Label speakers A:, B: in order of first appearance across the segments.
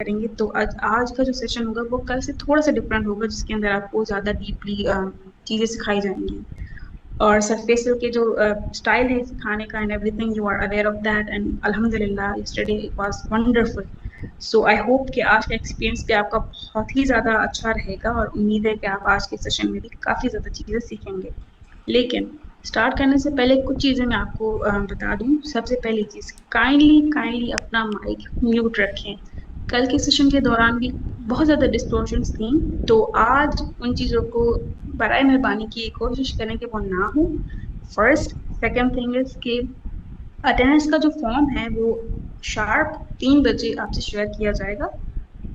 A: करेंगे। तो आज का जो सेशन होगा वो कल से थोड़ा सा डिफरेंट होगा, जिसके अंदर आपको ज़्यादा डीपली चीज़ें सिखाई जाएंगी। और सरफेसल के जो स्टाइल है सिखाने का and everything, you are aware of that, and अल्हम्दुलिल्लाह yesterday it was wonderful. So I hope कि आज का एक्सपीरियंस भी आपका बहुत ही ज़्यादा अच्छा रहेगा, और उम्मीद है कि आप आज के सेशन में भी काफ़ी ज़्यादा चीज़ें सीखेंगे। लेकिन स्टार्ट करने से पहले कुछ चीज़ें मैं आपको बता दूं। सबसे पहली चीज़, काइंडली अपना माइक म्यूट रखें। कल के सेशन के दौरान भी बहुत ज़्यादा डिस्टॉर्शंस थी, तो आज उन चीज़ों को बराए मेहरबानी की कोशिश करें कि वो ना हो। फर्स्ट, सेकंड थिंग इज कि अटेंडेंस का जो फॉर्म है वो शार्प 3 बजे आपसे शेयर किया जाएगा,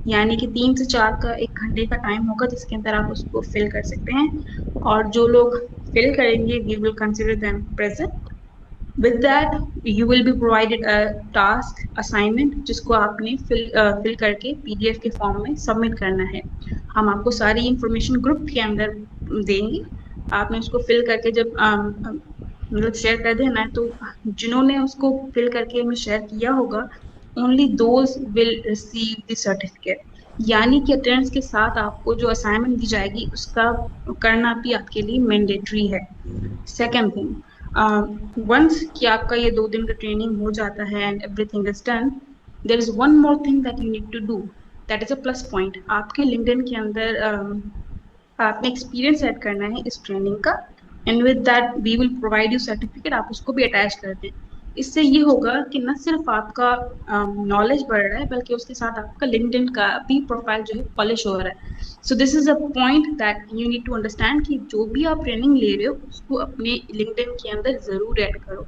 A: यानी कि 3 से 4 का 1 घंटे का टाइम होगा जिसके अंदर आप उसको फिल कर सकते हैं। और जो लोग फिल करेंगे we will consider them present. With that you will be provided a task assignment, जिसको आपने फिल करके पीडीएफ के फॉर्म में सबमिट करना है। हम आपको सारी इंफॉर्मेशन ग्रुप के अंदर देंगे। आपने उसको फिल करके जब मतलब शेयर कर देना है, तो जिन्होंने उसको फिल करके हमें शेयर किया होगा, only those will receive the certificate. यानी कि अटेंडेंस के साथ आपको जो असाइनमेंट दी जाएगी उसका करना भी आपके लिए मैंडेटरी है। सेकेंड थिंग, वंस कि आपका ये 2 दिन का ट्रेनिंग हो जाता है and everything is done, there is one more thing that you need to do, that is a plus point. आपके लिंक्डइन के अंदर आपने एक्सपीरियंस ऐड करना है इस ट्रेनिंग का, and with that we will provide you certificate, आप उसको भी अटैच कर दें। इससे ये होगा कि न सिर्फ आपका नॉलेज बढ़ रहा है, बल्कि उसके साथ आपका लिंक्डइन का भी प्रोफाइल जो है पॉलिश हो रहा है। So this is a point that you need to understand कि जो भी आप ट्रेनिंग ले रहे हो उसको अपने लिंक्डइन के अंदर जरूर ऐड करो।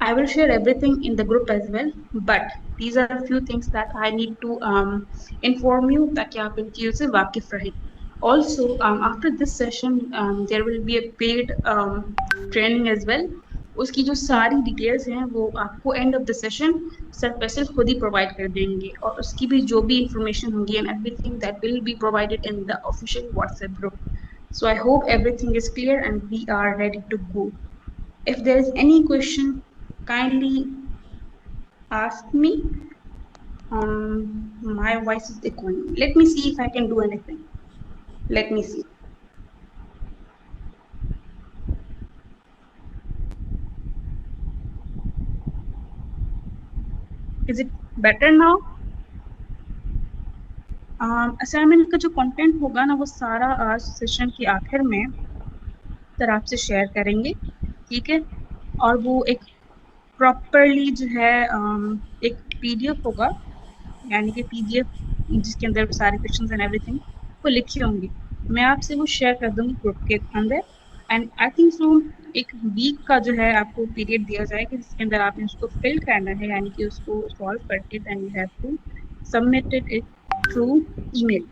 A: I will share everything in the group as well, but these are a few things that I need to inform you ताकि आप इन चीज़ों से वाकिफ रहें। Also, after this session, there will be a paid training as well. उसकी जो सारी details हैं वो आपको end of the session sir पैसे खुद ही प्रोवाइड कर देंगे, और उसकी भी जो भी इंफॉर्मेशन होगी and everything that will be provided in the official WhatsApp group. So I hope everything is clear and we are ready to go. If there is any question, kindly ask me. My voice is echoing. Let me see if I can do anything. Let me see. Is it better now? Assignment का जो content होगा ना, वो सारा आज session के आखिर में सर आपसे शेयर करेंगे, ठीक है? और वो एक प्रॉपरली जो है एक पीडीएफ होगा, यानी कि पीडीएफ जिसके अंदर सारे क्वेश्चंस एंड एवरीथिंग वो लिखे होंगे। मैं आपसे वो शेयर कर दूंगी ग्रुप के अंदर, एंड आई थिंक सो एक वीक का जो है आपको पीरियड दिया जाएगा जिसके अंदर आपने उसको फिल करना है, यानी कि उसको सॉल्व करके then you have to submit it through email,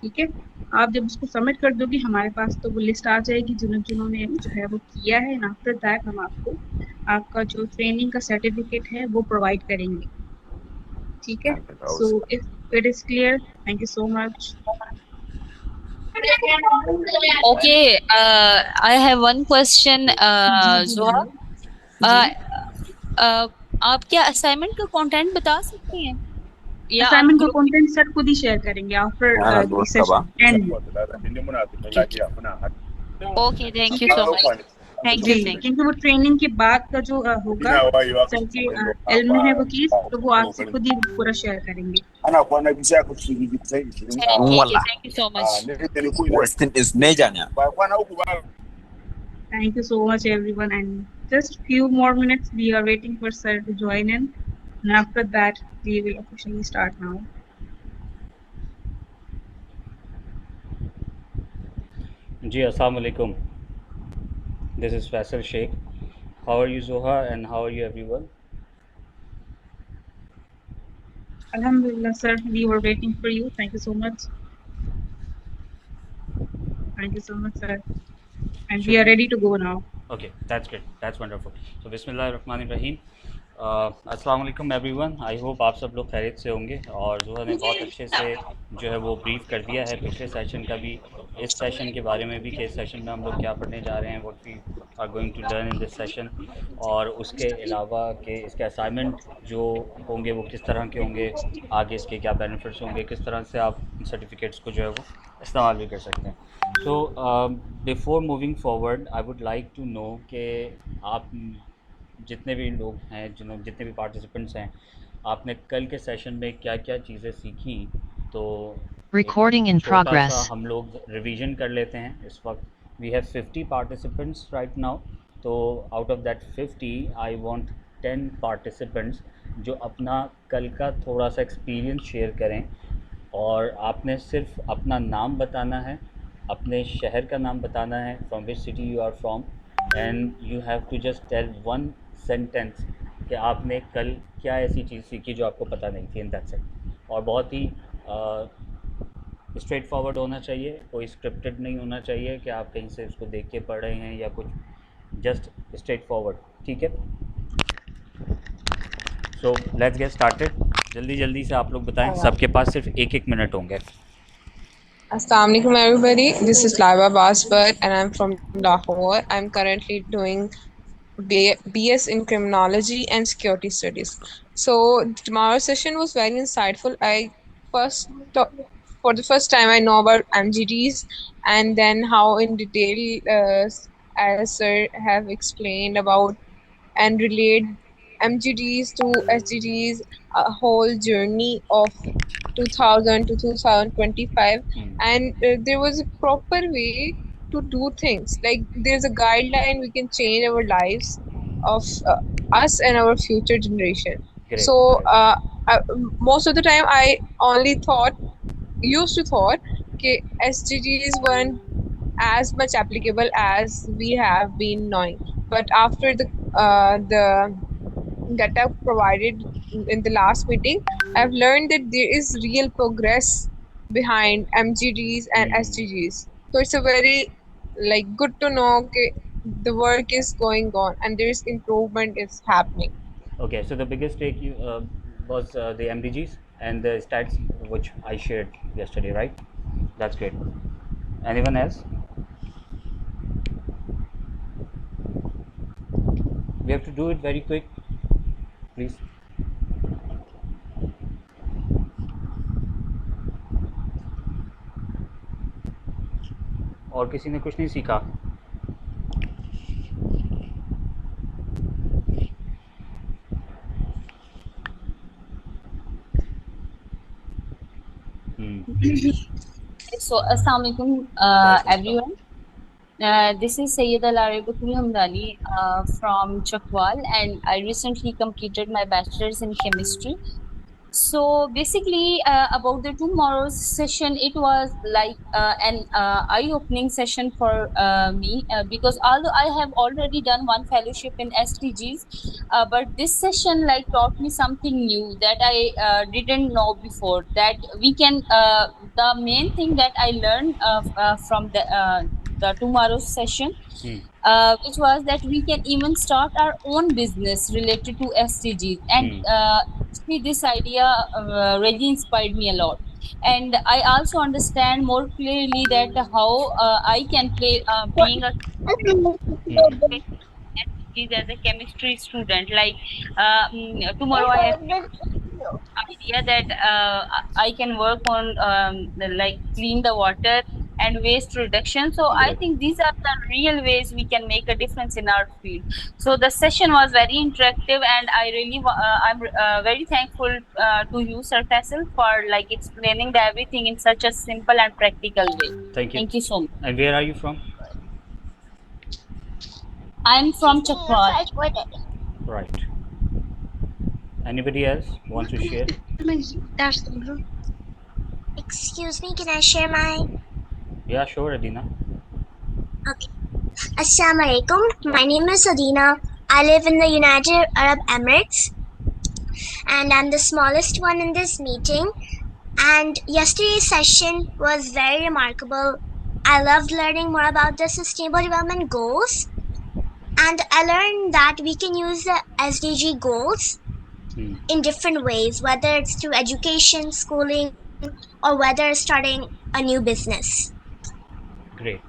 A: ठीक है? आप जब उसको सबमिट कर दोगे हमारे पास, तो वो लिस्ट आ जाएगी जिन्होंने जो है वो किया है, एंड आफ्टर दैट हम आपको आपका जो ट्रेनिंग का सर्टिफिकेट है वो प्रोवाइड करेंगे, ठीक है? So if it is clear, thank you so much.
B: Okay, I have one question,
A: जी जी
B: Zoha.
A: जी।
B: Uh, uh, आप क्या असाइनमेंट का कंटेंट बता सकती हैं या आप
A: असाइनमेंट का
B: ग्रुप
A: कंटेंट सर खुद ही शेयर करेंगे आफ्टर द सेशन एंड।
B: ठीक है? ओके, थैंक
A: ठीक
B: यू
A: है
B: सो मच। थैंक
A: जी,
B: यू, थैंक
A: क्योंकि वो ट्रेनिंग के बाद का जो होगा, सर के इल्म में है वो चीज, तो वो आपसे खुद ही पूरा शेयर करेंगे।
B: ठीक है, thank you so much.
C: Western is major now.
A: Thank you so much everyone, and just few more minutes we are waiting for sir to join in, and after that we will officially start now.
D: जी अस्सलाम वालेकुम. This is Faisal Sheikh. How are you, Zoha, and how are you, everyone?
A: Alhamdulillah sir, we were waiting for you. Thank you so much. Thank you so much sir, and we are ready to go now.
D: Okay, that's great. That's wonderful. So, Bismillah ar-Rahman ar-Rahim. अस्सलाम वालेकुम everyone. I hope आप सब लोग खैरियत से होंगे। और जोहा ने बहुत अच्छे से जो है वो ब्रीफ कर दिया है पिछले सेशन का भी, इस सेशन के बारे में भी कि इस सेशन में हम लोग क्या पढ़ने जा रहे हैं, what we are going to learn in this session. और उसके अलावा कि इसके असाइनमेंट जो होंगे वो किस तरह के होंगे, आगे इसके क्या बेनिफिट्स होंगे, किस तरह से आप सर्टिफिकेट्स को जो है वो इस्तेमाल भी कर सकते हैं। So before moving forward I would like to know कि आप जितने भी लोग हैं, जितने भी पार्टिसिपेंट्स हैं, आपने कल के सेशन में क्या क्या चीज़ें सीखी। तो
E: Recording in
D: छोटा सा
E: progress.
D: हम लोग रिवीजन कर लेते हैं। इस वक्त we have 50 participants right now. तो out of that 50 I want 10 participants जो अपना कल का थोड़ा सा एक्सपीरियंस शेयर करें। और आपने सिर्फ अपना नाम बताना है, अपने शहर का नाम बताना है, from which city you are from, and you have to just tell one sentence कि आपने कल क्या ऐसी चीज़ सीखी जो आपको पता नहीं थी, इन दैट्स इट। और बहुत ही स्ट्रेट फॉरवर्ड होना चाहिए, कोई स्क्रिप्टेड नहीं होना चाहिए कि आप कहीं से उसको देख के पढ़ रहे हैं या कुछ, जस्ट स्ट्रेट फॉरवर्ड, ठीक है। So let's get started. जल्दी जल्दी से आप लोग बताएं, सबके पास सिर्फ एक एक मिनट होंगे।
F: Assalamualaikum everybody. This is Laiba Basbert and I'm from Lahore. I'm currently doing BS in Criminology and Security Studies. So tomorrow's session was very insightful. For the first time I know about MGDs and then how in detail as sir have explained about and relate MGDs to SGDs, a whole journey of 2000 to 2025, and there was a proper way to do things. Like there's a guideline we can change our lives of us and our future generation.
D: Great.
F: So most of the time I only used to thought that SDGs weren't as much applicable as we have been knowing, but after the data provided in the last meeting, I've learned that there is real progress behind MGDs and SDGs. So it's a very good to know that the work is going on and there is improvement is happening.
D: Okay, so the biggest take was the MDGs and the stats which I shared yesterday, right? That's great. Anyone else? We have to do it very quick, please. और किसी ने कुछ नहीं सीखा?
B: So, Assalamualaikum, everyone. This is Sayyida Larabatul Hamdani from Chakwal, and I recently completed my bachelor's in chemistry. So basically, about the tomorrow's session, it was like an eye-opening session for me because although I have already done one fellowship in SDGs, but this session like taught me something new that I didn't know before. That we can, the main thing that I learned from the tomorrow's session, which was that we can even start our own business related to SDGs, and actually this idea really inspired me a lot. And I also understand more clearly that how I can play being a SDGs as a chemistry student. Like tomorrow I have idea that I can work on like clean the water and waste reduction. So I think these are the real ways we can make a difference in our field. So the session was very interactive, and I really I'm very thankful to you, Sir Faisal, for like explaining the everything in such a simple and practical way.
D: Thank you.
B: Thank you so much.
D: And where are you from?
B: I'm from Chakwal.
D: Right. Anybody else want to share?
G: Excuse me, can I share mine?
D: Yeah, sure, Adina.
G: Okay. Assalamu alaikum. My name is Adina. I live in the United Arab Emirates, and I'm the smallest one in this meeting. And yesterday's session was very remarkable. I loved learning more about the Sustainable Development Goals. And I learned that we can use the SDG goals in different ways, whether it's through education, schooling, or whether starting a new business.
D: Great.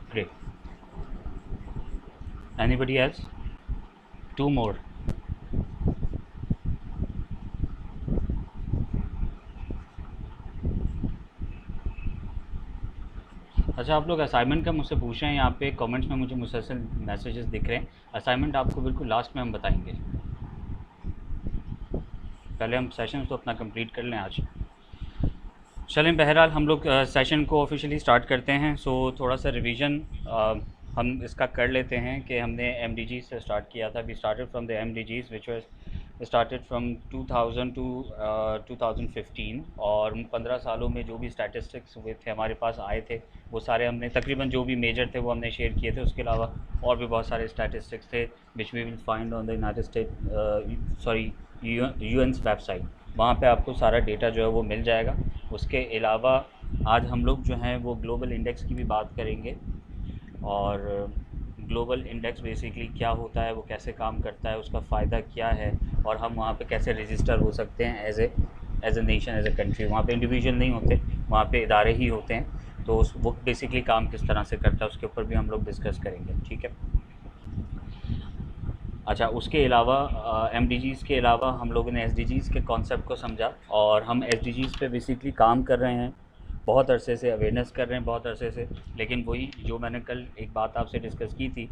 D: Anybody else? 2 more. अच्छा, आप लोग assignment का मुझसे पूछ रहे हैं, यहाँ पे कमेंट्स में मुझे मुसलसल मैसेजेस दिख रहे हैं। असाइनमेंट आपको बिल्कुल लास्ट में हम बताएंगे, पहले हम सेशन तो अपना कंप्लीट कर लें आज। चलें, बहरहाल हम लोग सेशन को ऑफिशियली स्टार्ट करते हैं। सो थोड़ा सा रिवीजन हम इसका कर लेते हैं कि हमने MDGs से स्टार्ट किया था। We started from the MDGs which was started from 2000 to 2015, और उन 15 सालों में जो भी स्टैटिस्टिक्स हुए थे हमारे पास आए थे वो सारे हमने तकरीबन जो भी मेजर थे वो हमने शेयर किए थे। उसके अलावा और भी बहुत सारे स्टैटिस्टिक्स थे which we will find on the United State UN's website, वहाँ पे आपको सारा डेटा जो है वो मिल जाएगा। उसके अलावा आज हम लोग जो हैं वो ग्लोबल इंडेक्स की भी बात करेंगे, और ग्लोबल इंडेक्स बेसिकली क्या होता है, वो कैसे काम करता है, उसका फ़ायदा क्या है, और हम वहाँ पे कैसे रजिस्टर हो सकते हैं as a nation, as a country. वहाँ पे इंडिविजुअल नहीं होते, वहाँ पे इदारे ही होते हैं। तो वो बेसिकली काम किस तरह से करता है उसके ऊपर भी हम लोग डिस्कस करेंगे, ठीक है। अच्छा, उसके अलावा MDGs के अलावा हम लोगों ने SDGs के कॉन्सेप्ट को समझा, और हम SDGs पे बेसिकली काम कर रहे हैं बहुत अरसे से, अवेयरनेस कर रहे हैं बहुत अरसे से। लेकिन वही जो मैंने कल एक बात आपसे डिस्कस की थी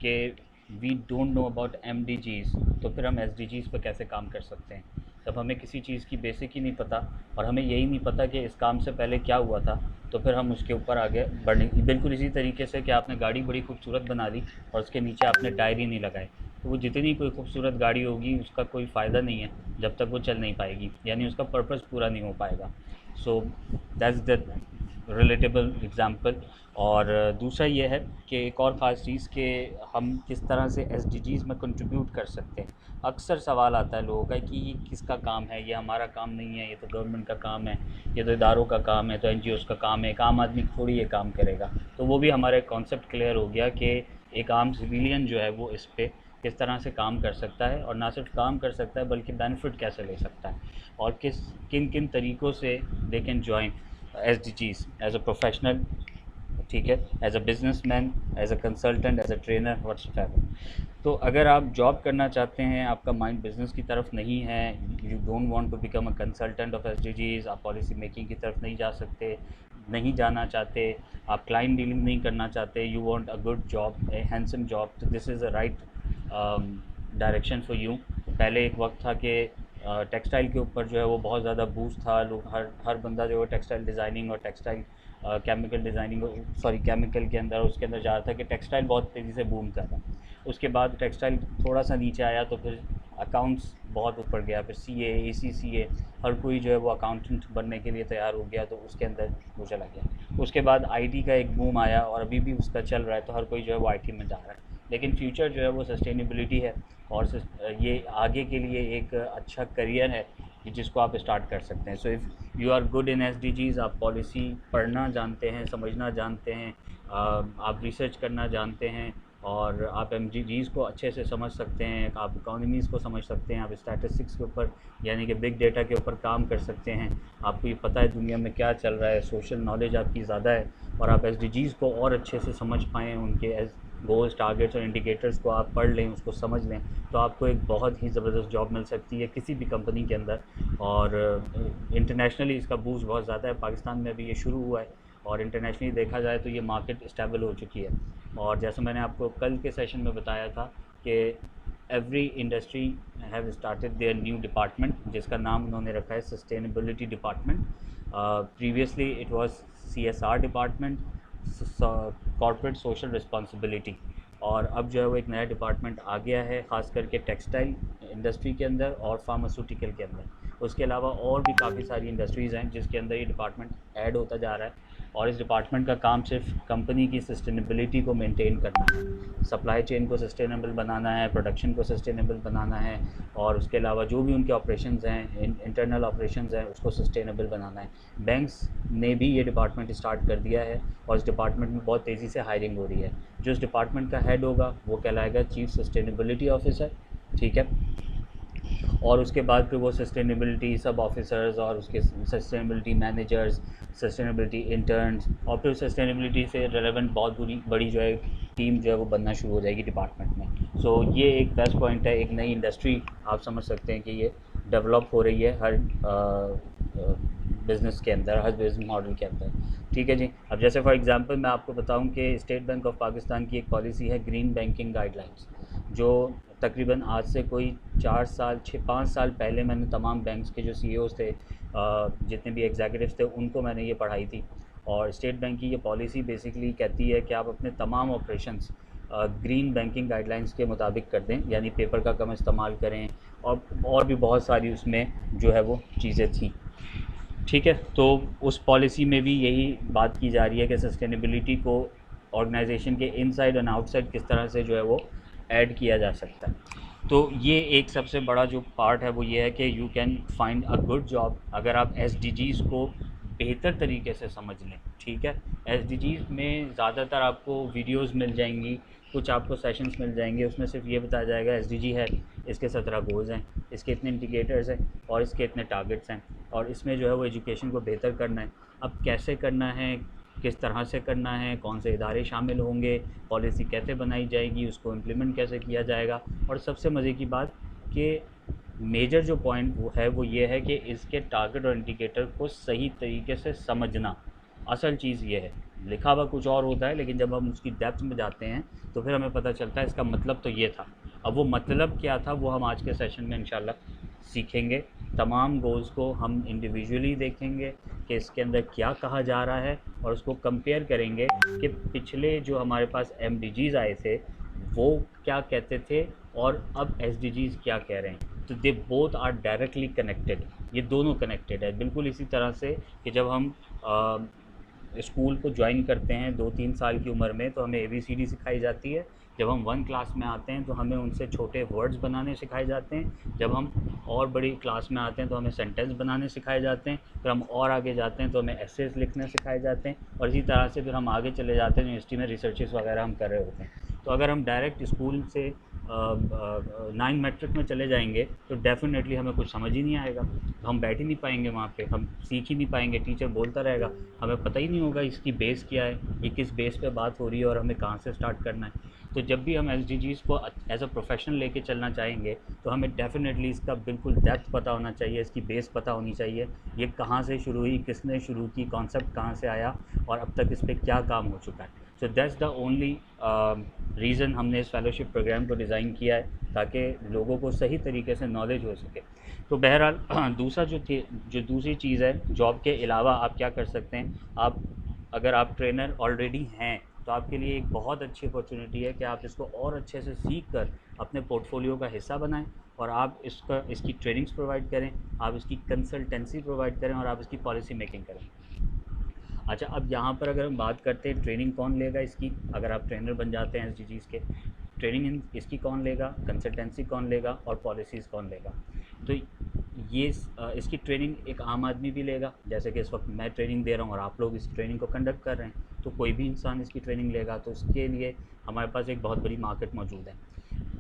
D: कि we don't know about MDGs, तो फिर हम SDGs पर कैसे काम कर सकते हैं। जब हमें किसी चीज़ की बेसिक ही नहीं पता और हमें यही नहीं पता कि इस काम से पहले क्या हुआ था, तो फिर हम उसके ऊपर आगे बढ़ने, बिल्कुल इसी तरीके से कि आपने गाड़ी बड़ी खूबसूरत बना दी और उसके नीचे आपने टायर ही नहीं लगाए, तो वो जितनी कोई खूबसूरत गाड़ी होगी उसका कोई फ़ायदा नहीं है जब तक वो चल नहीं पाएगी, यानी उसका पर्पस पूरा नहीं हो पाएगा। So that's the relatable example. और दूसरा ये है कि एक और ख़ास चीज़ कि हम किस तरह से SDGs में कंट्रीब्यूट कर सकते हैं। अक्सर सवाल आता है लोगों का कि ये किसका काम है, ये हमारा काम नहीं है, ये तो गवर्नमेंट का काम है, ये तो इदारों का काम है, तो NGOs का काम है, एक आम आदमी थोड़ी ये काम करेगा। तो वो भी हमारा कॉन्सेप्ट क्लियर हो गया कि एक आम सिविलियन जो है वो इस पर किस तरह से काम कर सकता है, और ना सिर्फ काम कर सकता है बल्कि बेनिफिट कैसे ले सकता है, और किन किन तरीक़ों से they can join SDGs as a professional, ठीक है, as a businessman, as a consultant, as a trainer, whatsoever. तो अगर आप जॉब करना चाहते हैं, आपका माइंड बिज़नेस की तरफ नहीं है, you don't want to become a consultant of SDGs, आप पॉलिसी मेकिंग की तरफ नहीं जा सकते, नहीं जाना चाहते, आप क्लाइंट डीलिंग नहीं करना चाहते, you want a good job, a handsome job, तो this is a right direction for you. पहले एक वक्त था कि टेक्सटाइल के ऊपर जो है वो बहुत ज़्यादा बूस्ट था, लोग हर बंदा जो है टेक्सटाइल डिज़ाइनिंग और टेक्सटाइल केमिकल डिज़ाइनिंग, केमिकल के अंदर उसके अंदर जा रहा था कि टेक्सटाइल बहुत तेज़ी से बूम कर रहा। उसके बाद टेक्सटाइल थोड़ा सा नीचे आया तो फिर अकाउंट्स बहुत ऊपर गया, फिर CA, ACCA, हर कोई जो है वो अकाउंटेंट बनने के लिए तैयार हो गया, तो उसके अंदर वो चला गया। उसके बाद IT का एक बूम आया और अभी भी उसका चल रहा है, तो हर कोई जो है वो IT में जा रहा है। लेकिन फ्यूचर जो है वो सस्टेनेबिलिटी है, और ये आगे के लिए एक अच्छा करियर है जिसको आप स्टार्ट कर सकते हैं। So if you are good in SDGs, आप पॉलिसी पढ़ना जानते हैं, समझना जानते हैं, आप रिसर्च करना जानते हैं, और आप MDGs को अच्छे से समझ सकते हैं, आप इकोनॉमीज़ को समझ सकते हैं, आप स्टैटिस्टिक्स के ऊपर यानी कि बिग डेटा के ऊपर काम कर सकते हैं, आपको ये पता है दुनिया में क्या चल रहा है, सोशल नॉलेज आपकी ज़्यादा है, और आप SDGs को और अच्छे से समझ पाएँ, उनके गोल्स, टारगेट्स और इंडिकेटर्स को आप पढ़ लें, उसको समझ लें, तो आपको एक बहुत ही ज़बरदस्त जॉब मिल सकती है किसी भी कंपनी के अंदर। और इंटरनेशनली इसका बूस्ट बहुत ज़्यादा है, पाकिस्तान में भी ये शुरू हुआ है, और इंटरनेशनली देखा जाए तो ये मार्केट स्टेबल हो चुकी है। और जैसे मैंने आपको कल के सेशन में बताया था कि every industry have started their new department, जिसका नाम उन्होंने रखा है sustainability department. Previously it was CSR department, corporate social responsibility, और अब जो है वो एक नया डिपार्टमेंट आ गया है, ख़ास करके टेक्सटाइल इंडस्ट्री के अंदर और फार्मास्यूटिकल के अंदर। उसके अलावा और भी काफ़ी सारी इंडस्ट्रीज़ हैं जिसके अंदर ये डिपार्टमेंट ऐड होता जा रहा है, और इस डिपार्टमेंट का काम सिर्फ कंपनी की सस्टेनेबिलिटी को मेंटेन करना है, सप्लाई चेन को सस्टेनेबल बनाना है, प्रोडक्शन को सस्टेनेबल बनाना है, और उसके अलावा जो भी उनके ऑपरेशंस हैं, इंटरनल ऑपरेशंस हैं, उसको सस्टेनेबल बनाना है। बैंक्स ने भी ये डिपार्टमेंट स्टार्ट कर दिया है और इस डिपार्टमेंट में बहुत तेज़ी से हायरिंग हो रही है। जो इस डिपार्टमेंट का हेड होगा वो कहलाएगा चीफ सस्टेनेबिलिटी ऑफिसर, ठीक है। और उसके बाद फिर वो सस्टेनेबिलिटी सब ऑफिसर्स और उसके सस्टेनेबिलिटी मैनेजर्स, सस्टेनेबिलिटी इंटर्न्स, और फिर सस्टेनेबिलिटी से रेलेवेंट बहुत बड़ी जो है टीम जो है वो बनना शुरू हो जाएगी डिपार्टमेंट में। सो ये एक प्लस पॉइंट है, एक नई इंडस्ट्री आप समझ सकते हैं कि ये डेवलप हो रही है हर बिज़नेस के अंदर, हर बिज़नेस मॉडल के अंदर, ठीक है जी। अब जैसे फॉर एग्जांपल मैं आपको बताऊं कि स्टेट बैंक ऑफ पाकिस्तान की एक पॉलिसी है ग्रीन बैंकिंग गाइडलाइंस, जो तकरीबन आज से कोई 5 साल पहले मैंने तमाम बैंक्स के जो CEOs थे, जितने भी एग्जीक्यूटिव्स थे, उनको मैंने ये पढ़ाई थी। और स्टेट बैंक की ये पॉलिसी बेसिकली कहती है कि आप अपने तमाम ऑपरेशंस ग्रीन बैंकिंग गाइडलाइंस के मुताबिक कर दें, यानी पेपर का कम इस्तेमाल करें, और भी बहुत सारी उसमें जो है वो चीज़ें थी, ठीक है। तो उस पॉलिसी में भी यही बात की जा रही है कि सस्टेनेबिलिटी को ऑर्गेनाइजेशन के इनसाइड एंड आउटसाइड किस तरह से जो है वो ऐड किया जा सकता है। तो ये एक सबसे बड़ा जो पार्ट है वो ये है कि you can find a good job अगर आप SDGs को बेहतर तरीके से समझ लें, ठीक है। SDGs में ज़्यादातर आपको वीडियोस मिल जाएंगी, कुछ आपको सेशंस मिल जाएंगे, उसमें सिर्फ ये बताया जाएगा SDG है, इसके 17 गोल्स हैं, इसके इतने इंडिकेटर्स हैं और इसके इतने टारगेट्स हैं, और इसमें जो है वो एजुकेशन को बेहतर करना है। अब कैसे करना है, किस तरह से करना है, कौन से इदारे शामिल होंगे, पॉलिसी कैसे बनाई जाएगी, उसको इम्प्लीमेंट कैसे किया जाएगा, और सबसे मज़े की बात कि मेजर जो पॉइंट वो है वो ये है कि इसके टारगेट और इंडिकेटर को सही तरीके से समझना। असल चीज़ ये है, लिखा हुआ कुछ और होता है, लेकिन जब हम उसकी डेप्थ में जाते हैं तो फिर हमें पता चलता है इसका मतलब तो ये था। अब वो मतलब क्या था वो हम आज के सेशन में इंशाल्लाह सीखेंगे। तमाम गोल्स को हम इंडिविजुअली देखेंगे कि इसके अंदर क्या कहा जा रहा है, और उसको कंपेयर करेंगे कि पिछले जो हमारे पास MDGs आए थे वो क्या कहते थे और अब SDGs क्या कह रहे हैं। तो they both are directly connected, ये दोनों कनेक्टेड है। बिल्कुल इसी तरह से कि जब हम स्कूल को ज्वाइन करते हैं 2-3 साल की उम्र में तो हमें ABCD सिखाई जाती है, जब हम 1 क्लास में आते हैं तो हमें उनसे छोटे वर्ड्स बनाने सिखाए जाते हैं, जब हम और बड़ी क्लास में आते हैं तो हमें सेंटेंस बनाने सिखाए जाते हैं, फिर हम और आगे जाते हैं तो हमें एसेस लिखने सिखाए जाते हैं, और इसी तरह से फिर हम आगे चले जाते हैं यूनिवर्सिटी में रिसर्चेस वगैरह हम कर रहे होते हैं। तो अगर हम डायरेक्ट स्कूल से 9 मैट्रिक में चले जाएंगे तो डेफिनेटली हमें कुछ समझ ही नहीं आएगा, हम बैठ ही नहीं पाएंगे वहाँ पे, हम सीख ही नहीं पाएंगे, टीचर बोलता रहेगा, हमें पता ही नहीं होगा इसकी बेस क्या है, ये किस बेस पे बात हो रही है और हमें कहाँ से स्टार्ट करना है। तो जब भी हम SDGs को एज अ प्रोफेशनल लेके चलना चाहेंगे तो हमें डेफिनेटली इसका बिल्कुल डेप्थ पता होना चाहिए, इसकी बेस पता होनी चाहिए, ये कहाँ से शुरू हुई, किसने शुरू की, कॉन्सेप्ट कहाँ से आया और अब तक इस पर क्या काम हो चुका है। So that's the only reason हमने इस फेलोशिप प्रोग्राम को डिज़ाइन किया है ताकि लोगों को सही तरीके से नॉलेज हो सके। तो बहरहाल दूसरा जो दूसरी चीज़ है, जॉब के अलावा आप क्या कर सकते हैं, अगर आप ट्रेनर ऑलरेडी हैं तो आपके लिए एक बहुत अच्छी अपॉर्चुनिटी है कि आप इसको और अच्छे से सीख कर अपने पोर्टफोलियो का हिस्सा बनाएं, और आप इसकी ट्रेनिंग्स प्रोवाइड करें, आप इसकी कंसल्टेंसी प्रोवाइड करें, और आप इसकी पॉलिसी मेकिंग करें। अच्छा, अब यहाँ पर अगर हम बात करते हैं ट्रेनिंग कौन लेगा इसकी, अगर आप ट्रेनर बन जाते हैं SDGs के, ट्रेनिंग इसकी कौन लेगा, कंसल्टेंसी कौन लेगा और पॉलिसीज़ कौन लेगा। तो ये इसकी ट्रेनिंग एक आम आदमी भी लेगा, जैसे कि इस वक्त मैं ट्रेनिंग दे रहा हूँ और आप लोग इस ट्रेनिंग को कंडक्ट कर रहे हैं, तो कोई भी इंसान इसकी ट्रेनिंग लेगा। तो उसके लिए हमारे पास एक बहुत बड़ी मार्केट मौजूद है।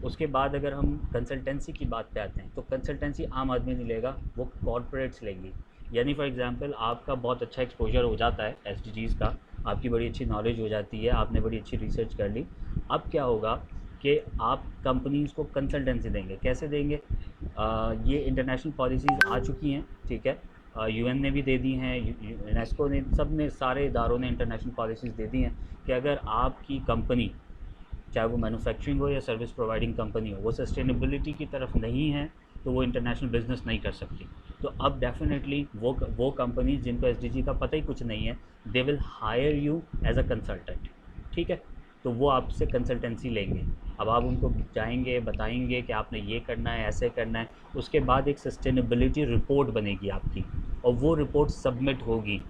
D: उसके बाद अगर हम कंसल्टेंसी की बात पे आते हैं तो कंसल्टेंसी आम आदमी नहीं लेगा, वो कॉर्पोरेट्स लेंगी। यानी फॉर एग्जांपल आपका बहुत अच्छा एक्सपोजर हो जाता है SDGs का, आपकी बड़ी अच्छी नॉलेज हो जाती है, आपने बड़ी अच्छी रिसर्च कर ली, अब क्या होगा कि आप कंपनीज़ को कंसल्टेंसी देंगे। कैसे देंगे? ये इंटरनेशनल पॉलिसीज़ आ चुकी हैं, ठीक है, UN ने भी दे दी हैं, UNESCO ने, सब ने, सारे इदारों ने इंटरनेशनल पॉलिसीज़ दे दी हैं कि अगर आपकी कंपनी, चाहे वो मैन्युफैक्चरिंग हो या सर्विस प्रोवाइडिंग कंपनी हो, वो सस्टेनेबिलिटी की तरफ नहीं है तो वो इंटरनेशनल बिज़नेस नहीं कर सकती। तो अब डेफिनेटली वो कंपनी जिनको SDG का पता ही कुछ नहीं है, they will hire you as a consultant, ठीक है। तो वो आपसे कंसल्टेंसी लेंगे। अब आप उनको जाएंगे, बताएंगे कि आपने ये करना है, ऐसे करना है, उसके बाद एक सस्टेनेबिलिटी रिपोर्ट बनेगी आपकी और वो रिपोर्ट सबमिट होगी,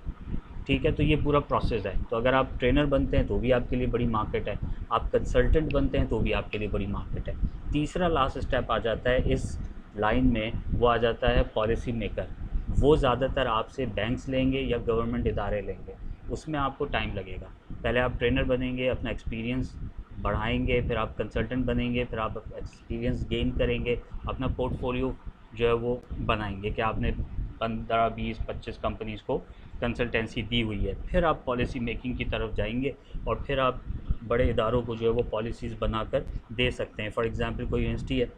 D: ठीक है। तो ये पूरा प्रोसेस है। तो अगर आप ट्रेनर बनते हैं तो भी आपके लिए बड़ी मार्केट है, आप कंसल्टेंट बनते हैं तो भी आपके लिए बड़ी मार्केट है। तीसरा लास्ट स्टेप आ जाता है इस लाइन में, वो आ जाता है पॉलिसी मेकर। वो ज़्यादातर आपसे बैंक्स लेंगे या गवर्नमेंट इदारे लेंगे, उसमें आपको टाइम लगेगा। पहले आप ट्रेनर बनेंगे, अपना एक्सपीरियंस बढ़ाएंगे, फिर आप कंसल्टेंट बनेंगे, फिर आप एक्सपीरियंस गेन करेंगे, अपना पोर्टफोलियो जो है वो बनाएंगे कि आपने 15, 20, 25 कंपनीज़ को कंसल्टेंसी दी हुई है। फिर आप पॉलिसी मेकिंग की तरफ जाएंगे और फिर आप बड़े इदारों को जो है वो पॉलिसीज़ बनाकर दे सकते हैं। फॉर एग्ज़ाम्पल कोई यूनिवर्सिटी है,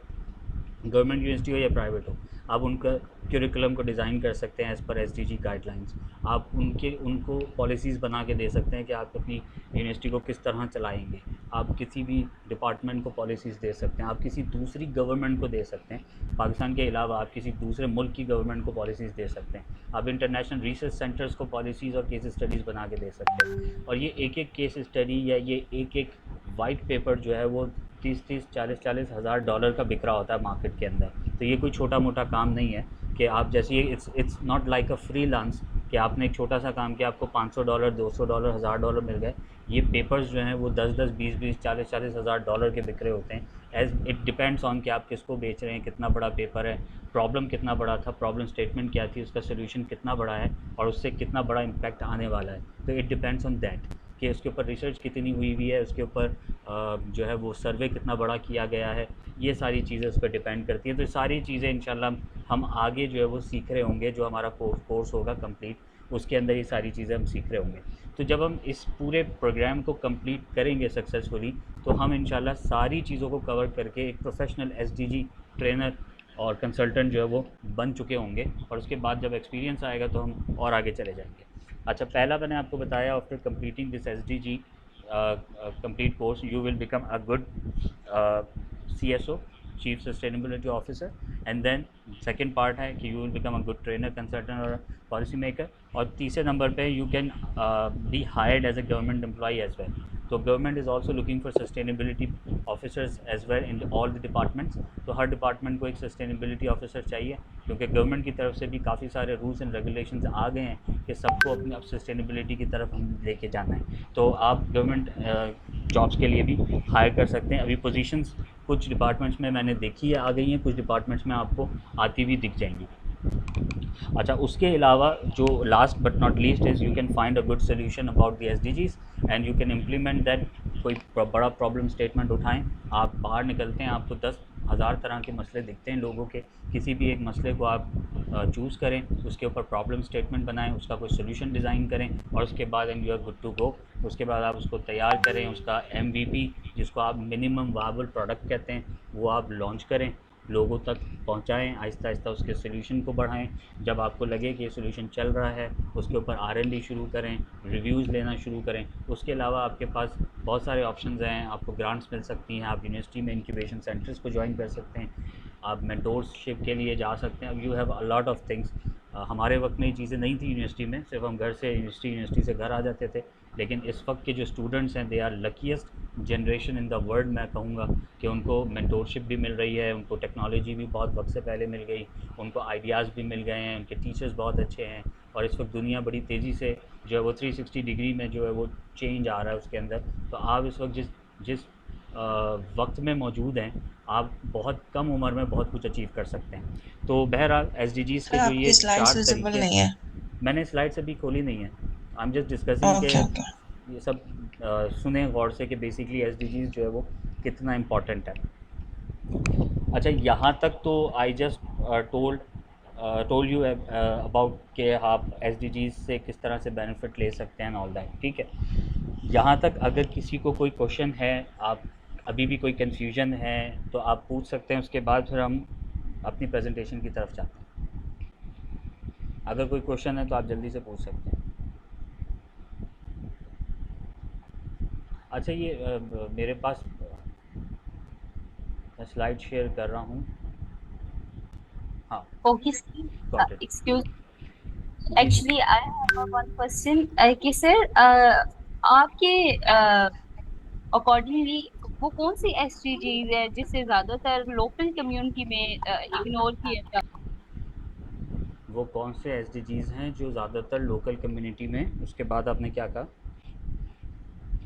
D: गवर्नमेंट यूनिवर्सिटी हो या प्राइवेट हो, आप उनका क्यूरिकुलम को डिज़ाइन कर सकते हैं एज़ पर SDG गाइडलाइंस। आप उनको पॉलिसीज़ बना के दे सकते हैं कि आप अपनी यूनिवर्सिटी को किस तरह चलाएंगे। आप किसी भी डिपार्टमेंट को पॉलिसीज़ दे सकते हैं, आप किसी दूसरी गवर्नमेंट को दे सकते हैं, पाकिस्तान के अलावा आप किसी दूसरे मुल्क की गवर्नमेंट को पॉलिसीज़ दे सकते हैं। आप इंटरनेशनल रिसर्च सेंटर्स को पॉलिसीज़ और केस स्टडीज़ बना के दे सकते हैं। और ये एक केस स्टडी या ये एक वाइट पेपर जो है वो 30 40 हज़ार डॉलर का बिक रहा होता है मार्केट के अंदर। तो ये कोई छोटा मोटा काम नहीं है कि आप जैसे ये it's not like a freelance कि आपने एक छोटा सा काम किया, आपको $500, $200, $1000 मिल गए। ये पेपर्स जो हैं वो 10-10, 20-20, 40-40 हज़ार डॉलर के बिक रहे होते हैं। एज इट डिपेंड्स ऑन कि आप किसको बेच रहे हैं, कितना बड़ा पेपर है, प्रॉब्लम कितना बड़ा था, प्रॉब्लम स्टेटमेंट क्या थी, उसका सोल्यूशन कितना बड़ा है और उससे कितना बड़ा इम्पैक्ट आने वाला है। तो इट डिपेंड्स ऑन दैट कि उसके ऊपर रिसर्च कितनी हुई हुई है, उसके ऊपर जो है वो सर्वे कितना बड़ा किया गया है, ये सारी चीज़ें उस पर डिपेंड करती हैं। तो सारी चीज़ें इंशाल्लाह हम आगे जो है वो सीख रहे होंगे, जो हमारा कोर्स होगा कंप्लीट, उसके अंदर ये सारी चीज़ें हम सीख रहे होंगे। तो जब हम इस पूरे प्रोग्राम को कंप्लीट करेंगे सक्सेसफुली, तो हम इंशाल्लाह सारी चीज़ों को कवर करके एक प्रोफेशनल SDG ट्रेनर और कंसल्टेंट जो है वो बन चुके होंगे। और उसके बाद जब एक्सपीरियंस आएगा तो हम और आगे चले जाएंगे। अच्छा, पहला मैंने आपको बताया, after completing this SDG complete course you will become a good CSO, Chief Sustainability Officer, and then second part है कि you will become a good trainer, consultant और policy maker। और तीसरे नंबर पे you can be hired as a government employee as well। तो government is also looking for sustainability officers as well in all the departments. तो हर department को एक sustainability officer चाहिए, क्योंकि गवर्नमेंट की तरफ से भी काफ़ी सारे रूल्स एंड रेगुलेशंस आ गए हैं कि सबको अपनी अब सस्टेनेबिलिटी की तरफ हम लेके जाना है। तो आप गवर्नमेंट जॉब्स के लिए भी हायर कर सकते हैं। अभी पोजीशंस कुछ डिपार्टमेंट्स में मैंने देखी है आ गई हैं, कुछ डिपार्टमेंट्स में आपको आती हुई दिख जाएंगी। अच्छा, उसके अलावा जो last but not least is you can find a good solution about the SDGs and you can implement that. कोई बड़ा प्रॉब्लम स्टेटमेंट उठाएं, आप बाहर निकलते हैं, आपको 10,000 तरह के मसले दिखते हैं लोगों के, किसी भी एक मसले को आप चूज़ करें, उसके ऊपर प्रॉब्लम स्टेटमेंट बनाएं, उसका कोई सोल्यूशन डिज़ाइन करें और उसके बाद and you are good to go. उसके बाद आप उसको तैयार करें, उसका MVP जिसको आप मिनिमम वायबल प्रोडक्ट कहते हैं वो आप लॉन्च करें, लोगों तक पहुंचाएं, आहिस्ता आहिस्ता उसके सोल्यूशन को बढ़ाएं। जब आपको लगे कि ये सोल्यूशन चल रहा है, उसके ऊपर R&D शुरू करें, रिव्यूज़ लेना शुरू करें। उसके अलावा आपके पास बहुत सारे ऑप्शंस हैं, आपको ग्रांट्स मिल सकती हैं, आप यूनिवर्सिटी में इंक्यूबेशन सेंटर्स को ज्वाइन कर सकते हैं, आप मेंटोरशिप के लिए जा सकते हैं। अब you have a lot of things. हमारे वक्त में ये चीज़ें नहीं थी यूनिवर्सिटी में, सिर्फ हम घर से यूनिवर्सिटी से घर आ जाते थे। लेकिन इस वक्त के जो स्टूडेंट्स हैं, they are luckiest generation in the world. मैं कहूँगा कि उनको मेंटोरशिप भी मिल रही है, उनको टेक्नोलॉजी भी बहुत वक्त से पहले मिल गई, उनको आइडियाज़ भी मिल गए हैं, उनके टीचर्स बहुत अच्छे हैं। और इस वक्त दुनिया बड़ी तेज़ी से जो है वो 360 डिग्री में जो है वो चेंज आ रहा है उसके अंदर। तो आप इस वक्त जिस वक्त में मौजूद हैं, आप बहुत कम उम्र में बहुत कुछ अचीव कर सकते हैं। तो बहरहाल SDGs के जो ये 4 तरीके
H: नहीं है,
D: मैंने स्लाइड्स अभी खोली नहीं है, आई एम जस्ट डिस्कसिंग के ये सब सुने गौर से कि बेसिकली SDGs जो है वो कितना इम्पोर्टेंट है। अच्छा, यहाँ तक तो I just told you about कि आप SDGs से किस तरह से बेनिफिट ले सकते हैं ऑल दैट, ठीक है। यहाँ तक अगर किसी को कोई क्वेश्चन है, आप अभी भी कोई कन्फ्यूजन है तो आप पूछ सकते हैं, उसके बाद फिर हम अपनी प्रेजेंटेशन की तरफ जाते हैं। अगर कोई क्वेश्चन है तो आप जल्दी से पूछ सकते हैं। अच्छा, ये मेरे पास मैं स्लाइड शेयर कर रहा हूँ। हाँ,
B: Okay,
D: got it.
B: excuse. Actually, I have one question. कि सर आपके accordingly वो कौन सी SDGs है जिसे ज्यादातर लोकल कम्युनिटी में इग्नोर किया जाता है?
D: वो कौन से SDGs हैं जो ज़्यादातर लोकल कम्युनिटी में, उसके बाद आपने क्या कहा?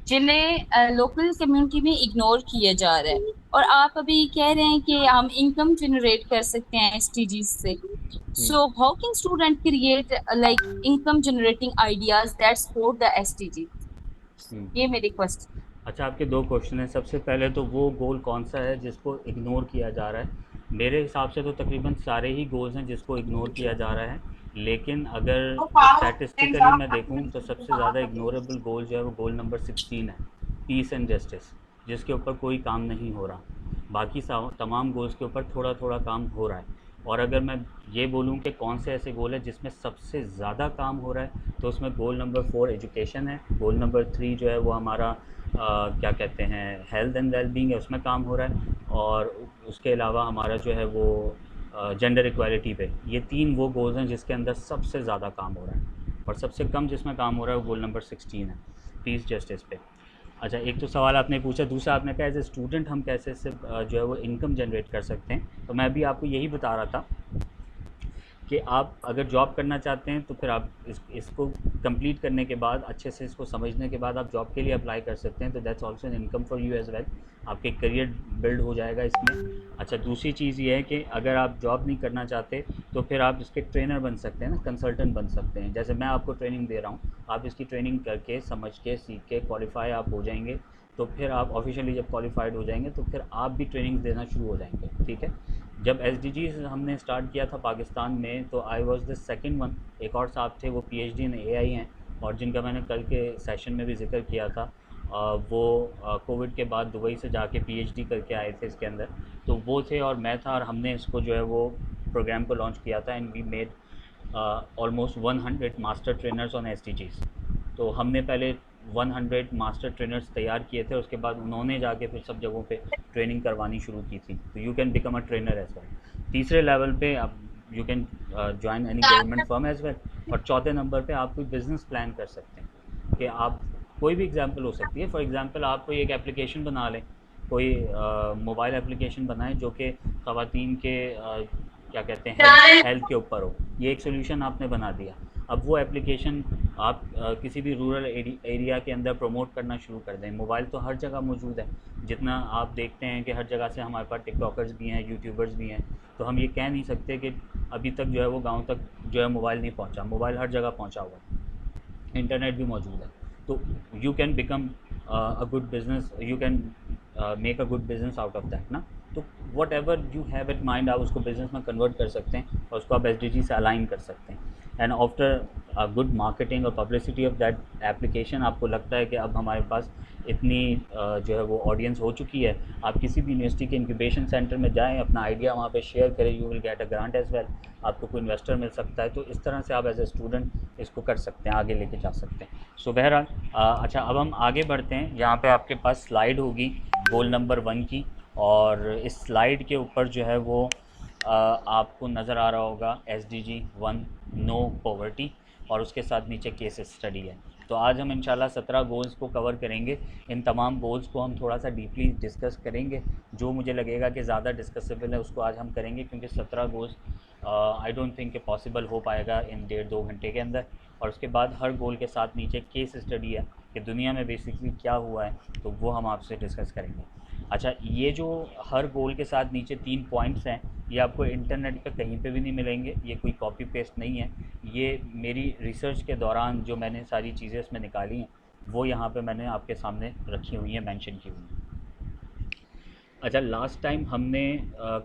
B: जिन्हें लोकल कम्युनिटी में इग्नोर किया जा रहा है, और आप अभी कह रहे हैं कि हम इनकम जनरेट कर सकते हैं SDGs से। So how can student create like income generating ideas that support the SDGs? ये मेरी क्वेश्चन।
D: अच्छा, आपके दो क्वेश्चन हैं। सबसे पहले तो वो गोल कौन सा है जिसको इग्नोर किया जा रहा है? मेरे हिसाब से तो तकरीबन सारे ही गोल्स हैं जिसको इग्नोर किया जा रहा है, लेकिन अगर स्टैटिस्टिकली मैं देखूं तो सबसे ज़्यादा इग्नोरेबल गोल जो है वो गोल नंबर 16 है, पीस एंड जस्टिस, जिसके ऊपर कोई काम नहीं हो रहा। बाकी तमाम गोल्स के ऊपर थोड़ा थोड़ा काम हो रहा है। और अगर मैं ये बोलूँ कि कौन से ऐसे गोल है जिसमें सबसे ज़्यादा काम हो रहा है, तो उसमें गोल नंबर 4 एजुकेशन है, गोल नंबर 3 जो है वो हमारा क्या कहते हैं हेल्थ एंड वेलबींग है, उसमें काम हो रहा है, और उसके अलावा हमारा जो है वो जेंडर इक्वालिटी पे। ये 3 वो गोल्स हैं जिसके अंदर सबसे ज़्यादा काम हो रहा है, और सबसे कम जिसमें काम हो रहा है वो गोल नंबर 16 है, पीस जस्टिस पे। अच्छा, एक तो सवाल आपने पूछा, दूसरा आपने कहा एज ए स्टूडेंट हम कैसे से जो है वो इनकम जनरेट कर सकते हैं। तो मैं भी आपको यही बता रहा था कि आप अगर जॉब करना चाहते हैं तो फिर आप इसको कंप्लीट करने के बाद, अच्छे से इसको समझने के बाद आप जॉब के लिए अप्लाई कर सकते हैं। तो that's also an income for you as well, आपके करियर बिल्ड हो जाएगा इसमें। अच्छा, दूसरी चीज़ ये है कि अगर आप जॉब नहीं करना चाहते तो फिर आप इसके ट्रेनर बन सकते हैं ना, कंसल्टेंट बन सकते हैं। जैसे मैं आपको ट्रेनिंग दे रहा हूँ, आप इसकी ट्रेनिंग करके, समझ के, सीख के क्वालिफाई आप हो जाएंगे, तो फिर आप ऑफिशियली जब क्वालिफाइड हो जाएंगे तो फिर आप भी ट्रेनिंग देना शुरू हो जाएंगे। ठीक है, जब SDGs हमने स्टार्ट किया था पाकिस्तान में तो I was the second one. एक और साहब थे, वो PhD इन AI हैं, और जिनका मैंने कल के सेशन में भी जिक्र किया था। वो कोविड के बाद दुबई से जाके PhD करके आए थे इसके अंदर, तो वो थे और मैं था, और हमने इसको जो है वो प्रोग्राम को लॉन्च किया था। And we made almost 100 master trainers on SDGs। तो हमने पहले 100 मास्टर ट्रेनर्स तैयार किए थे, उसके बाद उन्होंने जाके फिर सब जगहों पे ट्रेनिंग करवानी शुरू की थी। तो you can become a trainer as well. तीसरे लेवल पे आप you can join any government firm as well. और चौथे नंबर पे आप कोई बिज़नेस प्लान कर सकते हैं कि आप, कोई भी एग्जांपल हो सकती है। फॉर एग्जांपल आप कोई एक एप्लीकेशन बना लें, कोई मोबाइल एप्लीकेशन बनाएं जो कि ख़वातीन के क्या कहते हैं हेल्थ के ऊपर हो। ये एक सोल्यूशन आपने बना दिया। अब वो एप्लीकेशन आप किसी भी रूरल एरिया के अंदर प्रमोट करना शुरू कर दें। मोबाइल तो हर जगह मौजूद है, जितना आप देखते हैं कि हर जगह से हमारे पास टिकटॉकर्स भी हैं, यूट्यूबर्स भी हैं। तो हम ये कह नहीं सकते कि अभी तक जो है वो गांव तक जो है मोबाइल नहीं पहुंचा। मोबाइल हर जगह पहुंचा हुआ है, इंटरनेट भी मौजूद है। तो you can become a good business, you can make a good business out of that ना। तो what ever you have it mind, आप उसको बिज़नेस में कन्वर्ट कर सकते हैं और उसको आप SDG से अलाइन कर सकते हैं। And after a good marketing और पब्लिसिटी ऑफ दैट एप्लीकेशन, आपको लगता है कि अब हमारे पास इतनी जो है वो ऑडियंस हो चुकी है, आप किसी भी यूनिवर्सिटी के इंक्यूबेशन सेंटर में जाएं, अपना आइडिया वहाँ पे शेयर करें, you will get a grant as well. आपको कोई इन्वेस्टर मिल सकता है। तो इस तरह से आप एज ए स्टूडेंट इसको कर सकते हैं, आगे लेके जा सकते हैं। सो बहरहाल अच्छा, अब हम आगे बढ़ते हैं। यहाँ पे आपके पास स्लाइड होगी गोल नंबर 1 की, और इस स्लाइड के ऊपर जो है वो आपको नज़र आ रहा होगा SDG 1 नो पॉवर्टी, और उसके साथ नीचे केस स्टडी है। तो आज हम इंशाल्लाह 17 गोल्स को कवर करेंगे। इन तमाम गोल्स को हम थोड़ा सा डीपली डिस्कस करेंगे। जो मुझे लगेगा कि ज़्यादा डिस्कसेबल है उसको आज हम करेंगे, क्योंकि 17 गोल्स आई डोंट थिंक कि पॉसिबल हो पाएगा इन 1.5-2 घंटे के अंदर। और उसके बाद हर गोल के साथ नीचे केस स्टडी है कि दुनिया में बेसिकली क्या हुआ है, तो वो हम आपसे डिस्कस करेंगे। अच्छा, ये जो हर गोल के साथ नीचे 3 पॉइंट्स हैं, ये आपको इंटरनेट पे कहीं पे भी नहीं मिलेंगे। ये कोई कॉपी पेस्ट नहीं है, ये मेरी रिसर्च के दौरान जो मैंने सारी चीज़ें इसमें निकाली हैं वो यहाँ पे मैंने आपके सामने रखी हुई हैं, मेंशन की हुई हैं। अच्छा, लास्ट टाइम हमने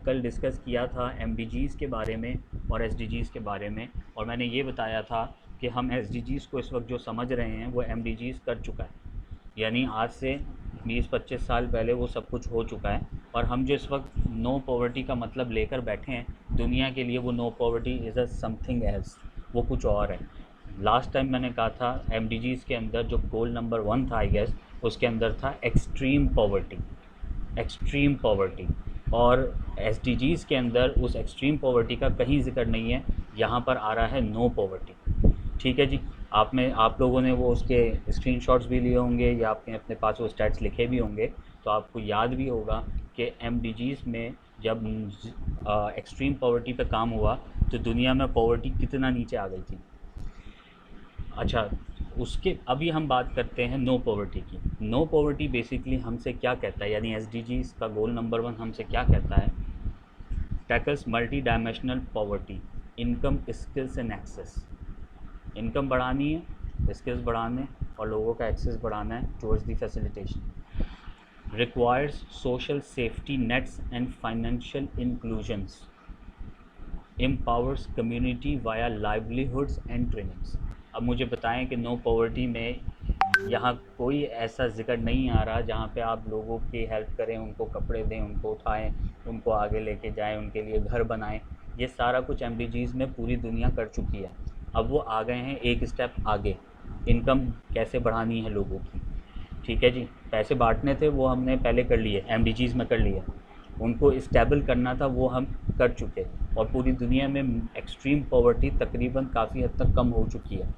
D: कल डिस्कस किया था MDGs के बारे में और SDGs के बारे में, और मैंने ये बताया था कि हम SDGs को इस वक्त जो समझ रहे हैं वो MDGs कर चुका है। यानी आज से 20-25 साल पहले वो सब कुछ हो चुका है, और हम जो इस वक्त नो पॉवर्टी का मतलब लेकर बैठे हैं दुनिया के लिए, वो no poverty is a something else, वो कुछ और है। लास्ट टाइम मैंने कहा था MDGs के अंदर जो गोल नंबर 1 था, आई गेस उसके अंदर था एक्सट्रीम पॉवर्टी, एक्सट्रीम पॉवर्टी। और SDGs के अंदर उस एक्सट्रीम पॉवर्टी का कहीं जिक्र नहीं है, यहाँ पर आ रहा है नो पॉवर्टी। ठीक है जी। आप लोगों ने वो उसके स्क्रीनशॉट्स भी लिए होंगे या आपने अपने पास वो स्टैट्स लिखे भी होंगे, तो आपको याद भी होगा कि MDGs में जब एक्सट्रीम पॉवर्टी पे काम हुआ तो दुनिया में पॉवर्टी कितना नीचे आ गई थी। अच्छा, उसके अभी हम बात करते हैं नो पॉवर्टी की। नो पॉवर्टी बेसिकली हमसे क्या कहता है, यानी SDGs का गोल नंबर 1 हमसे क्या कहता है? Tackles multi dimensional poverty, income, skills and access. Income बढ़ानी है, स्किल्स बढ़ाने और लोगों का एक्सेस बढ़ाना है towards the facilitation. Requires social safety nets and financial inclusions. Empowers community via livelihoods and trainings. अब मुझे बताएं कि नो पॉवर्टी में यहाँ कोई ऐसा जिक्र नहीं आ रहा जहाँ पे आप लोगों की हेल्प करें, उनको कपड़े दें, उनको उठाएं, उनको आगे लेके जाएं, उनके लिए घर बनाएं। ये सारा कुछ MDGs में पूरी दुनिया कर चुकी है। अब वो आ गए हैं एक स्टेप आगे, इनकम कैसे बढ़ानी है लोगों की। ठीक है जी, पैसे बांटने थे वो हमने पहले कर लिए, MDGs में कर लिए। उनको स्टेबल करना था वो हम कर चुके, और पूरी दुनिया में एक्सट्रीम पॉवर्टी तकरीबन काफ़ी हद तक कम हो चुकी है।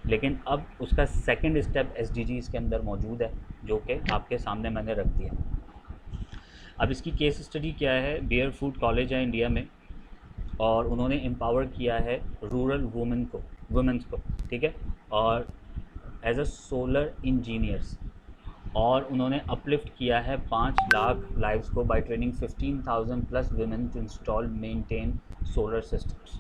D: लेकिन अब उसका सेकंड स्टेप SDGs के अंदर मौजूद है, जो कि आपके सामने मैंने रख दिया। अब इसकी केस स्टडी क्या है? बेयर फूड कॉलेज है इंडिया में, और उन्होंने एम्पावर किया है रूरल वुमेंस को, ठीक है, और एज अ सोलर इंजीनियर्स, और उन्होंने अपलिफ्ट किया है 5 लाख लाइव्स को by training 15,000 plus women to install maintain solar systems.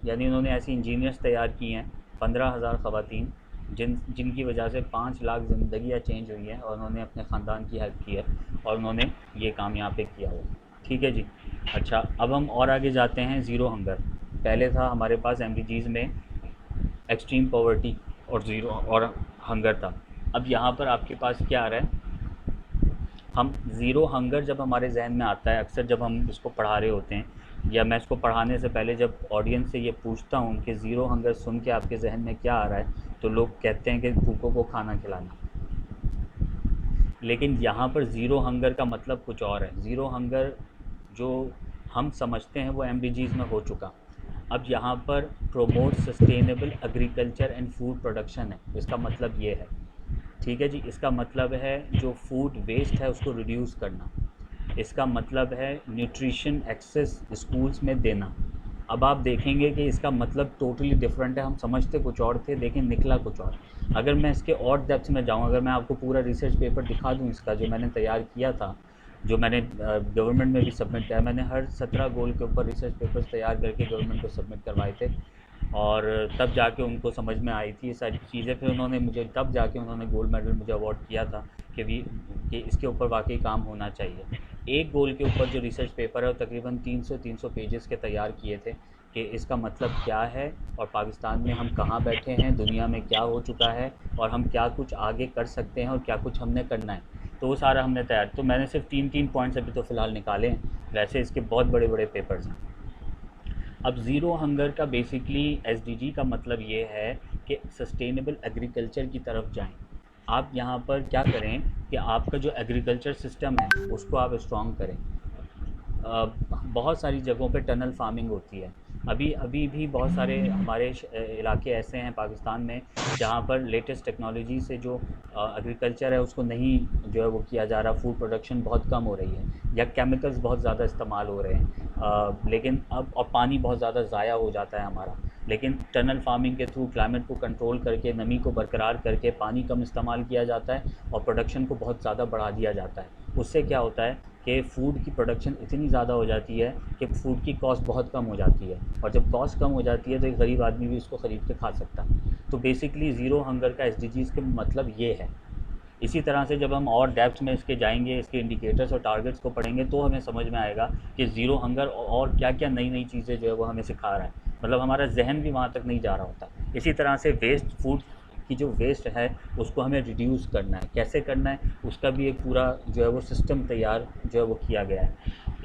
D: यानी उन्होंने ऐसे इंजीनियर्स तैयार किए हैं 15,000 ख़वातीन जिनकी वजह से 5 लाख ज़िंदगियाँ चेंज हुई हैं, और उन्होंने अपने ख़ानदान की हेल्प की है, और उन्होंने ये काम यहाँ पे किया हुआ। ठीक है जी। अच्छा, अब हम और आगे जाते हैं। ज़ीरो हंगर पहले था हमारे पास MDGs में, एक्सट्रीम पॉवर्टी और ज़ीरो और हंगर था। अब यहाँ पर आपके पास क्या आ रहा है? हम ज़ीरो हंगर जब हमारे जहन में आता है, अक्सर जब हम इसको पढ़ा रहे होते हैं, या मैं इसको पढ़ाने से पहले जब ऑडियंस से ये पूछता हूँ कि ज़ीरो हंगर सुन के आपके जहन में क्या आ रहा है, तो लोग कहते हैं कि भूखों को खाना खिलाना। लेकिन यहाँ पर ज़ीरो हंगर का मतलब कुछ और है। ज़ीरो हंगर जो हम समझते हैं वो MDGs में हो चुका। अब यहाँ पर promote sustainable agriculture and food production है, इसका मतलब ये है। ठीक है जी, इसका मतलब है जो फूड वेस्ट है उसको रिड्यूस करना। इसका मतलब है न्यूट्रिशन एक्सेस स्कूल्स में देना। अब आप देखेंगे कि इसका मतलब टोटली डिफरेंट है। हम समझते कुछ और थे, लेकिन निकला कुछ और। अगर मैं इसके और डेप्थ में जाऊँ, अगर मैं आपको पूरा रिसर्च पेपर दिखा दूँ इसका, जो मैंने तैयार किया था, जो मैंने गवर्नमेंट में भी सबमिट किया, मैंने हर 17 गोल के ऊपर रिसर्च पेपर्स तैयार करके गवर्नमेंट को सबमिट करवाए थे, और तब जाके उनको समझ में आई थी ये सारी चीज़ें। फिर उन्होंने मुझे तब जाके उन्होंने गोल्ड मेडल मुझे अवार्ड किया था कि इसके ऊपर वाकई काम होना चाहिए। एक गोल के ऊपर जो रिसर्च पेपर है वो तकरीबन 300 पेजेस के तैयार किए थे कि इसका मतलब क्या है, और पाकिस्तान में हम कहाँ बैठे हैं, दुनिया में क्या हो चुका है, और हम क्या कुछ आगे कर सकते हैं, और क्या कुछ हमने करना है। तो वो सारा हमने तैयार, तो मैंने सिर्फ 3 पॉइंट्स अभी तो फ़िलहाल निकाले हैं, वैसे इसके बहुत बड़े बड़े पेपर्स हैं। अब ज़ीरो हंगर का बेसिकली SDG का मतलब ये है कि सस्टेनेबल एग्रीकल्चर की तरफ जाएं। आप यहाँ पर क्या करें कि आपका जो एग्रीकल्चर सिस्टम है उसको आप स्ट्रॉन्ग करें। बहुत सारी जगहों पे टनल फार्मिंग होती है। अभी भी बहुत सारे हमारे इलाके ऐसे हैं पाकिस्तान में जहाँ पर लेटेस्ट टेक्नोलॉजी से जो एग्रीकल्चर है उसको नहीं जो है वो किया जा रहा। फूड प्रोडक्शन बहुत कम हो रही है, या केमिकल्स बहुत ज़्यादा इस्तेमाल हो रहे हैं, लेकिन अब और पानी बहुत ज़्यादा ज़ाया हो जाता है हमारा। लेकिन टनल फार्मिंग के थ्रू क्लाइमेट को कंट्रोल करके, नमी को बरकरार करके, पानी कम इस्तेमाल किया जाता है और प्रोडक्शन को बहुत ज़्यादा बढ़ा दिया जाता है। उससे क्या होता है कि फ़ूड की प्रोडक्शन इतनी ज़्यादा हो जाती है कि फ़ूड की कॉस्ट बहुत कम हो जाती है, और जब कॉस्ट कम हो जाती है तो एक गरीब आदमी भी इसको ख़रीद के खा सकता है। तो बेसिकली ज़ीरो हंगर का SDGs के मतलब ये है। इसी तरह से जब हम और डेप्थ में इसके जाएंगे, इसके इंडिकेटर्स और टारगेट्स को पढ़ेंगे, तो हमें समझ में आएगा कि ज़ीरो हंगर और क्या क्या नई नई चीज़ें जो है वो हमें सिखा रहा है। मतलब हमारा जहन भी वहाँ तक नहीं जा रहा होता। इसी तरह से वेस्ट फूड की जो वेस्ट है उसको हमें रिड्यूस करना है। कैसे करना है उसका भी एक पूरा जो है वो सिस्टम तैयार जो है वो किया गया है।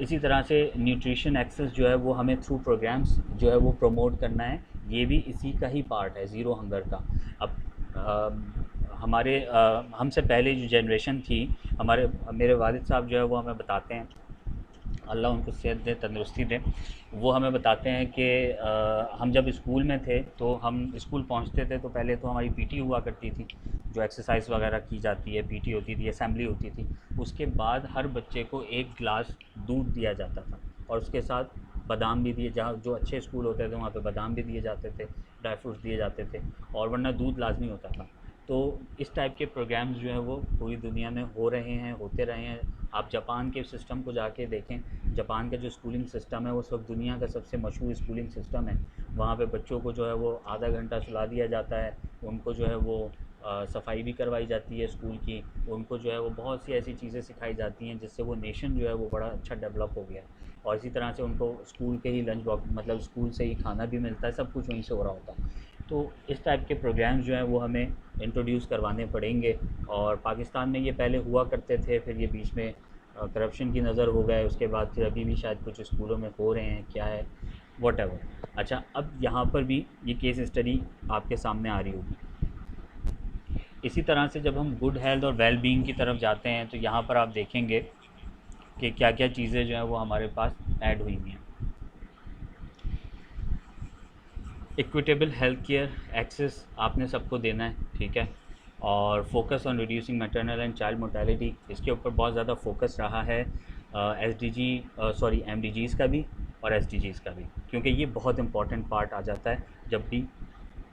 D: इसी तरह से न्यूट्रिशन एक्सेस जो है वो हमें थ्रू प्रोग्राम्स जो है वो प्रमोट करना है। ये भी इसी का ही पार्ट है ज़ीरो हंगर का। अब हमसे पहले जो जनरेशन थी, मेरे वालिद साहब जो है वो हमें बताते हैं अल्लाह उनको सेहत दे, तंदुरुस्ती दे। वो हमें बताते हैं कि हम जब स्कूल में थे तो हम स्कूल पहुंचते थे तो पहले तो हमारी पीटी हुआ करती थी, जो एक्सरसाइज वगैरह की जाती है, पीटी होती थी, असेंबली होती थी। उसके बाद हर बच्चे को एक गिलास दूध दिया जाता था और उसके साथ बादाम भी दिए, जहाँ जो अच्छे स्कूल होते थे वहाँ पे बादाम भी दिए जाते थे, ड्राई फ्रूट्स दिए जाते थे, और वरना दूध लाजमी होता था। तो इस टाइप के प्रोग्राम्स जो हैं वो पूरी दुनिया में हो रहे हैं, होते रहे हैं। आप जापान के सिस्टम को जाके देखें, जापान का जो स्कूलिंग सिस्टम है वो उस वक्त दुनिया का सबसे मशहूर स्कूलिंग सिस्टम है। वहाँ पे बच्चों को जो है वो आधा घंटा सुला दिया जाता है, उनको जो है वो सफाई भी करवाई जाती है स्कूल की, उनको जो है वो बहुत सी ऐसी चीज़ें सिखाई जाती हैं जिससे वो नेशन जो है वो बड़ा अच्छा डेवलप हो गया है। और इसी तरह से उनको स्कूल के ही लंच बॉक्स, मतलब स्कूल से ही खाना भी मिलता है, सब कुछ वहीं से हो रहा होता है। तो इस टाइप के प्रोग्राम्स जो हैं वो हमें इंट्रोड्यूस करवाने पड़ेंगे। और पाकिस्तान में ये पहले हुआ करते थे, फिर ये बीच में करप्शन की नज़र हो गए, उसके बाद फिर अभी भी शायद कुछ स्कूलों में हो रहे हैं, क्या है वॉटेवर। अच्छा, अब यहाँ पर भी ये केस स्टडी आपके सामने आ रही होगी। इसी तरह से जब हम गुड हेल्थ और वेल बीइंग की तरफ जाते हैं तो यहाँ पर आप देखेंगे कि क्या क्या चीज़ें जो हैं वो हमारे पास ऐड हुई हुई हैं। इक्विटेबल हेल्थ केयर एक्सेस आपने सबको देना है, ठीक है। और focus on reducing maternal and child mortality, इसके ऊपर बहुत ज़्यादा फोकस रहा है MDGs का भी और SDGs का भी, क्योंकि ये बहुत इंपॉर्टेंट पार्ट आ जाता है जब भी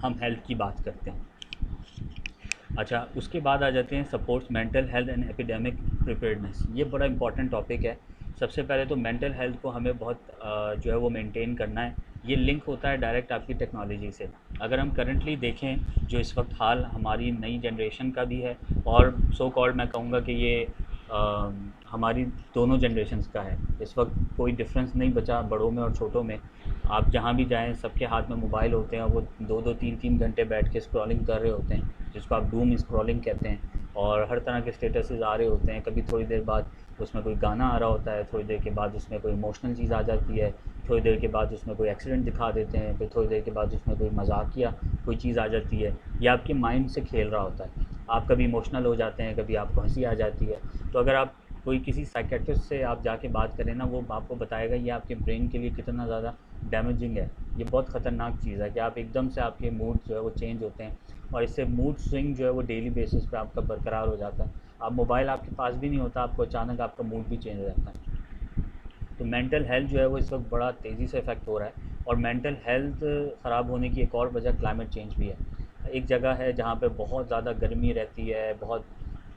D: हम हेल्थ की बात करते हैं। अच्छा, उसके बाद आ जाते हैं supports mental health and epidemic preparedness. ये बड़ा इंपॉर्टेंट टॉपिक है। सबसे पहले तो मेंटल हेल्थ को हमें बहुत जो है वो मेंटेन करना है। ये लिंक होता है डायरेक्ट आपकी टेक्नोलॉजी से। अगर हम करंटली देखें जो इस वक्त हाल हमारी नई जनरेशन का भी है, और सो कॉल्ड मैं कहूँगा कि ये हमारी दोनों जनरेशन्स का है, इस वक्त कोई डिफरेंस नहीं बचा बड़ों में और छोटों में। आप जहाँ भी जाएं सबके हाथ में मोबाइल होते हैं, वो 2-2 3-3 घंटे बैठ के स्क्रॉलिंग कर रहे होते हैं, जिसको आप डूम स्क्रॉलिंग कहते हैं। और हर तरह के स्टेटसेस आ रहे होते हैं, कभी थोड़ी देर बाद उसमें कोई गाना आ रहा होता है, थोड़ी देर के बाद उसमें कोई इमोशनल चीज़ आ जाती है, थोड़ी देर के बाद उसमें कोई एक्सीडेंट दिखा देते हैं, फिर थोड़ी देर के बाद उसमें कोई मजाकिया कोई चीज़ आ जाती है। ये आपके माइंड से खेल रहा होता है, आप कभी इमोशनल हो जाते हैं, कभी आपको हंसी आ जाती है। तो अगर आप कोई किसी साइकेट्रिस्ट से आप जाके बात करें ना, वो आपको बताएगा ये आपके ब्रेन के लिए कितना ज़्यादा डैमेजिंग है। ये बहुत ख़तरनाक चीज़ है कि आप एकदम से आपके मूड जो है वो चेंज होते हैं, और इससे मूड स्विंग जो है वो डेली बेसिस पे आपका बरकरार हो जाता है। आप मोबाइल आपके पास भी नहीं होता, आपको अचानक आपका मूड भी चेंज हो जाता है। तो मेंटल हेल्थ जो है वो इस वक्त बड़ा तेज़ी से इफ़ेक्ट हो रहा है। और मेंटल हेल्थ ख़राब होने की एक और वजह क्लाइमेट चेंज भी है। एक जगह है जहाँ पे बहुत ज़्यादा गर्मी रहती है, बहुत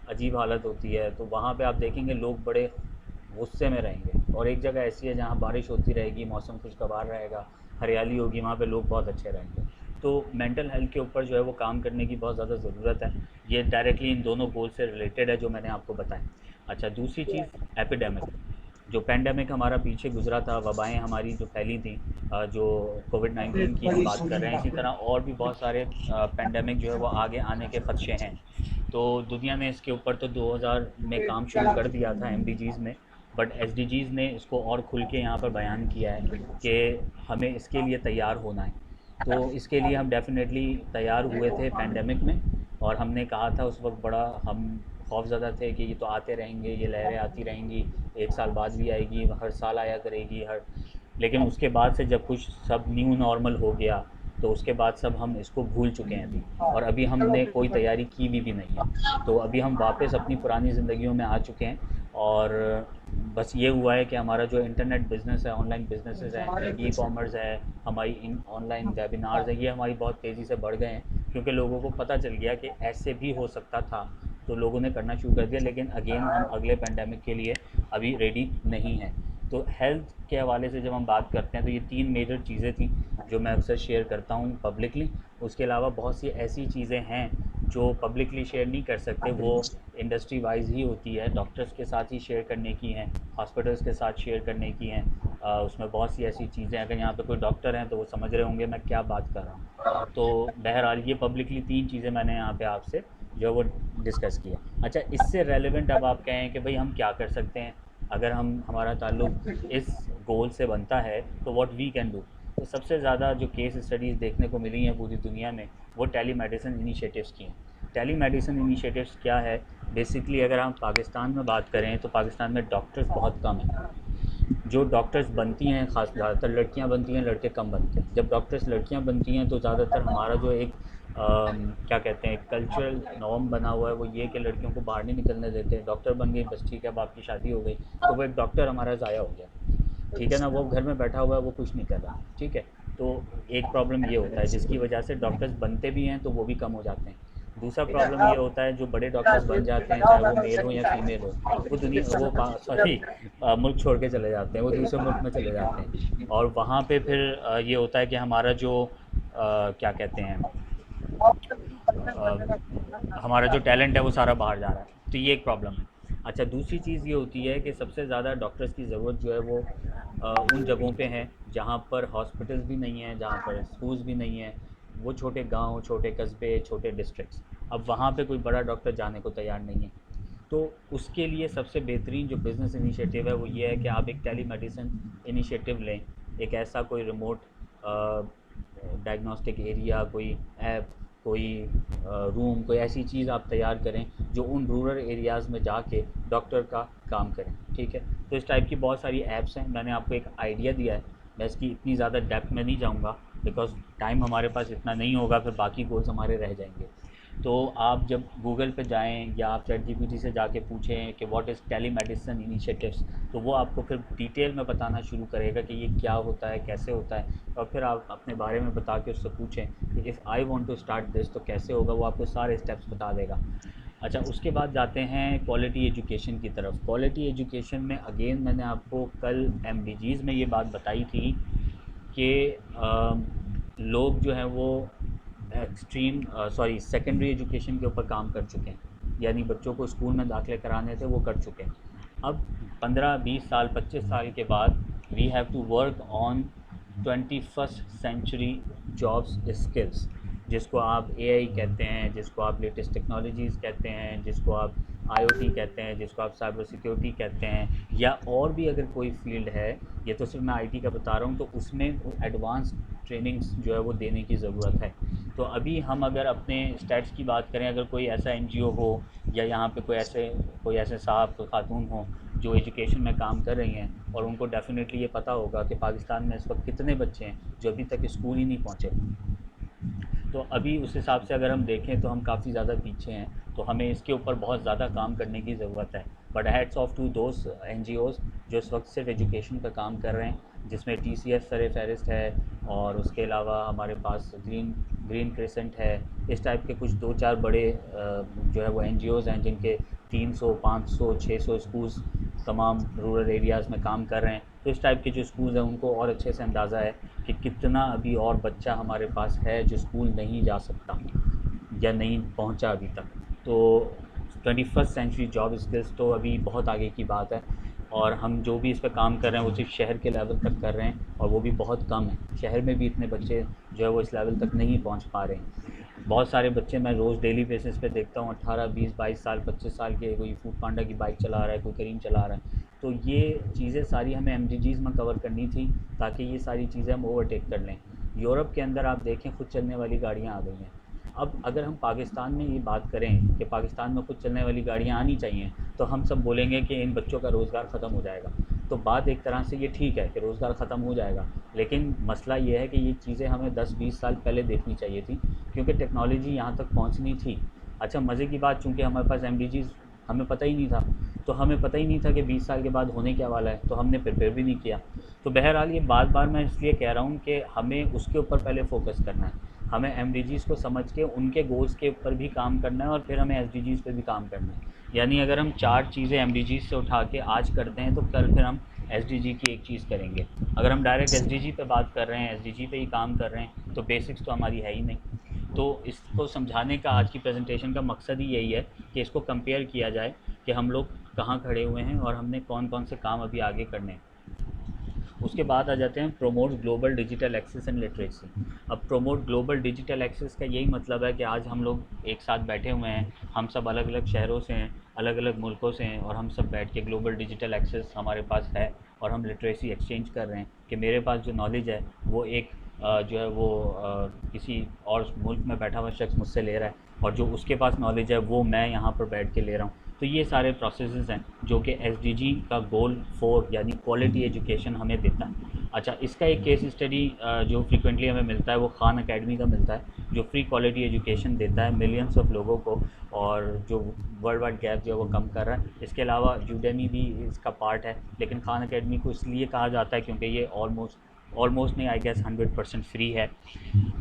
D: अजीब हालत होती है, तो वहाँ पे आप देखेंगे लोग बड़े गुस्से में रहेंगे। और एक जगह ऐसी है जहाँ बारिश होती रहेगी, मौसम खुशगवार रहेगा, हरियाली होगी, वहाँ पे लोग बहुत अच्छे रहेंगे। तो मेंटल हेल्थ के ऊपर जो है वो काम करने की बहुत ज़्यादा ज़रूरत है। ये डायरेक्टली इन दोनों गोल से रिलेटेड है जो मैंने आपको बताया। अच्छा, दूसरी चीज़ एपिडेमिक, जो पेंडेमिक हमारा पीछे गुजरा था, वबाएँ हमारी जो फैली थी, जो कोविड-19 की हम बात कर रहे हैं, इसी तरह और भी बहुत सारे पेंडेमिक जो है वो आगे आने के ख़दशे हैं। तो दुनिया ने इसके ऊपर तो 2000 में काम शुरू कर दिया था MDGs में, बट SDGs ने इसको और खुल के यहाँ पर बयान किया है कि हमें इसके लिए तैयार होना है। तो इसके लिए हम डेफ़िनेटली तैयार हुए थे पेंडेमिक में, और हमने कहा था उस वक्त, बड़ा हम खौफज़दा थे कि ये तो आते रहेंगे, ये लहरें आती रहेंगी, 1 साल बाद भी आएगी, हर साल आया करेगी लेकिन उसके बाद से जब कुछ सब न्यू नॉर्मल हो गया तो उसके बाद सब हम इसको भूल चुके हैं अभी, और अभी हमने कोई तैयारी की भी नहीं है। तो अभी हम वापस अपनी पुरानी ज़िंदगियों में आ चुके हैं, और बस ये हुआ है कि हमारा जो इंटरनेट बिज़नेस है, ऑनलाइन बिज़नेसेस हैं, ई-कॉमर्स है, हमारी ऑनलाइन वेबिनार्स है, ये हमारी बहुत तेज़ी से बढ़ गए हैं, क्योंकि लोगों को पता चल गया कि ऐसे भी हो सकता था, तो लोगों ने करना शुरू कर दिया। लेकिन अगेन हम अगले पेंडेमिक के लिए अभी रेडी नहीं हैं। तो हेल्थ के हवाले से जब हम बात करते हैं तो ये 3 मेजर चीज़ें थी जो मैं अक्सर शेयर करता हूँ पब्लिकली। उसके अलावा बहुत सी ऐसी चीज़ें हैं जो पब्लिकली शेयर नहीं कर सकते, वो इंडस्ट्री वाइज ही होती है, डॉक्टर्स के साथ ही शेयर करने की हैं, हॉस्पिटल्स के साथ शेयर करने की हैं। उसमें बहुत सी ऐसी चीज़ें, अगर यहाँ पे कोई डॉक्टर हैं तो वो समझ रहे होंगे मैं क्या बात कर रहा हूँ। तो बहरहाल ये पब्लिकली 3 चीज़ें मैंने यहाँ पे आपसे जो वो डिस्कस किया। अच्छा, इससे रेलेवेंट अब आप कहें कि भाई हम क्या कर सकते हैं अगर हमारा ताल्लुक़ इस गोल से बनता है, तो व्हाट वी कैन डू। तो सबसे ज़्यादा जो केस स्टडीज़ देखने को मिली हैं पूरी दुनिया में, वो टेलीमेडिसिन इनिशिएटिव्स की हैं। टेलीमेडिसिन इनिशिएटिव्स क्या है? बेसिकली अगर हम पाकिस्तान में बात करें तो पाकिस्तान में डॉक्टर्स बहुत कम हैं, जो डॉक्टर्स बनती हैं, खास ज़्यादातर लड़कियां बनती हैं, लड़के कम बनते हैं। जब डॉक्टर्स लड़कियां बनती हैं तो ज़्यादातर हमारा जो एक क्या कहते हैं कल्चरल नॉर्म बना हुआ है वो ये कि लड़कियों को बाहर नहीं निकलने देते। डॉक्टर बन गई बस ठीक है, अब आपकी शादी हो गई, तो वो एक डॉक्टर हमारा ज़ाया हो गया, ठीक है ना, वो घर में बैठा हुआ है, वो कुछ नहीं कर रहा, ठीक है। तो एक प्रॉब्लम ये होता है जिसकी वजह से डॉक्टर्स बनते भी हैं तो वो भी कम हो जाते हैं। दूसरा प्रॉब्लम ये होता है जो बड़े डॉक्टर्स बन जाते हैं, चाहे वो मेल हो या फीमेल हो, वो दुनिया वो मुल्क छोड़ के चले जाते हैं, वो दूसरे मुल्क में चले जाते हैं, और वहाँ पे फिर ये होता है कि हमारा जो क्या कहते हैं हमारा जो टैलेंट है वो सारा बाहर जा रहा है, तो ये एक प्रॉब्लम है। अच्छा, दूसरी चीज़ ये होती है कि सबसे ज़्यादा डॉक्टर्स की ज़रूरत जो है वो उन जगहों पे है जहाँ पर हॉस्पिटल्स भी नहीं हैं, जहाँ पर स्कूल्स भी नहीं हैं, वो छोटे गांव, छोटे कस्बे, छोटे डिस्ट्रिक्ट्स। अब वहाँ पे कोई बड़ा डॉक्टर जाने को तैयार नहीं है, तो उसके लिए सबसे बेहतरीन जो बिज़नेस इनिशिएटिव है वो ये है कि आप एक टेली मेडिसिन इनिशिएटिव लें, एक ऐसा कोई रिमोट डायग्नोस्टिक एरिया, कोई ऐप, कोई रूम, कोई ऐसी चीज़ आप तैयार करें जो उन रूरल एरियाज़ में जाके डॉक्टर का काम करें, ठीक है। तो इस टाइप की बहुत सारी ऐप्स हैं, मैंने आपको एक आइडिया दिया है, मैं इसकी इतनी ज़्यादा डेप्थ में नहीं जाऊँगा बिकॉज टाइम हमारे पास इतना नहीं होगा, फिर बाकी गोल्स हमारे रह जाएंगे। तो आप जब गूगल पे जाएं या आप ChatGPT से जाके पूछें कि what is tele medicine initiatives, तो वो आपको फिर डिटेल में बताना शुरू करेगा कि ये क्या होता है, कैसे होता है, और फिर आप अपने बारे में बता के उससे पूछें कि if I want to start this तो कैसे होगा, वो आपको सारे स्टेप्स बता देगा। अच्छा, उसके बाद जाते हैं क्वालिटी एजुकेशन की तरफ। क्वालिटी एजुकेशन में अगेन मैंने आपको कल MDGs में ये बात बताई थी कि लोग जो हैं वो सेकेंडरी एजुकेशन के ऊपर काम कर चुके हैं, यानी बच्चों को स्कूल में दाखिले कराने थे वो कर चुके हैं। अब 15-20 साल 25 साल के बाद we have to work on 21st century jobs skills, जिसको आप AI कहते हैं, जिसको आप लेटेस्ट टेक्नोलॉजीज़ कहते हैं, जिसको आप IoT कहते हैं, जिसको आप साइबर सिक्योरिटी कहते हैं, या और भी अगर कोई फील्ड है, ये तो सिर्फ मैं IT का बता रहा हूँ, तो उसमें एडवांस ट्रेनिंग्स जो है वो देने की ज़रूरत है। तो अभी हम अगर अपने स्टेट्स की बात करें, अगर कोई ऐसा NGO हो या यहाँ पे कोई ऐसे साहब खातून हो जो एजुकेशन में काम कर रही हैं, और उनको डेफिनेटली ये पता होगा कि पाकिस्तान में इस वक्त कितने बच्चे हैं जो अभी तक स्कूल ही नहीं पहुँचे, तो अभी उस हिसाब से अगर हम देखें तो हम काफ़ी ज़्यादा पीछे हैं, तो हमें इसके ऊपर बहुत ज़्यादा काम करने की ज़रूरत है। But hats off to those NGOs जो इस वक्त सिर्फ एजुकेशन पर काम कर रहे हैं, जिसमें TCS सर फहरिस्त है, और उसके अलावा हमारे पास ग्रीन क्रिसेंट है। इस टाइप के कुछ 2-4 बड़े जो है वो NGOs हैं जिनके 300, 500, 600 स्कूल्स तमाम रूरल एरियाज़ में काम कर रहे हैं। तो इस टाइप के जो स्कूल्स हैं उनको और अच्छे से अंदाज़ा है कि कितना अभी और बच्चा हमारे पास है जो स्कूल नहीं जा सकता या नहीं पहुंचा अभी तक। तो 21st सेंचुरी जॉब स्किल्स तो अभी बहुत आगे की बात है, और हम जो भी इस पर काम कर रहे हैं वो सिर्फ शहर के लेवल तक कर रहे हैं, और वो भी बहुत कम है। शहर में भी इतने बच्चे जो है वो इस लेवल तक नहीं पहुंच पा रहे हैं। बहुत सारे बच्चे मैं रोज़ डेली बेसिस पे देखता हूँ 18, 20, 22 साल, 25 साल के, कोई फूड पांडा की बाइक चला रहा है, कोई करीम चला रहा है। तो ये चीज़ें सारी हमें MDGs में कवर करनी थी ताकि ये सारी चीज़ें हम ओवरटेक कर लें। यूरोप के अंदर आप देखें खुद चलने वाली गाड़ियाँ आ गई हैं। अब अगर हम पाकिस्तान में ये बात करें कि पाकिस्तान में खुद चलने वाली गाड़ियाँ आनी चाहिए, तो हम सब बोलेंगे कि इन बच्चों का रोज़गार ख़त्म हो जाएगा। तो बात एक तरह से ये ठीक है कि रोज़गार ख़त्म हो जाएगा, लेकिन मसला ये है कि ये चीज़ें हमें 10-20 साल पहले देखनी चाहिए थी, क्योंकि टेक्नोलॉजी यहाँ तक पहुँचनी थी। अच्छा, मज़े की बात, चूँकि हमारे पास MDGs हमें पता ही नहीं था, तो हमें पता ही नहीं था कि 20 साल के बाद होने क्या वाला है, तो हमने प्रिपेयर भी नहीं किया। तो बहरहाल ये बार मैं इसलिए कह रहा हूँ कि हमें उसके ऊपर पहले फ़ोकस करना है, हमें MDGs को समझ के उनके गोल्स के ऊपर भी काम करना है, और फिर हमें SDGs पे भी काम करना है। यानी अगर हम 4 चीज़ें MDGs से उठा के आज करते हैं तो कल फिर हम SDG की एक चीज़ करेंगे। अगर हम डायरेक्ट SDG पे बात कर रहे हैं, SDG पे ही काम कर रहे हैं, तो बेसिक्स तो हमारी है ही नहीं। तो इसको समझाने का आज की प्रेजेंटेशन का मकसद ही यही है कि इसको कंपेयर किया जाए कि हम लोग कहाँ खड़े हुए हैं और हमने कौन कौन से काम अभी आगे करने हैं। उसके बाद आ जाते हैं promote global digital access and literacy. अब प्रोमोट ग्लोबल डिजिटल एक्सेस का यही मतलब है कि आज हम लोग एक साथ बैठे हुए हैं, हम सब अलग अलग शहरों से हैं, अलग अलग मुल्कों से हैं, और हम सब बैठ के ग्लोबल डिजिटल एक्सेस हमारे पास है, और हम लिटरेसी एक्सचेंज कर रहे हैं कि मेरे पास जो नॉलेज है वो एक जो है वो किसी और मुल्क में बैठा हुआ शख्स मुझसे ले रहा है, और जो उसके पास नॉलेज है वो मैं यहाँ पर बैठ के ले रहा हूँ। तो ये सारे प्रोसेसेस हैं जो कि एसडीजी का गोल 4 यानी क्वालिटी एजुकेशन हमें देता है। अच्छा, इसका एक केस स्टडी जो फ्रीक्वेंटली हमें मिलता है वो खान एकेडमी का मिलता है, जो फ्री क्वालिटी एजुकेशन देता है मिलियंस ऑफ लोगों को, और जो वर्ल्ड वाइड गैप जो है वो कम कर रहा है। इसके अलावा यूडेमी भी इसका पार्ट है, लेकिन खान एकेडमी को इसलिए कहा जाता है क्योंकि ये ऑलमोस्ट नहीं, आई गेस 100% फ्री है।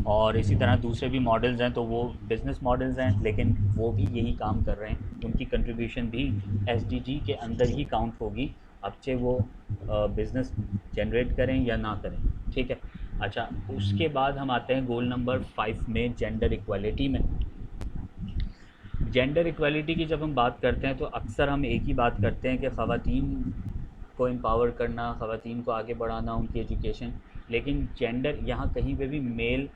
D: और इसी तरह दूसरे भी मॉडल्स हैं, तो वो बिज़नेस मॉडल्स हैं, लेकिन वो भी यही काम कर रहे हैं, उनकी कंट्रीब्यूशन भी एसडीजी के अंदर ही काउंट होगी, अब चाहे वो बिज़नेस जनरेट करें या ना करें, ठीक है। अच्छा, उसके बाद हम आते हैं गोल नंबर 5 में, जेंडर इक्वालिटी में। जेंडर इक्वालिटी की जब हम बात करते हैं तो अक्सर हम एक ही बात करते हैं कि ख़वातीन को एम्पावर करना, ख़वातीन को आगे बढ़ाना, उनकी एजुकेशन, लेकिन जेंडर यहाँ कहीं पे भी मेल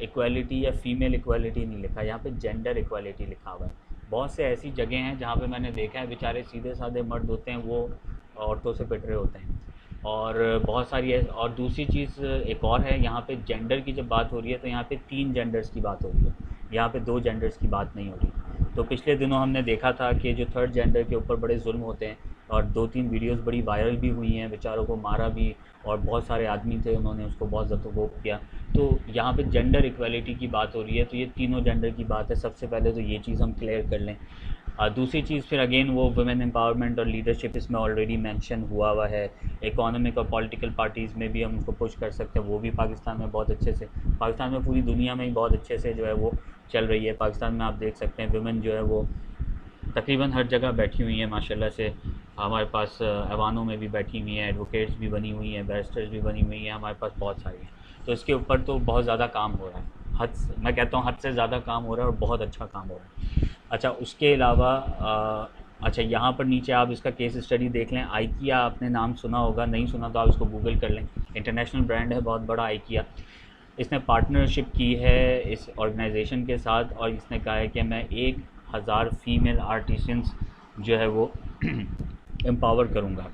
D: इक्वालिटी या फीमेल इक्वालिटी नहीं लिखा, यहाँ पे जेंडर इक्वालिटी लिखा हुआ है। बहुत से ऐसी जगह हैं जहाँ पे मैंने देखा है बेचारे सीधे साधे मर्द होते हैं, वो औरतों से पिट रहे होते हैं। और बहुत सारी और दूसरी चीज़ एक और है, यहाँ पे जेंडर की जब बात हो रही है तो यहाँ पे 3 जेंडर्स की बात हो रही है, यहाँ पे 2 जेंडर्स की बात नहीं हो रही। तो पिछले दिनों हमने देखा था कि जो थर्ड जेंडर के ऊपर बड़े जुल्म होते हैं, और 2-3 वीडियोस बड़ी वायरल भी हुई हैं, बेचारों को मारा भी, और बहुत सारे आदमी थे उन्होंने उसको बहुत ज़बरदस्त किया। तो यहाँ पे जेंडर इक्वालिटी की बात हो रही है, तो ये तीनों जेंडर की बात है। सबसे पहले तो ये चीज़ हम क्लियर कर लें। दूसरी चीज़ फिर अगेन वो वुमेन एम्पावरमेंट और लीडरशिप इसमें ऑलरेडी मेंशन हुआ है। इकोनॉमिक और पॉलिटिकल पार्टीज़ में भी हम उनको पुश कर सकते हैं, वो भी पाकिस्तान में बहुत अच्छे से, पाकिस्तान में पूरी दुनिया में ही बहुत अच्छे से जो है वो चल रही है। पाकिस्तान में आप देख सकते हैं वुमेन जो है वो तकरीबन हर जगह बैठी हुई हैं माशाल्लाह से। हमारे पास ऐवानों में भी बैठी हुई हैं, एडवोकेट्स भी बनी हुई हैं, बैरिस्टर्स भी बनी हुई हैं, हमारे पास बहुत सारी हैं। तो इसके ऊपर तो बहुत ज़्यादा काम हो रहा है, मैं कहता हूँ हद से ज़्यादा काम हो रहा है, और बहुत अच्छा काम हो रहा है। अच्छा, उसके अलावा अच्छा यहाँ पर नीचे आप इसका केस स्टडी देख लें। आइकिया आपने नाम सुना होगा, नहीं सुना तो आप इसको गूगल कर लें। इंटरनेशनल ब्रांड है बहुत बड़ा आइकिया। इसने पार्टनरशिप की है इस ऑर्गेनाइजेशन के साथ, और इसने कहा है कि मैं 1000 फीमेल आर्टिसंस जो है वो एम्पावर करूँगा,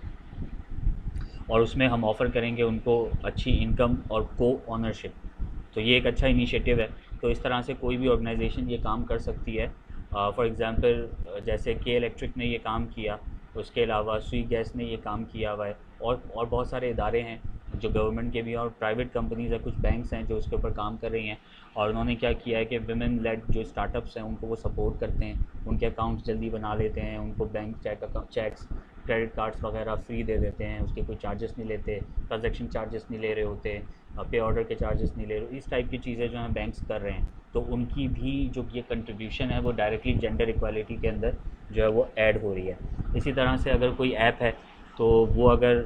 D: और उसमें हम ऑफ़र करेंगे उनको अच्छी इनकम और को ऑनरशिप। तो ये एक अच्छा इनिशिएटिव है। तो इस तरह से कोई भी ऑर्गेनाइजेशन ये काम कर सकती है। फॉर एग्ज़ाम्पल जैसे के इलेक्ट्रिक ने ये काम किया, उसके अलावा सुई गैस ने ये काम किया हुआ है, और बहुत सारे इदारे हैं जो गवर्नमेंट के भी और प्राइवेट कंपनीज़ हैं, कुछ बैंक्स हैं जो उसके ऊपर काम कर रही हैं। और उन्होंने क्या किया है कि विमेन लेड जो स्टार्टअप्स हैं उनको वो सपोर्ट करते हैं, उनके अकाउंट्स जल्दी बना लेते हैं, उनको बैंक चेक्स क्रेडिट कार्ड्स वगैरह फ्री दे देते हैं, उसके कोई चार्जेस नहीं लेते, ट्रांजैक्शन चार्जेस नहीं ले रहे होते, पे ऑर्डर के चार्जेस नहीं ले रहे। इस टाइप की चीज़ें जो हैं बैंक्स कर रहे हैं, तो उनकी भी जो ये कंट्रीब्यूशन है वो डायरेक्टली जेंडर इक्वालिटी के अंदर जो है वो ऐड हो रही है। इसी तरह से अगर कोई ऐप है तो वो अगर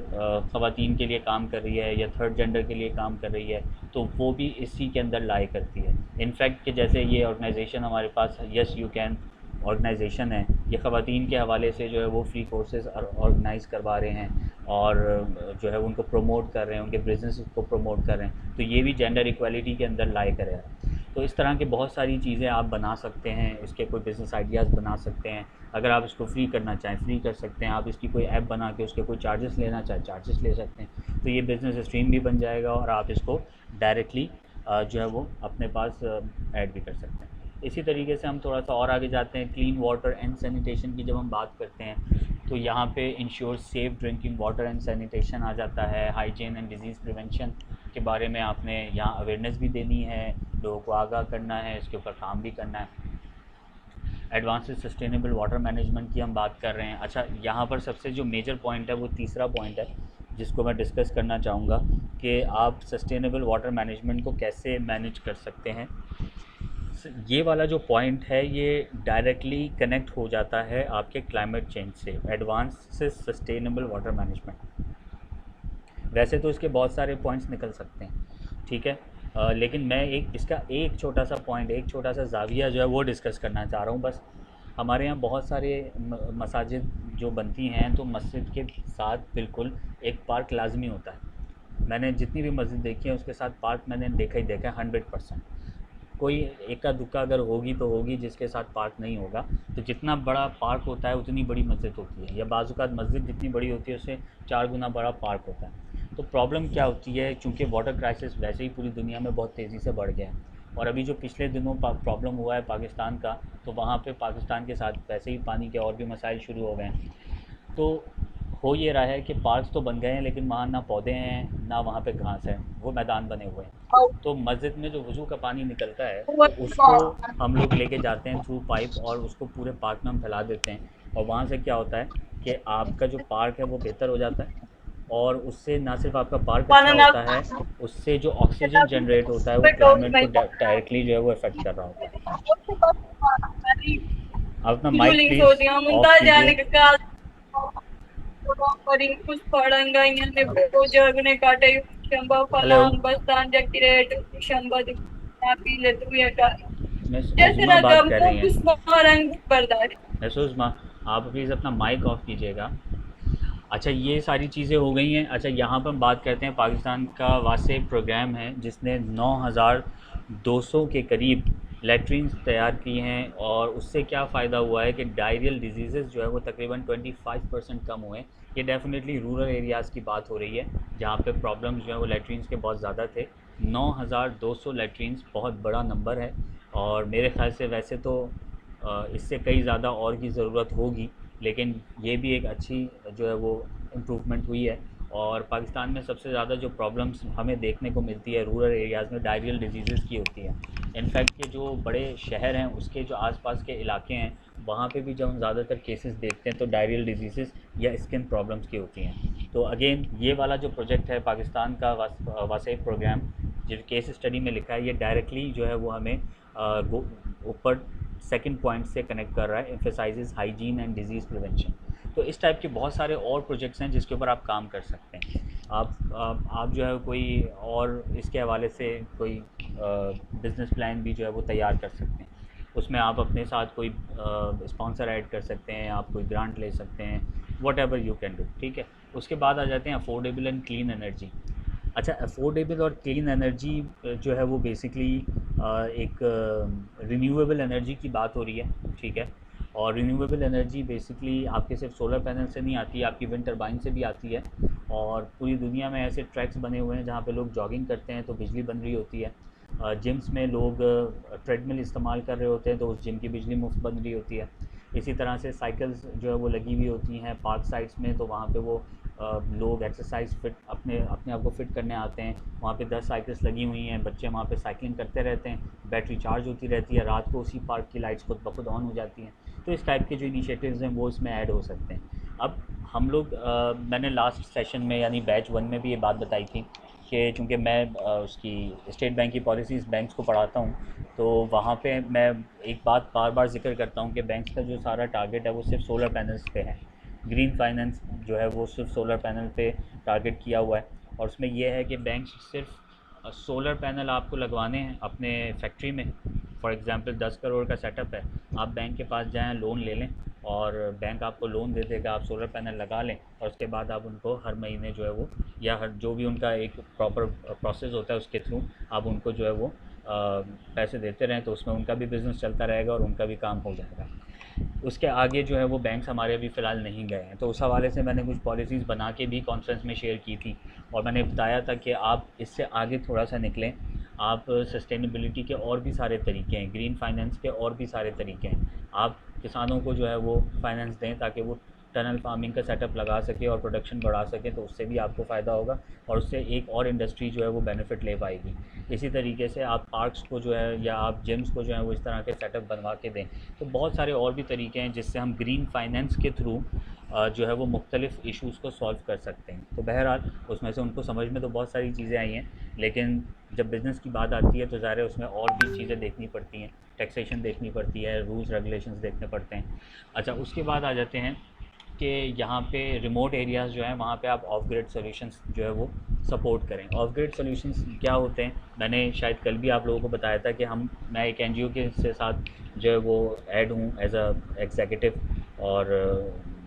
D: ख़वातीन के लिए काम कर रही है या थर्ड जेंडर के लिए काम कर रही है, तो वो भी इसी के अंदर लाई करती है। इनफैक्ट कि जैसे ये ऑर्गेनाइजेशन हमारे पास यस यू कैन ऑर्गेनाइजेशन है, ये ख़वातीन के हवाले से जो है वो फ्री कोर्सेज़ ऑर्गेनाइज़ करवा रहे हैं, और जो है उनको प्रमोट कर रहे हैं, उनके बिज़नेस को प्रमोट कर रहे हैं। तो ये भी जेंडर इक्वालिटी के अंदर लाई कर रहा है। तो इस तरह के बहुत सारी चीज़ें आप बना सकते हैं, इसके कोई बिज़नेस आइडियाज़ बना सकते हैं। अगर आप इसको फ्री करना चाहें फ्री कर सकते हैं, आप इसकी कोई ऐप बना के उसके कोई चार्जेस लेना चाहें चार्जेस ले सकते हैं। तो ये बिज़नेस स्ट्रीम भी बन जाएगा, और आप इसको डायरेक्टली जो है वो अपने पास ऐड भी कर सकते हैं। इसी तरीके से हम थोड़ा सा और आगे जाते हैं। क्लीन वाटर एंड सैनिटेशन की जब हम बात करते हैं तो यहाँ पे ensure safe drinking water and sanitation आ जाता है। हाइजीन एंड डिजीज़ प्रिवेंशन के बारे में आपने यहाँ अवेयरनेस भी देनी है, लोगों को आगाह करना है, इसके ऊपर काम भी करना है। एडवांस्ड सस्टेनेबल वाटर मैनेजमेंट की हम बात कर रहे हैं। अच्छा, यहाँ पर सबसे जो मेजर पॉइंट है वो तीसरा पॉइंट है जिसको मैं डिस्कस करना चाहूँगा कि आप सस्टेनेबल वाटर मैनेजमेंट को कैसे मैनेज कर सकते हैं। ये वाला जो पॉइंट है ये डायरेक्टली कनेक्ट हो जाता है आपके क्लाइमेट चेंज से। एडवांस्ड सस्टेनेबल वाटर मैनेजमेंट, वैसे तो इसके बहुत सारे पॉइंट्स निकल सकते हैं, ठीक है, लेकिन मैं इसका एक छोटा सा पॉइंट, एक छोटा सा जाविया जो है वो डिस्कस करना चाह रहा हूँ बस। हमारे यहाँ बहुत सारे मसाजिद जो बनती हैं, तो मस्जिद के साथ बिल्कुल एक पार्क लाजमी होता है। मैंने जितनी भी मस्जिद देखी है उसके साथ पार्क मैंने देखा ही देखा है 100%। कोई एका दुक्का अगर होगी तो होगी जिसके साथ पार्क नहीं होगा। तो जितना बड़ा पार्क होता है उतनी बड़ी मस्जिद होती है, या बाज़-औक़ात मस्जिद जितनी बड़ी होती है उससे 4 गुना बड़ा पार्क होता है। तो प्रॉब्लम क्या होती है, चूँकि वाटर क्राइसिस वैसे ही पूरी दुनिया में बहुत तेज़ी से बढ़ गया है, और अभी जो पिछले दिनों प्रॉब्लम हुआ है पाकिस्तान का, तो वहाँ पे पाकिस्तान के साथ वैसे ही पानी के और भी मसाइल शुरू हो गए हैं। तो हो ये रहा है कि पार्क्स तो बन गए हैं, लेकिन वहाँ ना पौधे हैं ना वहाँ पे घास है, वो मैदान बने हुए हैं। तो मस्जिद में जो वज़ू का पानी निकलता है तो उसको हम लोग लेके जाते हैं थ्रू पाइप और उसको पूरे पार्क में हम फैला देते हैं। और वहाँ से क्या होता है कि आपका जो पार्क है वो बेहतर हो जाता है, और उससे ना सिर्फ आपका पार्क अच्छा होता है, उससे जो ऑक्सीजन जनरेट होता है वो क्लाइमेट को डायरेक्टली जो है वो इफ़ेक्ट कर रहा होता है। आप अपना माइक प्लीज़ ऑफ कीजिए। महसूमा बात कर रही हैं। महसूमा, आप प्लीज़ अपना माइक ऑफ कीजिएगा। अच्छा, ये सारी चीज़ें हो गई हैं। अच्छा, यहाँ पर हम बात करते हैं पाकिस्तान का वासे प्रोग्राम है जिसने 9200 के करीब लेटरिन्स तैयार की हैं, और उससे क्या फ़ायदा हुआ है कि डायरियल डिजीज़ जो है वो तकरीबन 25% कम हुए। ये डेफिनेटली रूरल एरियाज़ की बात हो रही है जहाँ पे प्रॉब्लम्स जो है वो लेटरिन्स के बहुत ज़्यादा थे। 9200 लेटरिन्स बहुत बड़ा नंबर है, और मेरे ख़्याल से वैसे तो इससे कई ज़्यादा और की ज़रूरत होगी, लेकिन ये भी एक अच्छी जो है वो इम्प्रूवमेंट हुई है। और पाकिस्तान में सबसे ज़्यादा जो प्रॉब्लम्स हमें देखने को मिलती है रूरल एरियाज़ में डायरियल डिजीज़ की होती है। इनफैक्ट के जो बड़े शहर हैं उसके जो आसपास के इलाके हैं वहाँ पे भी जब हम ज़्यादातर केसेस देखते हैं तो डायरियल डिजीज़ या स्किन प्रॉब्लम्स की होती हैं। तो अगेन ये वाला जो प्रोजेक्ट है पाकिस्तान का वासे प्रोग्राम, जो केस स्टडी में लिखा है, ये डायरेक्टली जो है वो हमें ऊपर सेकंड पॉइंट से कनेक्ट कर रहा है, emphasises hygiene and disease prevention. तो इस टाइप के बहुत सारे और प्रोजेक्ट्स हैं जिसके ऊपर आप काम कर सकते हैं। आप जो है कोई और इसके हवाले से कोई बिज़नेस प्लान भी जो है वो तैयार कर सकते हैं। उसमें आप अपने साथ कोई स्पॉन्सर ऐड कर सकते हैं, आप कोई ग्रांट ले सकते हैं, what ever you can do, ठीक है। उसके बाद आ जाते हैं अफोर्डेबल एंड क्लीन एनर्जी। अच्छा, अफोर्डेबल और क्लीन एनर्जी जो है वो बेसिकली एक रिन्यूएबल एनर्जी की बात हो रही है, ठीक है। और रिन्यूएबल एनर्जी बेसिकली आपके सिर्फ सोलर पैनल से नहीं आती है, आपकी विंड टरबाइन से भी आती है। और पूरी दुनिया में ऐसे ट्रैक्स बने हुए हैं जहाँ पे लोग जॉगिंग करते हैं तो बिजली बन रही होती है। जिम्स में लोग ट्रेडमिल इस्तेमाल कर रहे होते हैं तो उस जिम की बिजली मुफ्त बन रही होती है। इसी तरह से साइकिल्स जो है वो लगी हुई होती हैं पार्क साइड्स में, तो वहाँ पे वो लोग एक्सरसाइज फिट अपने आप को फिट करने आते हैं। वहाँ पे 10 साइकिल्स लगी हुई हैं, बच्चे वहाँ पे साइकिलिंग करते रहते हैं, बैटरी चार्ज होती रहती है, रात को उसी पार्क की लाइट्स खुद ब खुद ऑन हो जाती हैं। तो इस टाइप के जो इनिशिएटिव्स हैं वो इसमें ऐड हो सकते हैं। अब हम लोग मैंने लास्ट सेशन में यानी बैच 1 में भी ये बात बताई थी कि चूँकि मैं उसकी स्टेट बैंक की पॉलिसीज़ बैंक्स को पढ़ाता हूँ, तो वहाँ पे मैं एक बात बार बार जिक्र करता हूँ कि बैंक्स का जो सारा टारगेट है वो सिर्फ सोलर पैनल्स पे है। ग्रीन फाइनेंस जो है वो सिर्फ सोलर पैनल पे टारगेट किया हुआ है, और उसमें यह है कि बैंक सिर्फ सोलर पैनल आपको लगवाने हैं अपने फैक्ट्री में। फॉर एग्ज़ाम्पल 10 करोड़ का सेटअप है, आप बैंक के पास जाएँ, लोन ले लें, और बैंक आपको लोन दे देगा, आप सोलर पैनल लगा लें, और उसके बाद आप उनको हर महीने जो है वो या हर जो भी उनका एक प्रॉपर प्रोसेस होता है उसके थ्रू आप उनको जो है वो पैसे देते रहें, तो उसमें उनका भी बिज़नेस चलता रहेगा और उनका भी काम हो जाएगा। उसके आगे जो है वो बैंक्स हमारे अभी फ़िलहाल नहीं गए हैं, तो उस हवाले से मैंने कुछ पॉलिसीज़ बना के भी कॉन्फ्रेंस में शेयर की थी, और मैंने बताया था कि आप इससे आगे थोड़ा सा निकलें। आप सस्टेनेबिलिटी के और भी सारे तरीके हैं, ग्रीन फाइनेंस के और भी सारे तरीके हैं। आप किसानों को जो है वो फाइनेंस दें ताकि वो टनल फार्मिंग का सेटअप लगा सके और प्रोडक्शन बढ़ा सके, तो उससे भी आपको फ़ायदा होगा और उससे एक और इंडस्ट्री जो है वो बेनिफिट ले पाएगी। इसी तरीके से आप पार्क्स को जो है या आप जिम्स को जो है वो इस तरह के सेटअप बनवा के दें। तो बहुत सारे और भी तरीके हैं जिससे हम ग्रीन फाइनेंस के थ्रू जो है वो मुख्तलिफ़ इश्यूज़ को सॉल्व कर सकते हैं। तो बहरहाल उसमें से उनको समझ में तो बहुत सारी चीज़ें आई हैं, लेकिन जब बिज़नेस की बात आती है तो ज़ाहिर है उसमें और भी चीज़ें देखनी पड़ती हैं, टैक्सेशन देखनी पड़ती है, रूल्स रेगुलेशंस देखने पड़ते हैं। अच्छा, उसके बाद आ जाते हैं कि यहाँ पे रिमोट एरियाज़ जो हैं वहाँ पे आप ऑफ ग्रिड सॉल्यूशंस जो है वो सपोर्ट करें। ऑफ ग्रिड सॉल्यूशंस क्या होते हैं, मैंने शायद कल भी आप लोगों को बताया था कि मैं एक एनजीओ के साथ जो है वो ऐड हूँ एज अ एग्जीक्यूटिव और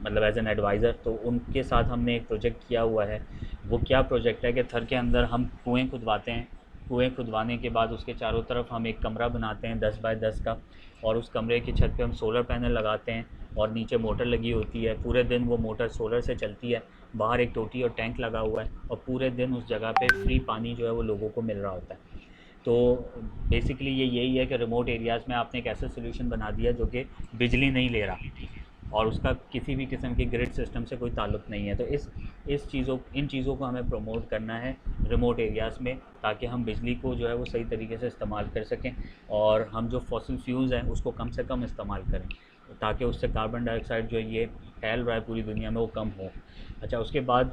D: मतलब एज एन एडवाइज़र। तो उनके साथ हमने एक प्रोजेक्ट किया हुआ है। वो क्या प्रोजेक्ट है कि थर के अंदर हम कुएँ खुदवाते हैं, कुएँ खुदवाने के बाद उसके चारों तरफ हम एक कमरा बनाते हैं 10 बाय 10 का, और उस कमरे की छत पे हम सोलर पैनल लगाते हैं और नीचे मोटर लगी होती है। पूरे दिन वो मोटर सोलर से चलती है, बाहर एक टोटी और टैंक लगा हुआ है, और पूरे दिन उस जगह पे फ्री पानी जो है वो लोगों को मिल रहा होता है। तो बेसिकली ये यही है कि रिमोट एरियाज़ में आपने एक ऐसा सोल्यूशन बना दिया जो कि बिजली नहीं ले रहा और उसका किसी भी किस्म के ग्रिड सिस्टम से कोई ताल्लुक़ नहीं है। तो इन चीज़ों को हमें प्रमोट करना है रिमोट एरियाज़ में, ताकि हम बिजली को जो है वो सही तरीके से इस्तेमाल कर सकें और हम जो फॉसिल फ्यूल्स हैं उसको कम से कम इस्तेमाल करें, ताकि उससे कार्बन डाइऑक्साइड जो ये फैल रहा है पूरी दुनिया में वो कम हो। अच्छा, उसके बाद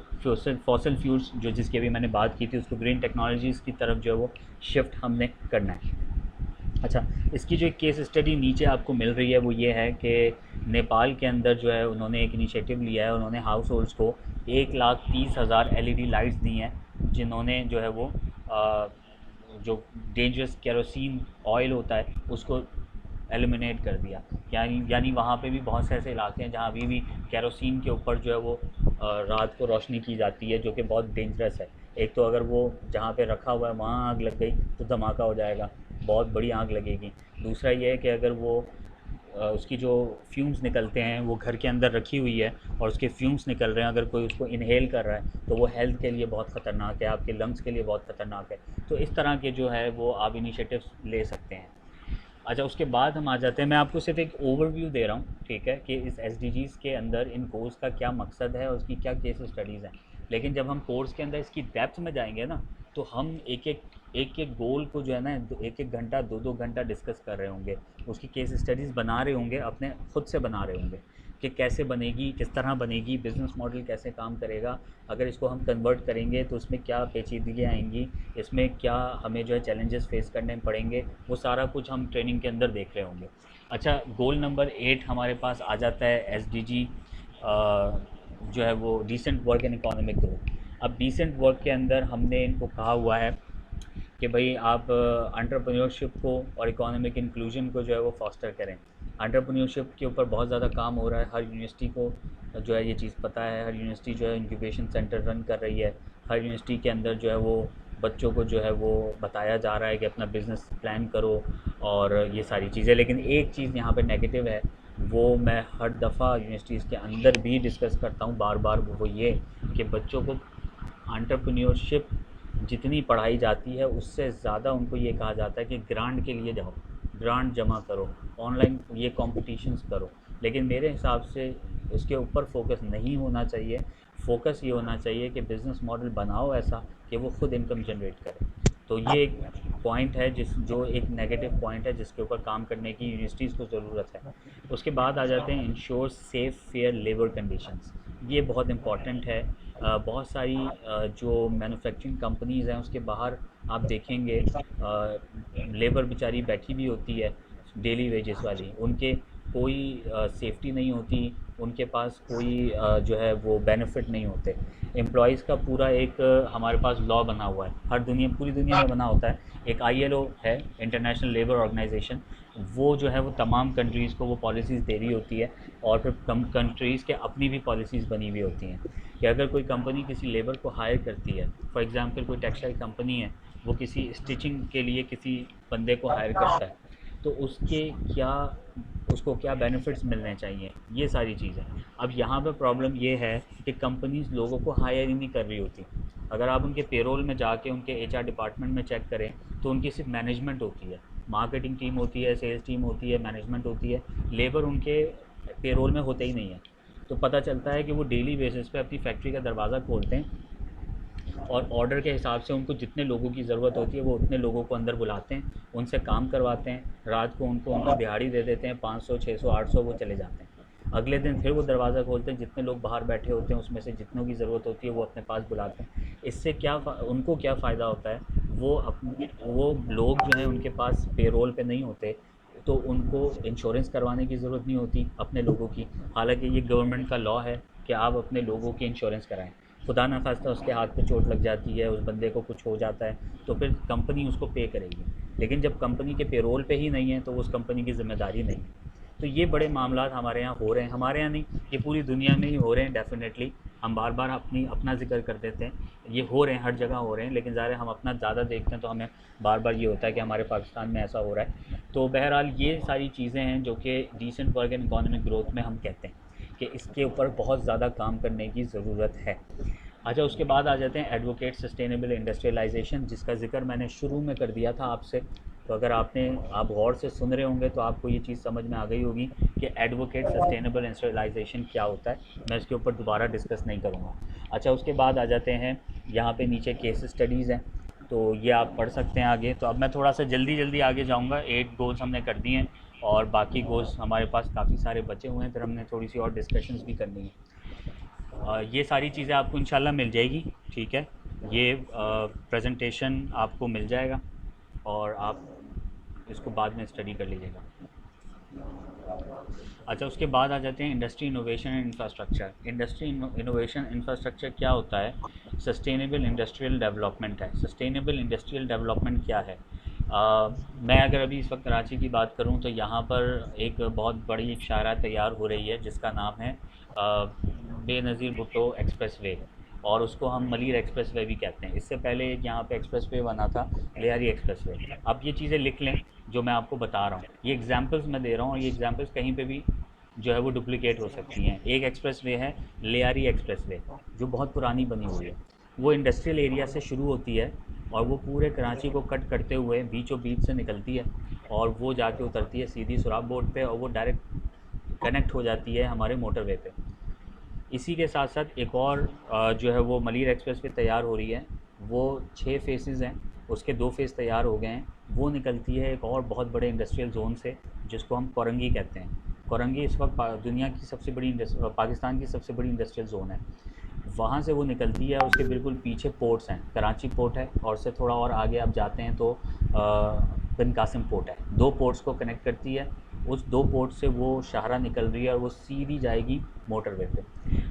D: फॉसिल फ्यूल्स जो जिसकी अभी मैंने बात की थी उसको ग्रीन टेक्नोलॉजीज़ की तरफ जो है वो शिफ्ट हमने करना है। अच्छा, इसकी जो एक केस स्टडी नीचे आपको मिल रही है वो ये है कि नेपाल के अंदर जो है उन्होंने एक इनिशिएटिव लिया है। उन्होंने हाउस होल्ड्स को 1,30,000 LED लाइट्स दी हैं, जिन्होंने जो है वो जो डेंजरस केरोसिन ऑयल होता है उसको एलिमिनेट कर दिया। यानी वहाँ पे भी बहुत से ऐसे इलाके हैं जहाँ अभी भी केरोसिन के ऊपर जो है वो रात को रोशनी की जाती है, जो कि बहुत डेंजरस है। एक तो अगर वो जहाँ पे रखा हुआ है वहाँ आग लग गई तो धमाका हो जाएगा, बहुत बड़ी आग लगेगी। दूसरा ये है कि अगर वो उसकी जो फ्यूम्स निकलते हैं वो घर के अंदर रखी हुई है और उसके फ्यूम्स निकल रहे हैं, अगर कोई उसको इनहेल कर रहा है तो वो हेल्थ के लिए बहुत ख़तरनाक है, आपके लंग्स के लिए बहुत ख़तरनाक है। तो इस तरह के जो है वो आप इनिशिएटिव्स ले सकते हैं। अच्छा, उसके बाद हम आ जाते हैं, मैं आपको सिर्फ एक ओवरव्यू दे रहा हूँ, ठीक है, कि इस SDGs के अंदर इन गोल्स का क्या मकसद है और उसकी क्या केस स्टडीज़ हैं। लेकिन जब हम कोर्स के अंदर इसकी डेप्थ में जाएंगे ना, तो हम एक गोल को जो है ना 1-1 घंटा 2-2 घंटा डिस्कस कर रहे होंगे, उसकी केस स्टडीज़ बना रहे होंगे, अपने खुद से बना रहे होंगे कि कैसे बनेगी, किस तरह बनेगी, बिज़नेस मॉडल कैसे काम करेगा, अगर इसको हम कन्वर्ट करेंगे तो उसमें क्या पेचीदगियाँ आएंगी, इसमें क्या हमें जो है चैलेंजेस फेस करने पड़ेंगे, वो सारा कुछ हम ट्रेनिंग के अंदर देख रहे होंगे। अच्छा, गोल नंबर 8 हमारे पास आ जाता है SDG जो है वो decent work and economic growth. अब डिसेंट वर्क के अंदर हमने इनको कहा हुआ है कि भाई आप एंटरप्रेन्योरशिप को और इकोनॉमिक इंक्लूजन को जो है वो फॉस्टर करें। एंटरप्रेन्योरशिप के ऊपर बहुत ज़्यादा काम हो रहा है, हर यूनिवर्सिटी को जो है ये चीज़ पता है, हर यूनिवर्सिटी जो है इंक्यूबेशन सेंटर रन कर रही है, हर यूनिवर्सिटी के अंदर जो है वो बच्चों को जो है वो बताया जा रहा है कि अपना बिज़नेस प्लान करो और ये सारी चीज़ें। लेकिन एक चीज़ यहाँ पे नेगेटिव है, वो मैं हर दफ़ा यूनिवर्सिटीज़ के अंदर भी डिस्कस करता हूँ बार बार, वो ये कि बच्चों को एंटरप्रेन्योरशिप जितनी पढ़ाई जाती है उससे ज़्यादा उनको ये कहा जाता है कि ग्रांट के लिए जाओ, ग्रांट जमा करो, ऑनलाइन ये कॉम्पिटिशन्स करो। लेकिन मेरे हिसाब से उसके ऊपर फोकस नहीं होना चाहिए। फोकस ये होना चाहिए कि बिज़नेस मॉडल बनाओ ऐसा कि वो खुद इनकम जनरेट करे। तो ये एक पॉइंट है जो एक नेगेटिव पॉइंट है जिसके ऊपर काम करने की यूनिवर्सिटीज़ को ज़रूरत है। उसके बाद आ जाते हैं ensure safe fair labour conditions. ये बहुत इम्पॉर्टेंट है। बहुत सारी जो मैन्युफैक्चरिंग कंपनीज़ हैं उसके बाहर आप देखेंगे लेबर बेचारी बैठी भी होती है डेली वेजेस वाली, उनके कोई सेफ्टी नहीं होती, उनके पास कोई जो है वो बेनिफिट नहीं होते। एम्प्लॉयज़ का पूरा एक हमारे पास लॉ बना हुआ है, पूरी दुनिया में बना होता है। एक ILO है, इंटरनेशनल लेबर ऑर्गेनाइजेशन, वो जो है वो तमाम कंट्रीज़ को वो पॉलिसीज़ दे रही होती है और फिर कंट्रीज़ के अपनी भी पॉलिसीज़ बनी हुई होती हैं कि अगर कोई कंपनी किसी लेबर को हायर करती है, फॉर एग्ज़ाम्पल कोई टेक्सटाइल कंपनी है, वो किसी स्टिचिंग के लिए किसी बंदे को हायर करता है, तो उसको क्या बेनिफिट्स मिलने चाहिए, ये सारी चीज़ें। अब यहाँ पे प्रॉब्लम ये है कि कंपनीज़ लोगों को हायर ही नहीं कर रही होती। अगर आप उनके पेरोल में जाके उनके HR डिपार्टमेंट में चेक करें तो उनकी सिर्फ मैनेजमेंट होती है, मार्केटिंग टीम होती है, सेल्स टीम होती है, मैनेजमेंट होती है, लेबर उनके पेरोल में होते ही नहीं है। तो पता चलता है कि वो डेली बेसिस पे अपनी फैक्ट्री का दरवाज़ा खोलते हैं और ऑर्डर के हिसाब से उनको जितने लोगों की ज़रूरत होती है वो उतने लोगों को अंदर बुलाते हैं, उनसे काम करवाते हैं, रात को उनको दिहाड़ी दे देते हैं 500, 600, 800, वो चले जाते हैं। अगले दिन फिर वो दरवाज़ा खोलते हैं, जितने लोग बाहर बैठे होते हैं उसमें से जितनों की ज़रूरत होती है वो अपने पास बुलाते हैं। इससे उनको क्या फ़ायदा होता है, वो लोग जो हैं उनके पास पेरोल पे नहीं होते, तो उनको इंश्योरेंस करवाने की ज़रूरत नहीं होती अपने लोगों की। हालांकि ये गवर्नमेंट का लॉ है कि आप अपने लोगों की इंश्योरेंस कराएं। खुदा न खास्ता उसके हाथ पे चोट लग जाती है, उस बंदे को कुछ हो जाता है, तो फिर कंपनी उसको पे करेगी। लेकिन जब कंपनी के पेरोल पे ही नहीं है तो उस कंपनी की ज़िम्मेदारी नहीं है। तो ये बड़े मामलात हमारे यहाँ हो रहे हैं, हमारे यहाँ नहीं, ये पूरी दुनिया में ही हो रहे हैं। डेफिनेटली हम बार बार अपना जिक्र कर देते हैं, ये हो रहे हैं, हर जगह हो रहे हैं, लेकिन ज़ाहिर हम अपना ज़्यादा देखते हैं तो हमें बार बार ये होता है कि हमारे पाकिस्तान में ऐसा हो रहा है। तो बहरहाल ये सारी चीज़ें हैं जो कि decent work and economic growth में हम कहते हैं कि इसके ऊपर बहुत ज़्यादा काम करने की ज़रूरत है। अच्छा, उसके बाद आ जाते हैं एडवोकेट सस्टेनेबल इंडस्ट्रियलाइजेशन, जिसका जिक्र मैंने शुरू में कर दिया था आपसे। तो अगर आप गौर से सुन रहे होंगे तो आपको ये चीज़ समझ में आ गई होगी कि एडवोकेट सस्टेनेबल इंडस्ट्रियलाइजेशन क्या होता है। मैं इसके ऊपर दोबारा डिस्कस नहीं करूँगा। अच्छा, उसके बाद आ जाते हैं यहाँ पे नीचे केस स्टडीज़ हैं, तो ये आप पढ़ सकते हैं आगे। तो अब मैं थोड़ा सा जल्दी जल्दी आगे जाऊँगा। 8 गोल्स हमने कर दिए हैं और बाकी गोल्स हमारे पास काफ़ी सारे बचे हुए हैं, फिर हमने थोड़ी सी और डिस्कशंस भी करनी है। ये सारी चीज़ें आपको इंशाल्लाह मिल जाएगी, ठीक है। ये प्रेजेंटेशन आपको मिल जाएगा और आप इसको बाद में स्टडी कर लीजिएगा। अच्छा, उसके बाद आ जाते हैं industry innovation and infrastructure. Industry innovation infrastructure क्या होता है? सस्टेनेबल इंडस्ट्रियल डेवलपमेंट है। सस्टेनेबल इंडस्ट्रियल डेवलपमेंट क्या है? मैं अगर अभी इस वक्त कराची की बात करूं तो यहाँ पर एक बहुत बड़ी एक शाहराह तैयार हो रही है जिसका नाम है बेनज़ीर भुट्टो एक्सप्रेस वे, और उसको हम मलिर एक्सप्रेस वे भी कहते हैं। इससे पहले एक यहाँ पे एक्सप्रेस वे बना था, लियारी एक्सप्रेस वे। अब ये चीज़ें लिख लें जो मैं आपको बता रहा हूँ। ये एग्जांपल्स मैं दे रहा हूँ और ये एग्जांपल्स कहीं पे भी जो है वो डुप्लीकेट हो सकती हैं। एक एक्सप्रेस वे है लियारी एक्सप्रेस वे, जो बहुत पुरानी बनी हुई है। वो इंडस्ट्रियल एरिया से शुरू होती है और वो पूरे कराची को कट करते हुए बीचों बीच से निकलती है और वो जाके उतरती है सीधी सुराब बोर्ड पे और वो डायरेक्ट कनेक्ट हो जाती है हमारे मोटरवे पे। इसी के साथ साथ एक और जो है वो मलिर एक्सप्रेस पे तैयार हो रही है। वो 6 फेसेस हैं, उसके 2 फेस तैयार हो गए हैं। वो निकलती है एक और बहुत बड़े इंडस्ट्रियल जोन से जिसको हम कोरंगी कहते हैं। कोरंगी इस वक्त दुनिया की सबसे बड़ी पाकिस्तान की सबसे बड़ी इंडस्ट्रियल जोन है। वहाँ से वो निकलती है, उसके बिल्कुल पीछे पोर्ट्स हैं। कराची पोर्ट है और उससे थोड़ा और आगे आप जाते हैं तो बिन कासिम पोर्ट है। 2 पोर्ट्स को कनेक्ट करती है। उस 2 पोर्ट से वो शाहरा निकल रही है और वो सीधी जाएगी मोटरवे पे।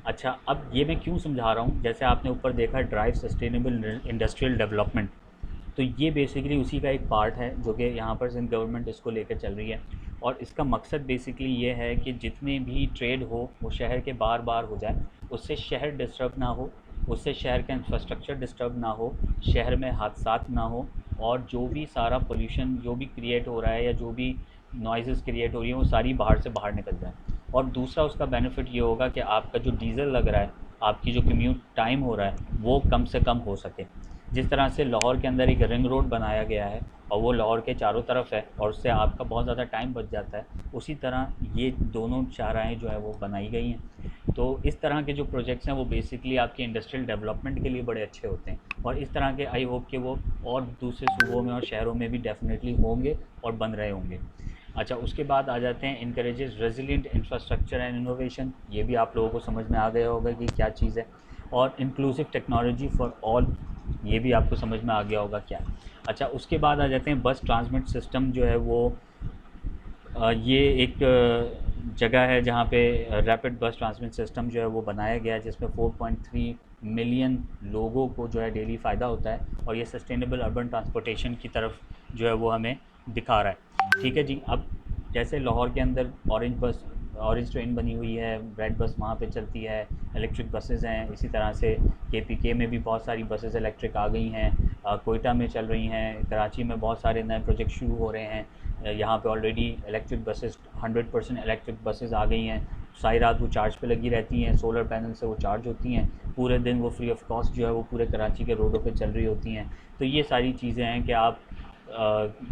D: अच्छा, अब ये मैं क्यों समझा रहा हूँ, जैसे आपने ऊपर देखा ड्राइव सस्टेनेबल इंडस्ट्रियल डेवलपमेंट, तो ये बेसिकली उसी का एक पार्ट है जो कि यहाँ पर सिंध गवर्नमेंट इसको लेकर चल रही है। और इसका मकसद बेसिकली ये है कि जितने भी ट्रेड हो वो शहर के बार बार हो जाए, उससे शहर डिस्टर्ब ना हो, उससे शहर का इंफ्रास्ट्रक्चर डिस्टर्ब ना हो, शहर में हादसात ना हो, और जो भी सारा पोल्यूशन जो भी क्रिएट हो रहा है या जो भी नॉइज़ेस क्रिएट हो रही हैं वो सारी बाहर से बाहर निकल जाए। और दूसरा उसका बेनिफिट ये होगा कि आपका जो डीज़ल लग रहा है, आपकी जो कम्यूट टाइम हो रहा है वो कम से कम हो सके। जिस तरह से लाहौर के अंदर एक रिंग रोड बनाया गया है और वो लाहौर के चारों तरफ है और उससे आपका बहुत ज़्यादा टाइम बच जाता है, उसी तरह ये दोनों शाहराहें जो है वो बनाई गई हैं। तो इस तरह के जो प्रोजेक्ट्स हैं वो बेसिकली आपके इंडस्ट्रियल डेवलपमेंट के लिए बड़े अच्छे होते हैं और इस तरह के आई होप कि वो और दूसरे सूबों में और शहरों में भी डेफिनेटली होंगे और बन रहे होंगे। अच्छा, उसके बाद आ जाते हैं encourages resilient infrastructure and innovation. ये भी आप लोगों को समझ में आ गया होगा कि क्या चीज़ है। और इंक्लूसिव टेक्नोलॉजी फॉर ऑल, ये भी आपको समझ में आ गया होगा क्या। अच्छा, उसके बाद आ जाते हैं बस ट्रांसमिट सिस्टम जो है वो ये एक जगह है जहाँ पे रैपिड बस ट्रांसमिट सिस्टम जो है वो बनाया गया है, जिसमें 4.3 मिलियन लोगों को जो है डेली फ़ायदा होता है और ये सस्टेनेबल अर्बन ट्रांसपोर्टेशन की तरफ जो है वो हमें दिखा रहा है। ठीक है जी। अब जैसे लाहौर के अंदर ऑरेंज ट्रेन बनी हुई है, रेड बस वहाँ पे चलती है, इलेक्ट्रिक बसेस हैं। इसी तरह से KPK में भी बहुत सारी बसेस इलेक्ट्रिक आ गई हैं, कोयटा में चल रही हैं, कराची में बहुत सारे नए प्रोजेक्ट शुरू हो रहे हैं। यहाँ पे already electric buses 100% electric buses आ गई हैं। सारी रात वो चार्ज पे लगी रहती हैं, सोलर पैनल से वो चार्ज होती हैं। पूरे दिन वो फ्री ऑफ कॉस्ट जो है वो पूरे कराची के रोडों पे चल रही होती हैं। तो ये सारी चीज़ें हैं कि आप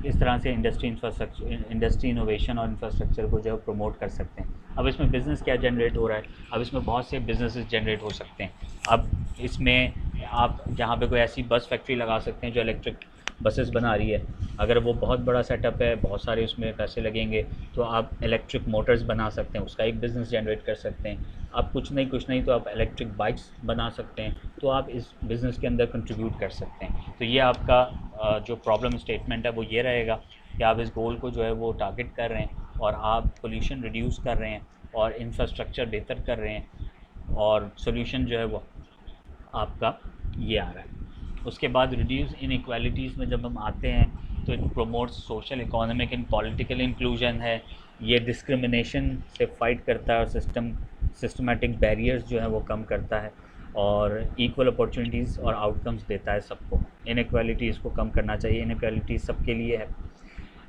D: इस तरह से इंडस्ट्री इनोवेशन और इंफ्रास्ट्रक्चर को जो है प्रमोट कर सकते हैं। अब इसमें बिज़नेस क्या जनरेट हो रहा है? अब इसमें बहुत से बिज़नेसेस जनरेट हो सकते हैं। अब इसमें आप जहाँ पे कोई ऐसी बस फैक्ट्री लगा सकते हैं जो इलेक्ट्रिक बसेस बना रही है। अगर वो बहुत बड़ा सेटअप है, बहुत सारे उसमें पैसे लगेंगे, तो आप इलेक्ट्रिक मोटर्स बना सकते हैं, उसका एक बिज़नेस जनरेट कर सकते हैं। आप कुछ नहीं तो आप इलेक्ट्रिक बाइक्स बना सकते हैं, तो आप इस बिज़नेस के अंदर कंट्रीब्यूट कर सकते हैं। तो ये आपका जो प्रॉब्लम स्टेटमेंट है वो ये रहेगा कि आप इस गोल को जो है वो टारगेट कर रहे हैं और आप पोल्यूशन रिड्यूस कर रहे हैं और इंफ्रास्ट्रक्चर बेहतर कर रहे हैं और सोल्यूशन जो है वो आपका ये आ रहा है। उसके बाद रिड्यूस इनइक्वालिटीज़ में जब हम आते हैं तो it promotes social, economic and political inclusion है। ये डिस्क्रिमिनेशन से फाइट करता है और सिस्टमेटिक बैरियर्स जो है वो कम करता है और इक्वल अपॉर्चुनिटीज़ और आउटकम्स देता है सबको। इनइक्वालिटीज़ को कम करना चाहिए। इनइक्वालिटीज़ सबके लिए है,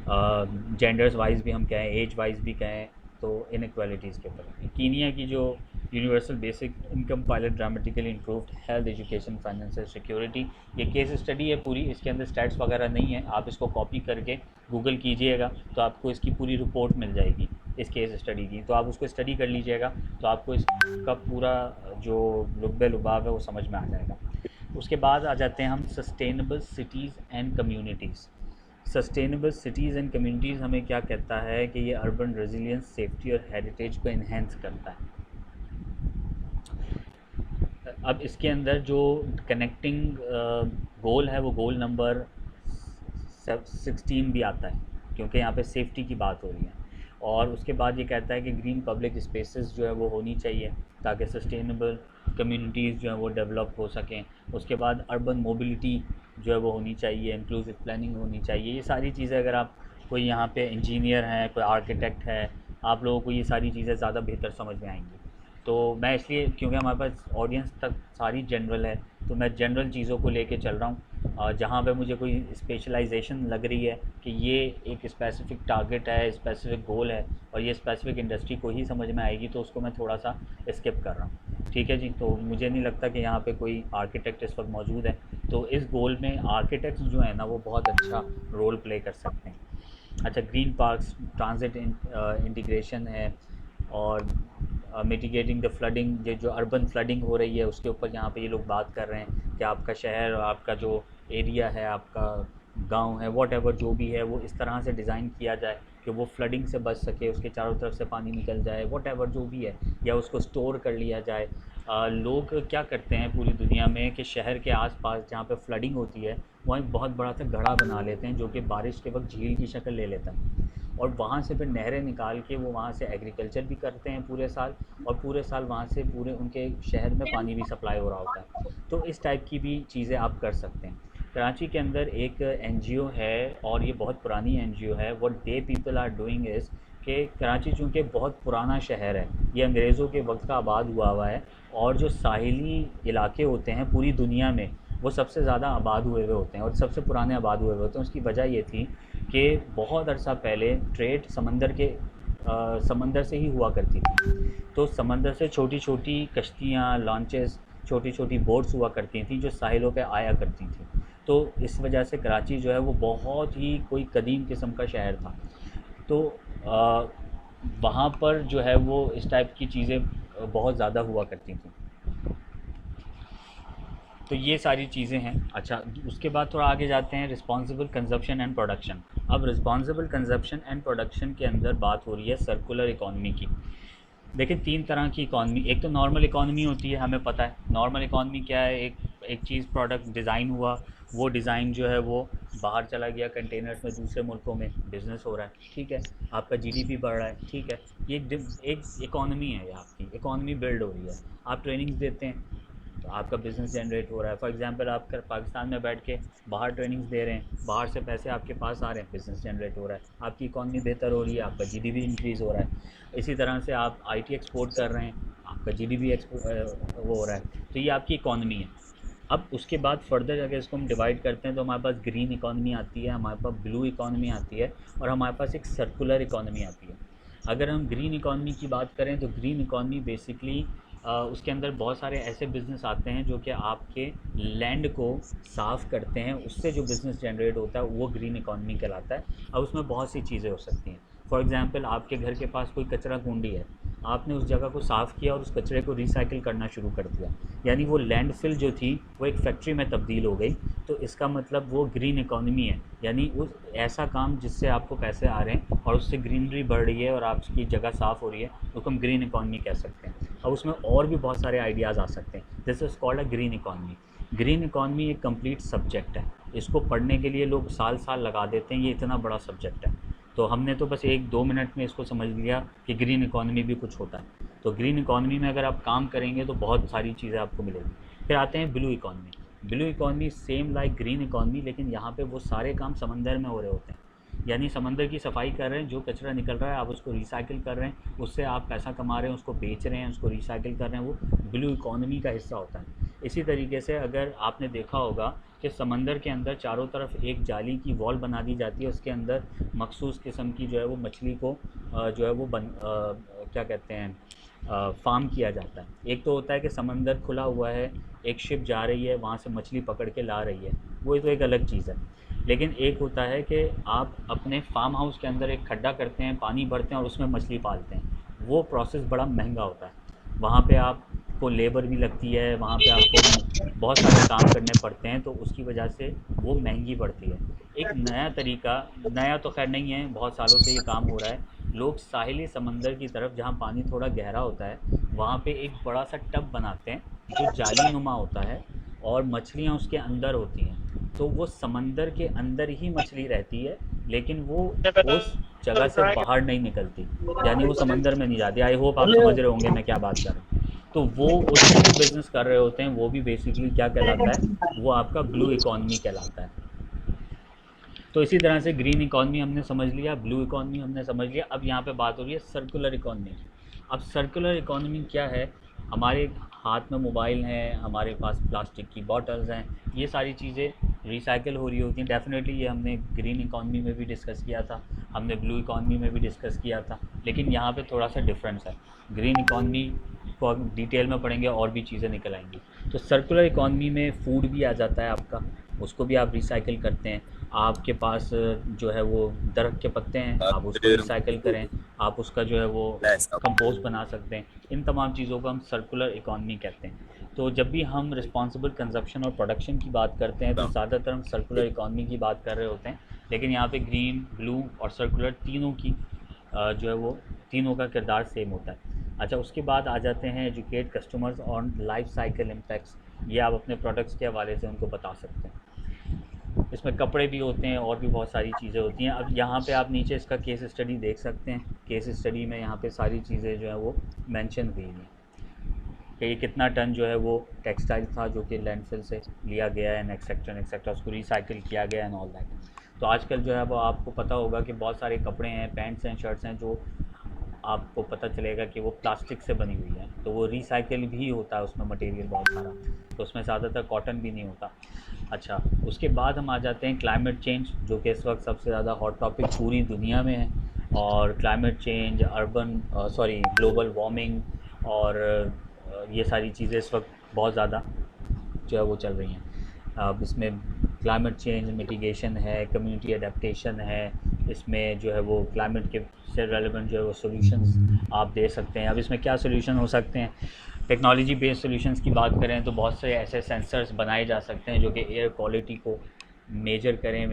D: जेंडर्स वाइज भी हम कहें, एज वाइज भी कहें, तो इनइक्वालिटीज़ के ऊपर। कीनिया की जो universal basic income pilot dramatically improved health education financial security. ये केस स्टडी है पूरी, इसके अंदर स्टैट्स वगैरह नहीं है, आप इसको कॉपी करके गूगल कीजिएगा तो आपको इसकी पूरी रिपोर्ट मिल जाएगी इस केस स्टडी की, तो आप उसको स्टडी कर लीजिएगा तो आपको इसका पूरा जो लुब्बे लुबाव है वो समझ में आ जाएगा। उसके बाद आ जाते हैं हम sustainable cities and communities. Sustainable cities and communities हमें क्या कहता है कि ये अर्बन रेजिलियंस, सेफ्टी और हेरिटेज को इन्हेंस करता है। अब इसके अंदर जो कनेक्टिंग गोल है वो गोल नंबर 16 भी आता है, क्योंकि यहाँ पे सेफ्टी की बात हो रही है। और उसके बाद ये कहता है कि ग्रीन पब्लिक स्पेसेस जो है वो होनी चाहिए ताकि सस्टेनेबल कम्युनिटीज़ जो है वो डेवलप हो सकें। उसके बाद अर्बन मोबिलिटी जो है वो होनी चाहिए, इंक्लूसिव प्लानिंग होनी चाहिए। ये सारी चीज़ें अगर आप कोई यहाँ पे इंजीनियर हैं, कोई आर्किटेक्ट है, आप लोगों को ये सारी चीज़ें ज़्यादा बेहतर समझ में आएंगी। तो मैं इसलिए, क्योंकि हमारे पास ऑडियंस तक सारी जनरल है, तो मैं जनरल चीज़ों को लेके चल रहा हूँ। जहाँ पे मुझे कोई स्पेशलाइजेशन लग रही है कि ये एक स्पेसिफ़िक टारगेट है, स्पेसिफ़िक गोल है और ये स्पेसिफ़िक इंडस्ट्री को ही समझ में आएगी, तो उसको मैं थोड़ा सा स्किप कर रहा हूँ। ठीक है जी। तो मुझे नहीं लगता कि यहाँ पे कोई आर्किटेक्ट इस वक्त मौजूद है, तो इस गोल में आर्किटेक्ट्स जो है ना वो बहुत अच्छा रोल प्ले कर सकते हैं। अच्छा, ग्रीन पार्क्स, ट्रांजिट इंटीग्रेशन है और मिटिगेटिंग द फ्लडिंग, ये जो अर्बन फ्लडिंग हो रही है उसके ऊपर यहाँ पे ये लोग बात कर रहे हैं कि आपका शहर और आपका जो एरिया है, आपका गांव है, वॉट जो भी है, वो इस तरह से डिज़ाइन किया जाए कि वो फ्लडिंग से बच सके, उसके चारों तरफ से पानी निकल जाए, वॉट जो भी है, या उसको स्टोर कर लिया जाए। लोग क्या करते हैं पूरी दुनिया में कि शहर के आसपास जहाँ पे फ्लडिंग होती है वहाँ एक बहुत बड़ा सा गड्ढा बना लेते हैं जो कि बारिश के वक्त झील की शक्ल ले लेता है, और वहाँ से फिर नहरें निकाल के वो वहाँ से एग्रीकल्चर भी करते हैं पूरे साल, और पूरे साल वहाँ से पूरे उनके शहर में पानी भी सप्लाई हो रहा होता है। तो इस टाइप की भी चीज़ें आप कर सकते हैं। कराची के अंदर एक एनजीओ है और ये बहुत पुरानी एनजीओ है। What they people are doing is कि कराची चूँकि बहुत पुराना शहर है, ये अंग्रेज़ों के वक्त का आबाद हुआ है, और जो साहिली इलाके होते हैं पूरी दुनिया में वो सबसे ज़्यादा आबाद हुए हुए होते हैं और सबसे पुराने आबाद हुए हुए होते हैं। उसकी वजह ये थी कि बहुत अरसा पहले ट्रेड समंदर से ही हुआ करती थी, तो समंदर से छोटी छोटी कश्तियाँ, लॉन्चेस, छोटी छोटी बोट्स हुआ करती थी जो साहिलों पे आया करती थी। तो इस वजह से कराची जो है वो बहुत ही कोई कदीम किस्म का शहर था। तो वहाँ पर जो है वो इस टाइप की चीज़ें बहुत ज़्यादा हुआ करती थी। तो ये सारी चीज़ें हैं। अच्छा, उसके बाद थोड़ा आगे जाते हैं, रिस्पॉन्सिबल कंजप्शन एंड प्रोडक्शन। अब रिस्पॉन्सिबल कंजप्शन एंड प्रोडक्शन के अंदर बात हो रही है सर्कुलर इकॉनमी की। देखिए, 3 तरह की इकॉनमी, एक तो नॉर्मल इकॉनमी होती है, हमें पता है नॉर्मल इकॉनमी क्या है। एक चीज़ प्रोडक्ट डिज़ाइन हुआ, वो डिज़ाइन जो है वो बाहर चला गया कंटेनर्स में, दूसरे मुल्कों में बिज़नेस हो रहा है, ठीक है, आपका जीडीपी बढ़ रहा है, ठीक है, ये एक इकॉनमी है, ये आपकी इकॉनमी बिल्ड हो रही है। आप ट्रेनिंग्स देते हैं तो आपका बिज़नेस जनरेट हो रहा है। फॉर एग्जांपल, आप पाकिस्तान में बैठ के बाहर ट्रेनिंग्स दे रहे हैं, बाहर से पैसे आपके पास आ रहे हैं, बिज़नेस जनरेट हो रहा है, आपकी इकॉनमी बेहतर हो रही है, आपका जीडीपी इंक्रीज़ हो रहा है। इसी तरह से आप आईटी एक्सपोर्ट कर रहे हैं, आपका जीडीपी वो हो रहा है। तो ये आपकी इकॉनमी है। अब उसके बाद फर्दर अगर इसको हम डिवाइड करते हैं तो हमारे पास ग्रीन इकॉनमी आती है, हमारे पास ब्लू इकॉनमी आती है, और हमारे पास एक सर्कुलर इकॉनमी आती है। अगर हम ग्रीन इकॉनमी की बात करें तो ग्रीन इकॉनमी बेसिकली उसके अंदर बहुत सारे ऐसे बिज़नेस आते हैं जो कि आपके लैंड को साफ़ करते हैं, उससे जो बिज़नेस जनरेट होता है वो ग्रीन इकॉनमी कहलाता है। अब उसमें बहुत सी चीज़ें हो सकती हैं। फॉर एग्ज़ाम्पल, आपके घर के पास कोई कचरा कुंडी है, आपने उस जगह को साफ़ किया और उस कचरे को रिसाइकिल करना शुरू कर दिया, यानी वो लैंडफिल जो थी वो एक फैक्ट्री में तब्दील हो गई। तो इसका मतलब वो ग्रीन इकॉनमी है, यानी उस ऐसा काम जिससे आपको पैसे आ रहे हैं और उससे ग्रीनरी बढ़ रही है और आपकी जगह साफ़ हो रही है, उसको हम ग्रीन इकॉनमी कह सकते हैं। अब उसमें और भी बहुत सारे आइडियाज़ आ सकते हैं। This is called a green economy. Green economy एक कंप्लीट सब्जेक्ट है, इसको पढ़ने के लिए लोग साल साल लगा देते हैं, ये इतना बड़ा सब्जेक्ट है। तो हमने तो बस 1-2 मिनट में इसको समझ लिया कि ग्रीन इकॉनमी भी कुछ होता है। तो ग्रीन इकॉनमी में अगर आप काम करेंगे तो बहुत सारी चीज़ें आपको मिलेगी। फिर आते हैं blue economy. Blue economy same like green economy, लेकिन यहाँ पे वो सारे काम समंदर में हो रहे होते हैं, यानी समंदर की सफाई कर रहे हैं, जो कचरा निकल रहा है आप उसको रिसाइकिल कर रहे हैं, उससे आप पैसा कमा रहे हैं, उसको बेच रहे हैं, उसको रिसाइकिल कर रहे हैं, वो ब्लू इकॉनमी का हिस्सा होता है। इसी तरीके से अगर आपने देखा होगा कि समंदर के अंदर चारों तरफ एक जाली की वॉल बना दी जाती है, उसके अंदर मखसूस किस्म की जो है वो मछली को जो है वो क्या कहते हैं फार्म किया जाता है। एक तो होता है कि समंदर खुला हुआ है, एक शिप जा रही है, वहाँ से मछली पकड़ के ला रही है, वो तो एक अलग चीज़ है। लेकिन एक होता है कि आप अपने फार्म हाउस के अंदर एक खड्डा करते हैं, पानी भरते हैं और उसमें मछली पालते हैं। वो प्रोसेस बड़ा महंगा होता है, वहाँ पे आपको लेबर भी लगती है, वहाँ पे आपको बहुत सारे काम करने पड़ते हैं, तो उसकी वजह से वो महंगी पड़ती है। एक नया तरीका, नया तो खैर नहीं है, बहुत सालों से ये काम हो रहा है। लोग साहिली समंदर की तरफ जहाँ पानी थोड़ा गहरा होता है वहाँ पे एक बड़ा सा टब बनाते हैं जो जाली नुमा होता है और मछलियाँ उसके अंदर होती हैं। तो वो समंदर के अंदर ही मछली रहती है, लेकिन वो उस जगह से बाहर नहीं निकलती, यानी वो समंदर में नहीं जाती। आई होप आप समझ रहे होंगे मैं क्या बात कर रहा हूँ। तो वो उसमें भी बिज़नेस कर रहे होते हैं, वो भी बेसिकली क्या कहलाता है, वो आपका ब्लू इकॉनमी कहलाता है। तो इसी तरह से ग्रीन इकॉनमी हमने समझ लिया, ब्लू इकॉनमी हमने समझ लिया। अब यहाँ पे बात हो रही है सर्कुलर इकॉनमी। अब सर्कुलर इकॉनमी क्या है, हमारे हाथ में मोबाइल हैं, हमारे पास प्लास्टिक की बॉटल्स हैं, ये सारी चीज़ें रिसाइकिल हो रही होती हैं। डेफिनेटली ये हमने ग्रीन इकॉनमी में भी डिस्कस किया था, हमने ब्लू इकॉनमी में भी डिस्कस किया था, लेकिन यहाँ पे थोड़ा सा डिफरेंस है। ग्रीन इकॉनमी को डिटेल में पढ़ेंगे और भी चीज़ें निकल आएंगी। तो सर्कुलर इकॉनमी में फूड भी आ जाता है आपका, उसको भी आप रिसाइकिल करते हैं। आपके पास जो है वो दरख्त के पत्ते हैं, आप उसको रिसाइकिल करें, आप उसका जो है वो कंपोस्ट बना सकते हैं। इन तमाम चीज़ों को हम सर्कुलर इकॉनमी कहते हैं। तो जब भी हम रिस्पॉन्सिबल कंजप्शन और प्रोडक्शन की बात करते हैं तो ज़्यादातर हम सर्कुलर इकॉनमी की बात कर रहे होते हैं, लेकिन यहाँ पे ग्रीन, ब्लू और सर्कुलर तीनों की जो है वो तीनों का किरदार सेम होता है। अच्छा, उसके बाद आ जाते हैं educate customers on life cycle impacts. ये आप अपने प्रोडक्ट्स के हवाले से उनको बता सकते हैं। इसमें कपड़े भी होते हैं और भी बहुत सारी चीज़ें होती हैं। अब यहाँ पे आप नीचे इसका केस स्टडी देख सकते हैं। केस स्टडी में यहाँ पे सारी चीज़ें जो है वो मेंशन हुई हैं कि ये कितना टन जो है वो टेक्सटाइल था जो कि लैंडफिल से लिया गया है, एक्सेट्रा, उसको रिसाइकिल किया गया एंड ऑल दैट। तो आजकल जो है वो आपको पता होगा कि बहुत सारे कपड़े हैं, पैंट्स हैं, शर्ट्स हैं जो आपको पता चलेगा कि वो प्लास्टिक से बनी हुई है, तो वो रिसाइकिल भी होता है उसमें मटेरियल बहुत सारा, तो उसमें ज़्यादातर कॉटन भी नहीं होता। अच्छा, उसके बाद हम आ जाते हैं क्लाइमेट चेंज, जो कि इस वक्त सबसे ज़्यादा हॉट टॉपिक पूरी दुनिया में है। और क्लाइमेट चेंज, ग्लोबल वार्मिंग और ये सारी चीज़ें इस वक्त बहुत ज़्यादा जो है वो चल रही हैं। अब इसमें क्लाइमेट चेंज मिटिगेशन है, कम्युनिटी अडेप्टेशन है, इसमें जो है वो क्लाइमेट के से रेलेवेंट जो है वो सॉल्यूशंस आप दे सकते हैं। अब इसमें क्या सॉल्यूशन हो सकते हैं, टेक्नोलॉजी बेस्ड सॉल्यूशंस की बात करें तो बहुत से ऐसे सेंसर्स बनाए जा सकते हैं जो कि एयर क्वालिटी को मेजर करें,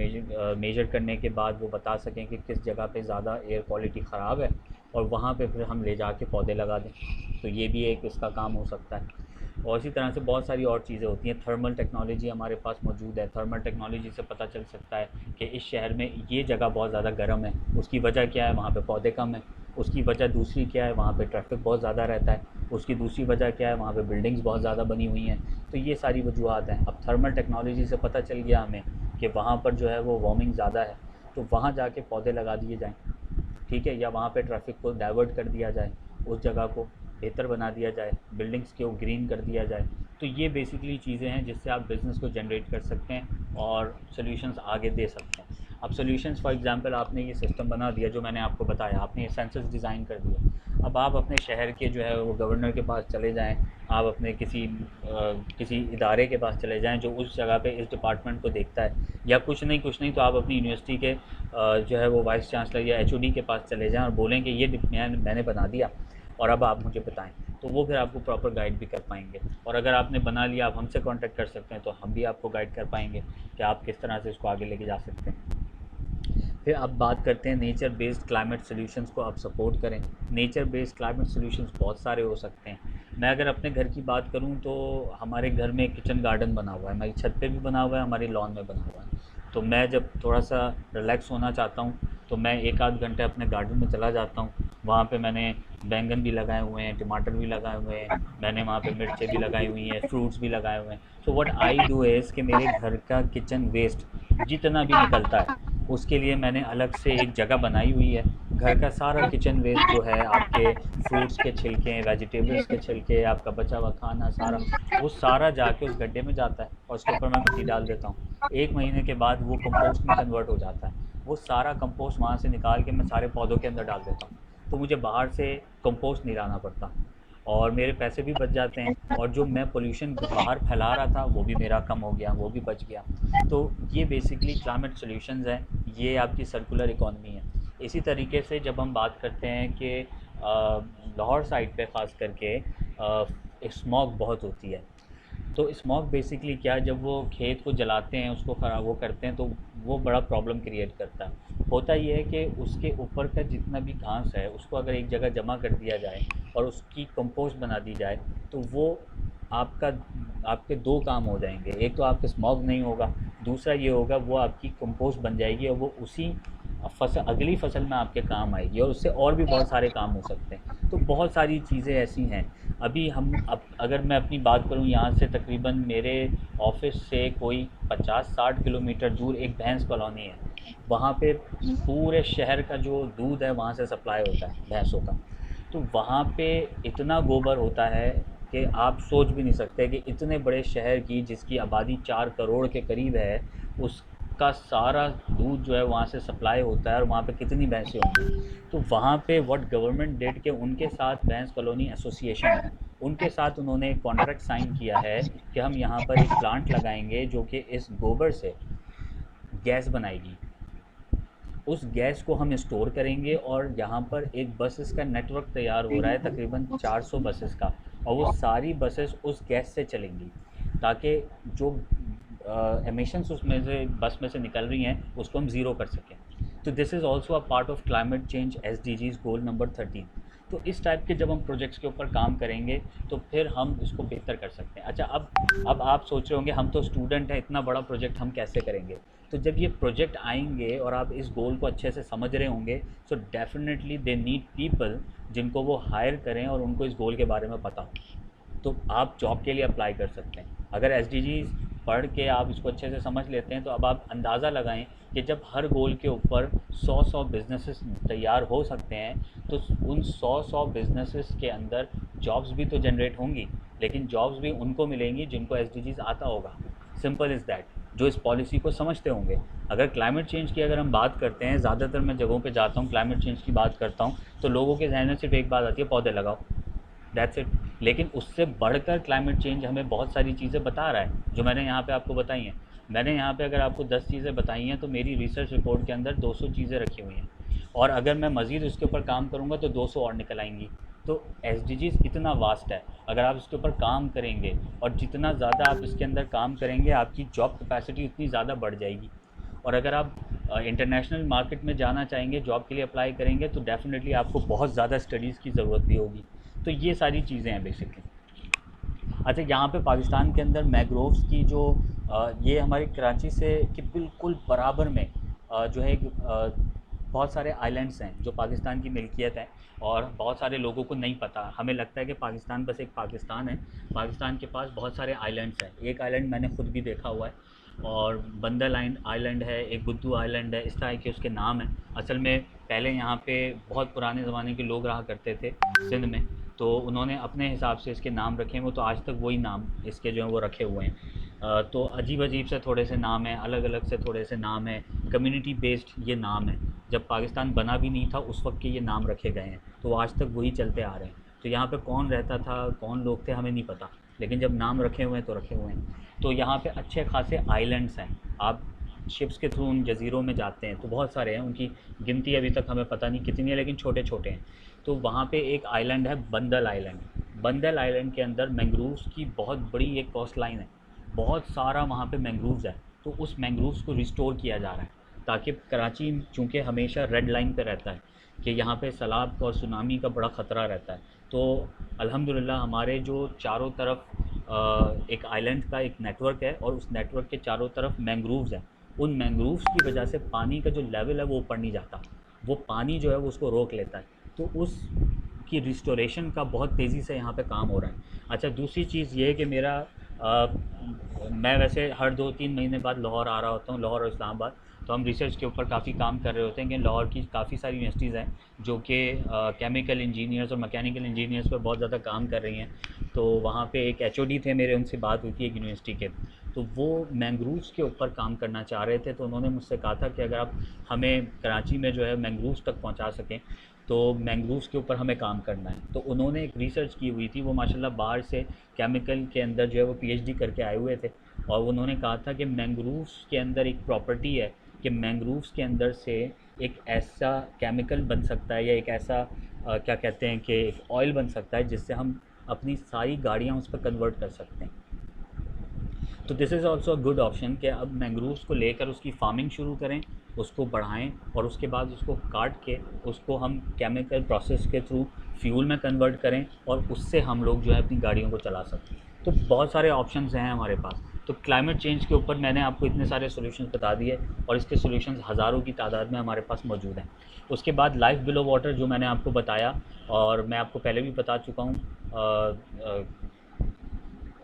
D: मेजर करने के बाद वो बता सकें कि किस जगह पे ज़्यादा एयर क्वालिटी ख़राब है और वहाँ पे फिर हम ले जाके पौधे लगा दें, तो ये भी एक इसका काम हो सकता है। और इसी तरह से बहुत सारी और चीज़ें होती हैं। थर्मल टेक्नोलॉजी हमारे पास मौजूद है। थर्मल टेक्नोलॉजी से पता चल सकता है कि इस शहर में ये जगह बहुत ज़्यादा गर्म है, उसकी वजह क्या है, वहाँ पे पौधे कम है। उसकी वजह दूसरी क्या है, वहाँ पे ट्रैफिक बहुत ज़्यादा रहता है। उसकी दूसरी वजह क्या है, वहाँ पे बिल्डिंग्स बहुत ज़्यादा बनी हुई हैं। तो ये सारी वजूहत हैं। अब थर्मल टेक्नोलॉजी से पता चल गया हमें कि वहाँ पर जो है वो वार्मिंग ज़्यादा है, तो वहाँ जाके पौधे लगा दिए जाएँ, ठीक है, या वहाँ पे ट्रैफिक को डाइवर्ट कर दिया जाए, उस जगह को बेहतर बना दिया जाए, बिल्डिंग्स को ग्रीन कर दिया जाए। तो ये बेसिकली चीज़ें हैं जिससे आप बिज़नेस को जनरेट कर सकते हैं और सॉल्यूशंस आगे दे सकते हैं। अब सॉल्यूशंस फॉर एग्जांपल आपने ये सिस्टम बना दिया जो मैंने आपको बताया, आपने ये सेंसस डिज़ाइन कर दिया। अब आप अपने शहर के जो है वो गवर्नर के पास चले जाएँ, आप अपने किसी इदारे के पास चले जाएँ जो उस जगह पे इस डिपार्टमेंट को देखता है, या कुछ नहीं तो आप अपनी यूनिवर्सिटी के जो है वो वाइस चांसलर या HOD के पास चले जाएँ और बोलें कि ये मैंने बना दिया और अब आप मुझे बताएं, तो वो फिर आपको प्रॉपर गाइड भी कर पाएंगे। और अगर आपने बना लिया, आप हमसे कांटेक्ट कर सकते हैं, तो हम भी आपको गाइड कर पाएंगे कि आप किस तरह से इसको आगे लेके जा सकते हैं। फिर अब बात करते हैं नेचर बेस्ड क्लाइमेट सॉल्यूशंस को आप सपोर्ट करें। नेचर बेस्ड क्लाइमेट सॉल्यूशंस बहुत सारे हो सकते हैं। मैं अगर अपने घर की बात करूं तो हमारे घर में किचन गार्डन बना हुआ है, हमारी छत पे भी बना हुआ है, हमारी लॉन में बना हुआ है। तो मैं जब थोड़ा सा रिलैक्स होना चाहता हूँ तो मैं 1-8 घंटे अपने गार्डन में चला जाता हूँ। वहाँ पे मैंने बैंगन भी लगाए हुए हैं, टमाटर भी लगाए हुए हैं, मैंने वहाँ पे मिर्चें भी लगाई हुई हैं, फ्रूट्स भी लगाए हुए हैं। So what I do is कि मेरे घर का किचन वेस्ट जितना भी निकलता है उसके लिए मैंने अलग से एक जगह बनाई हुई है। घर का सारा किचन वेस्ट जो है, आपके फ्रूट्स के छिलके, वेजिटेबल्स के छिलके, आपका बचा हुआ खाना सारा, वो सारा जाके उस गड्ढे में जाता है और उसके ऊपर मैं मिट्टी डाल देता हूँ। 1 महीने के बाद वो कंपोस्ट में कन्वर्ट हो जाता है। वो सारा कंपोस्ट वहाँ से निकाल के मैं सारे पौधों के अंदर डाल देता हूँ। तो मुझे बाहर से कंपोस्ट नहीं लाना पड़ता और मेरे पैसे भी बच जाते हैं, और जो मैं पोल्यूशन बाहर फैला रहा था वो भी मेरा कम हो गया, वो भी बच गया। तो ये बेसिकली क्लाइमेट सॉल्यूशंस हैं, ये आपकी सर्कुलर इकॉनमी है। इसी तरीके से जब हम बात करते हैं कि लाहौर साइड पे ख़ास करके स्मॉग बहुत होती है, तो स्मॉग बेसिकली क्या है, जब वो खेत को जलाते हैं, उसको खराब वो करते हैं, तो वो बड़ा प्रॉब्लम क्रिएट करता है। होता ये है कि उसके ऊपर का जितना भी घास है उसको अगर एक जगह जमा कर दिया जाए और उसकी कंपोस्ट बना दी जाए, तो वो आपका आपके दो काम हो जाएंगे। एक तो आपका स्मॉग नहीं होगा, दूसरा ये होगा वो आपकी कंपोस्ट बन जाएगी और वो उसी फसल अगली फसल में आपके काम आएगी, और उससे और भी बहुत सारे काम हो सकते हैं। तो बहुत सारी चीज़ें ऐसी हैं। अभी अगर मैं अपनी बात करूं, यहाँ से तकरीबन मेरे ऑफिस से कोई 50-60 किलोमीटर दूर एक भैंस कॉलोनी है। वहाँ पे पूरे शहर का जो दूध है वहाँ से सप्लाई होता है भैंसों का। तो वहाँ पे इतना गोबर होता है कि आप सोच भी नहीं सकते कि इतने बड़े शहर की, जिसकी आबादी 4 करोड़ के करीब है, उसका सारा दूध जो है वहाँ से सप्लाई होता है, और वहाँ पे कितनी भैंसें होंगी। तो वहाँ पे व्हाट गवर्नमेंट डिड के उनके साथ भैंस कॉलोनी एसोसिएशन है, उनके साथ उन्होंने एक कॉन्ट्रैक्ट साइन किया है कि हम यहाँ पर एक प्लांट लगाएंगे जो कि इस गोबर से गैस बनाएगी। उस गैस को हम स्टोर करेंगे, और यहाँ पर एक बसेस का नेटवर्क तैयार हो रहा है, तकरीबन 400 बसेस का, और वो सारी बसेस उस गैस से चलेंगी, ताकि जो एमिशंस उसमें से बस में से निकल रही हैं उसको हम ज़ीरो कर सकें। तो this is also a part of climate change SDGs goal number 13। तो इस टाइप के जब हम प्रोजेक्ट्स के ऊपर काम करेंगे तो फिर हम इसको बेहतर कर सकते हैं। अच्छा, अब आप सोच रहे होंगे हम तो स्टूडेंट हैं, इतना बड़ा प्रोजेक्ट हम कैसे करेंगे। तो जब ये प्रोजेक्ट आएंगे और आप इस गोल को अच्छे से समझ रहे होंगे, so definitely they need people जिनको वो हायर करें और उनको इस गोल के बारे में पता हो। तो आप जॉब के लिए अप्लाई कर सकते हैं। अगर SDGs पढ़ के आप इसको अच्छे से समझ लेते हैं, तो अब आप अंदाज़ा लगाएं कि जब हर गोल के ऊपर 100 बिज़नेसेस तैयार हो सकते हैं, तो उन 100 बिज़नेसेस के अंदर जॉब्स भी तो जनरेट होंगी, लेकिन जॉब्स भी उनको मिलेंगी जिनको SDGs आता होगा। सिंपल इज़ दैट, जो इस पॉलिसी को समझते होंगे। अगर क्लाइमेट चेंज की अगर हम बात करते हैं, ज़्यादातर मैं जगहों पे जाता हूँ, क्लाइमेट चेंज की बात करता हूँ, तो लोगों के जहन में सिर्फ एक बात आती है, पौधे लगाओ, दैट्स इट। लेकिन उससे बढ़कर क्लाइमेट चेंज हमें बहुत सारी चीज़ें बता रहा है, जो मैंने यहाँ पे आपको बताई हैं। मैंने यहाँ पे अगर आपको 10 चीज़ें बताई हैं, तो मेरी रिसर्च रिपोर्ट के अंदर 200 चीज़ें रखी हुई हैं, और अगर मैं मज़ीद उसके ऊपर काम करूँगा तो 200 और निकल आएंगी। तो SDGs इतना वास्ट है, अगर आप इसके ऊपर काम करेंगे, और जितना ज़्यादा आप इसके अंदर काम करेंगे, आपकी जॉब कैपेसिटी उतनी ज़्यादा बढ़ जाएगी। और अगर आप इंटरनेशनल मार्केट में जाना चाहेंगे, जॉब के लिए अप्लाई करेंगे, तो डेफ़िनेटली आपको बहुत ज़्यादा स्टडीज़ की ज़रूरत भी होगी। तो ये सारी चीज़ें हैं बेसिकली। अच्छा, यहाँ पे पाकिस्तान के अंदर मैंग्रोव्स की जो ये हमारी कराची से कि बिल्कुल बराबर में जो है बहुत सारे आइलैंड्स हैं जो पाकिस्तान की मिल्कियत है, और बहुत सारे लोगों को नहीं पता। हमें लगता है कि पाकिस्तान बस एक पाकिस्तान है, पाकिस्तान के पास बहुत सारे आइलैंड्स हैं। एक आइलैंड मैंने खुद भी देखा हुआ है, और बंदल आइलैंड है, एक बुद्धू आइलैंड है, इस तरह के उसके नाम हैं। असल में पहले यहाँ पे बहुत पुराने ज़माने के लोग रहा करते थे सिंध में, तो उन्होंने अपने हिसाब से इसके नाम रखे हैं, वो तो आज तक वही नाम इसके जो हैं वो रखे हुए हैं। तो अजीब अजीब से थोड़े से नाम हैं, अलग अलग से थोड़े से नाम हैं, कम्युनिटी बेस्ड ये नाम है। जब पाकिस्तान बना भी नहीं था उस वक्त के ये नाम रखे गए हैं, तो आज तक वही चलते आ रहे हैं। तो यहाँ पे कौन रहता था, कौन लोग थे, हमें नहीं पता, लेकिन जब नाम रखे हुए हैं तो रखे हुए हैं। तो यहाँ पे अच्छे खासे आइलैंड्स हैं। आप शिप्स के थ्रू उन जज़ीरों में जाते हैं तो बहुत सारे हैं, उनकी गिनती अभी तक हमें पता नहीं कितनी है, लेकिन छोटे छोटे हैं। तो वहाँ पे एक आइलैंड है बंदल आइलैंड। बंदल आइलैंड के अंदर मैंग्रोव्स की बहुत बड़ी एक कोस्ट लाइन है, बहुत सारा वहाँ पे मैंग्रोव्स है। तो उस मैंग्रोव्स को रिस्टोर किया जा रहा है, ताकि कराची चूँकि हमेशा रेड लाइन पे रहता है कि यहाँ पे सैलाब और सुनामी का बड़ा ख़तरा रहता है, तो अल्हम्दुलिल्लाह हमारे जो चारों तरफ एक आइलैंड का एक नेटवर्क है, और उस नेटवर्क के चारों तरफ मैंग्रोव्स हैं। उन मैंग्रोव्स की वजह से पानी का जो लेवल है वो ऊपर नहीं जाता, वो पानी जो है वो उसको रोक लेता है। तो उसकी रिस्टोरेशन का बहुत तेज़ी से यहाँ पे काम हो रहा है। अच्छा, दूसरी चीज़ ये है कि मैं वैसे हर 2-3 महीने बाद लाहौर आ रहा होता हूँ, लाहौर और इस्लामाबाद। तो हम रिसर्च के ऊपर काफ़ी काम कर रहे होते हैं कि लाहौर की काफ़ी सारी यूनिवर्सिटीज़ हैं जो कि केमिकल इंजीनियर्स और मैकेनिकल इंजीनियर्स पर बहुत ज़्यादा काम कर रही हैं। तो वहाँ पे एक HOD थे मेरे, उनसे बात हुई थी एक यूनिवर्सिटी के, तो वो मैंग्रोव्स के ऊपर काम करना चाह रहे थे। तो उन्होंने मुझसे कहा था कि अगर आप हमें कराची में जो है मैंग्रोव्स तक पहुँचा सकें, तो मैंग्रोव्स के ऊपर हमें काम करना है। तो उन्होंने एक रिसर्च की हुई थी, वो माशाल्लाह बाहर से केमिकल के अंदर जो है वो पीएचडी करके आए हुए थे, और उन्होंने कहा था कि मैंग्रोव्स के अंदर एक प्रॉपर्टी है कि मैंग्रोव्स के अंदर से एक ऐसा केमिकल बन सकता है या एक ऐसा क्या कहते हैं कि एक ऑयल बन सकता है जिससे हम अपनी सारी गाड़ियाँ उस पर कन्वर्ट कर सकते हैं। तो this is also a good option कि अब मैंग्रोव्स को लेकर उसकी फार्मिंग शुरू करें, उसको बढ़ाएं, और उसके बाद उसको काट के उसको हम केमिकल प्रोसेस के थ्रू फ्यूल में कन्वर्ट करें, और उससे हम लोग जो है अपनी गाड़ियों को चला सकते हैं। तो बहुत सारे ऑप्शंस हैं हमारे पास। तो क्लाइमेट चेंज के ऊपर मैंने आपको इतने सारे सॉल्यूशंस बता दिए, और इसके सॉल्यूशंस हज़ारों की तादाद में हमारे पास मौजूद हैं। उसके बाद लाइफ बिलो वाटर जो मैंने आपको बताया, और मैं आपको पहले भी बता चुका हूँ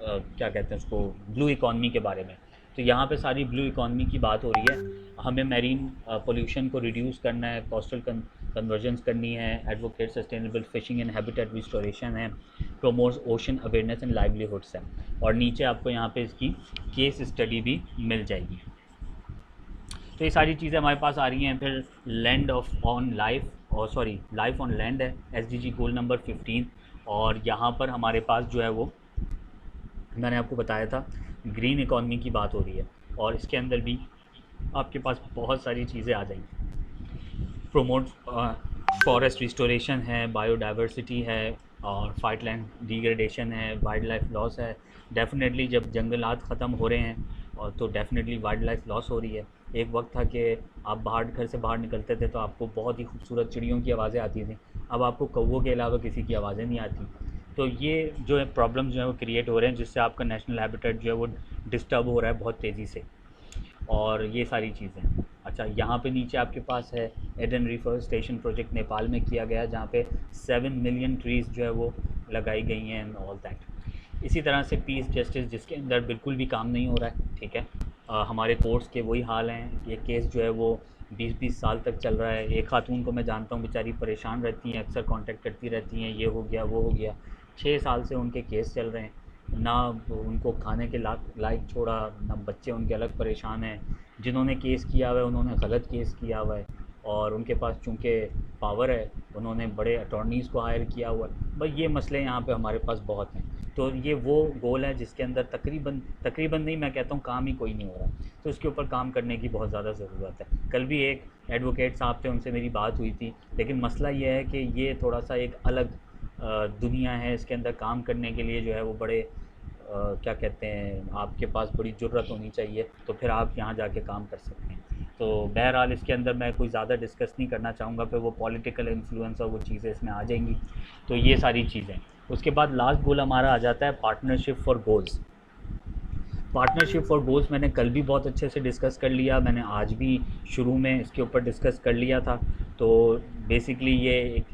D: क्या कहते हैं उसको, ब्लू इकॉनमी के बारे में। तो यहाँ पे सारी ब्लू इकॉनमी की बात हो रही है। हमें मैरीन पोल्यूशन को रिड्यूस करना है, कोस्टल कन्वर्जेंस करनी है, advocate sustainable fishing and habitat restoration है, promotes ocean awareness and livelihoods है, और नीचे आपको यहाँ पे इसकी केस स्टडी भी मिल जाएगी। तो ये सारी चीज़ें हमारे पास आ रही हैं। फिर लैंड ऑन लाइफ, और सॉरी लाइफ ऑन लैंड है एसडीजी गोल नंबर 15, और यहाँ पर हमारे पास जो है वो मैंने आपको बताया था ग्रीन इकॉनमी की बात हो रही है, और इसके अंदर भी आपके पास बहुत सारी चीज़ें आ जाएंगी। प्रोमोट फॉरेस्ट रिस्टोरेशन है, बायोडाइवर्सिटी है, और फाइट लैंड डिग्रेडेशन है, वाइल्ड लाइफ लॉस है। डेफिनेटली जब जंगलात ख़त्म हो रहे हैं और तो डेफिनेटली वाइल्ड लाइफ लॉस हो रही है। एक वक्त था कि आप घर से बाहर निकलते थे तो आपको बहुत ही खूबसूरत चिड़ियों की आवाज़ें आती थी, अब आपको कौवों के अलावा किसी की आवाज़ें नहीं आती। तो ये जो है प्रॉब्लम्स जो है वो क्रिएट हो रहे हैं, जिससे आपका नेशनल हैबिटेट जो है वो डिस्टर्ब हो रहा है बहुत तेज़ी से, और ये सारी चीज़ें। अच्छा, यहाँ पे नीचे आपके पास है एडन रिफॉरेस्टेशन प्रोजेक्ट नेपाल में किया गया, जहाँ पे 7 मिलियन ट्रीज़ जो है वो लगाई गई हैं एंड ऑल दैट। इसी तरह से पीस जस्टिस, जिसके अंदर बिल्कुल भी काम नहीं हो रहा है, ठीक है। हमारे कोर्ट्स के वही हाल हैं, ये केस जो है वो 20-20 साल तक चल रहा है। एक खातून को मैं जानता हूँ, बेचारी परेशान रहती हैं, अक्सर कांटेक्ट करती रहती हैं, ये हो गया वो हो गया। 6 साल से उनके केस चल रहे हैं, ना उनको खाने के लायक छोड़ा, ना बच्चे उनके अलग परेशान हैं। जिन्होंने केस किया हुआ है उन्होंने गलत केस किया हुआ है, और उनके पास चूँकि पावर है उन्होंने बड़े अटॉर्नीज़ को हायर किया हुआ है। भाई ये मसले यहाँ पे हमारे पास बहुत हैं। तो ये वो गोल है जिसके अंदर तकरीबन नहीं, मैं कहता हूँ काम ही कोई नहीं हो रहा, तो इसके ऊपर काम करने की बहुत ज़्यादा ज़रूरत है। कल भी एक एडवोकेट साहब थे, उनसे मेरी बात हुई थी, लेकिन मसला ये है कि ये थोड़ा सा एक अलग दुनिया है। इसके अंदर काम करने के लिए जो है वो बड़े क्या कहते हैं, आपके पास बड़ी ज़रूरत होनी चाहिए, तो फिर आप यहाँ जाके काम कर सकते हैं। तो बहरहाल इसके अंदर मैं कोई ज़्यादा डिस्कस नहीं करना चाहूँगा, फिर वो पॉलिटिकल इन्फ्लुएंस और वो चीज़ें इसमें आ जाएंगी। तो ये सारी चीज़ें। उसके बाद लास्ट गोल हमारा आ जाता है partnership for goals. Partnership for goals मैंने कल भी बहुत अच्छे से डिस्कस कर लिया, मैंने आज भी शुरू में इसके ऊपर डिस्कस कर लिया था। तो बेसिकली ये एक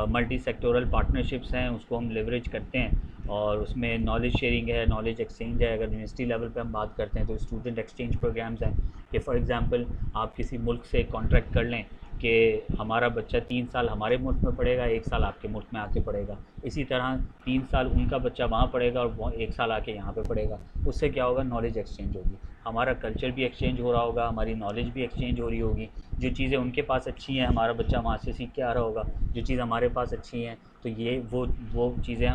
D: मल्टी सेक्टोरल पार्टनरशिप्स हैं, उसको हम लेवरेज करते हैं, और उसमें नॉलेज शेयरिंग है, नॉलेज एक्सचेंज है। अगर यूनिवर्सिटी लेवल पे हम बात करते हैं तो स्टूडेंट एक्सचेंज प्रोग्राम्स हैं कि फॉर एग्जांपल आप किसी मुल्क से कॉन्ट्रैक्ट कर लें कि हमारा बच्चा 3 साल हमारे मुल्क में पढ़ेगा, 1 साल आपके मुल्क में आके पढ़ेगा। इसी तरह 3 साल उनका बच्चा वहाँ पढ़ेगा और 1 साल आके यहाँ पे पढ़ेगा। उससे क्या होगा, नॉलेज एक्सचेंज होगी, हमारा कल्चर भी एक्सचेंज हो रहा होगा, हमारी नॉलेज भी एक्सचेंज हो रही होगी। जो चीज़ें उनके पास अच्छी हैं हमारा बच्चा वहाँ से सीख के आ रहा होगा, जो चीज़ हमारे पास अच्छी हैं तो ये वो चीज़ें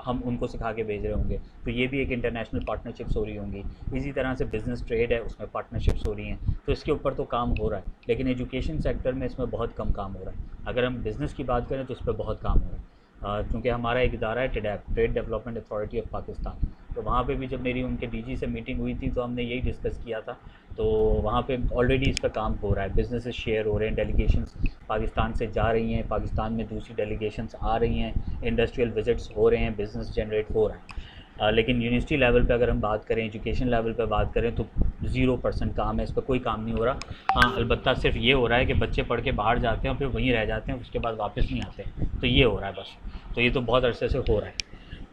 D: हम उनको सिखा के भेज रहे होंगे। तो ये भी एक इंटरनेशनल पार्टनरशिप्स हो रही होंगी। इसी तरह से बिज़नेस ट्रेड है, उसमें पार्टनरशिप्स हो रही हैं। तो इसके ऊपर तो काम हो रहा है, लेकिन एजुकेशन सेक्टर में इसमें बहुत कम काम हो रहा है। अगर हम बिज़नेस की बात करें तो इस पर बहुत काम हो रहा है, क्योंकि हमारा एक इदारा है TDAP, Trade Development Authority of Pakistan. तो वहाँ पे भी जब मेरी उनके डीजी से मीटिंग हुई थी तो हमने यही डिस्कस किया था। तो वहाँ पे ऑलरेडी इस पर काम हो रहा है, बिजनेस शेयर हो रहे हैं, डेलीगेशंस पाकिस्तान से जा रही हैं, पाकिस्तान में दूसरी डेलीगेशंस आ रही हैं, इंडस्ट्रियल विजिट्स हो रहे हैं, बिज़नेस जनरेट हो रहा है। लेकिन यूनिवर्सिटी लेवल पे अगर हम बात करें, एजुकेशन लेवल पे बात करें तो 0% काम है, इस पर कोई काम नहीं हो रहा। हाँ, अलबत्ता सिर्फ ये हो रहा है कि बच्चे पढ़ के बाहर जाते हैं और फिर वहीं रह जाते हैं, उसके बाद वापस नहीं आते, तो ये हो रहा है बस। तो ये तो बहुत अरसे से हो रहा है,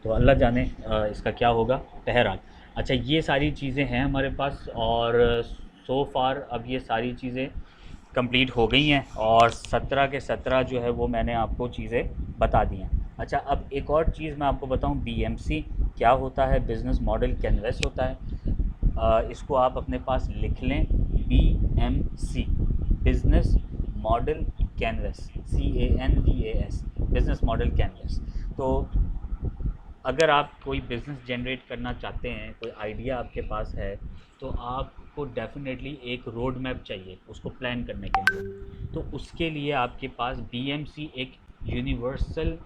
D: तो अल्लाह जाने इसका क्या होगा। बहरहाल अच्छा, ये सारी चीज़ें हैं हमारे पास, और सो फार अब ये सारी चीज़ें कंप्लीट हो गई हैं, और 17 के 17 जो है वो मैंने आपको चीज़ें बता दी हैं। अच्छा, अब एक और चीज़ मैं आपको बताऊं, BMC क्या होता है, बिज़नेस मॉडल कैनवस होता है। इसको आप अपने पास लिख लें, BMC business model canvas, CANVAS, business model canvas. तो अगर आप कोई बिज़नेस जनरेट करना चाहते हैं, कोई आइडिया आपके पास है, तो आपको डेफिनेटली एक रोड मैप चाहिए उसको प्लान करने के लिए। तो उसके लिए आपके पास BMC एक यूनिवर्सल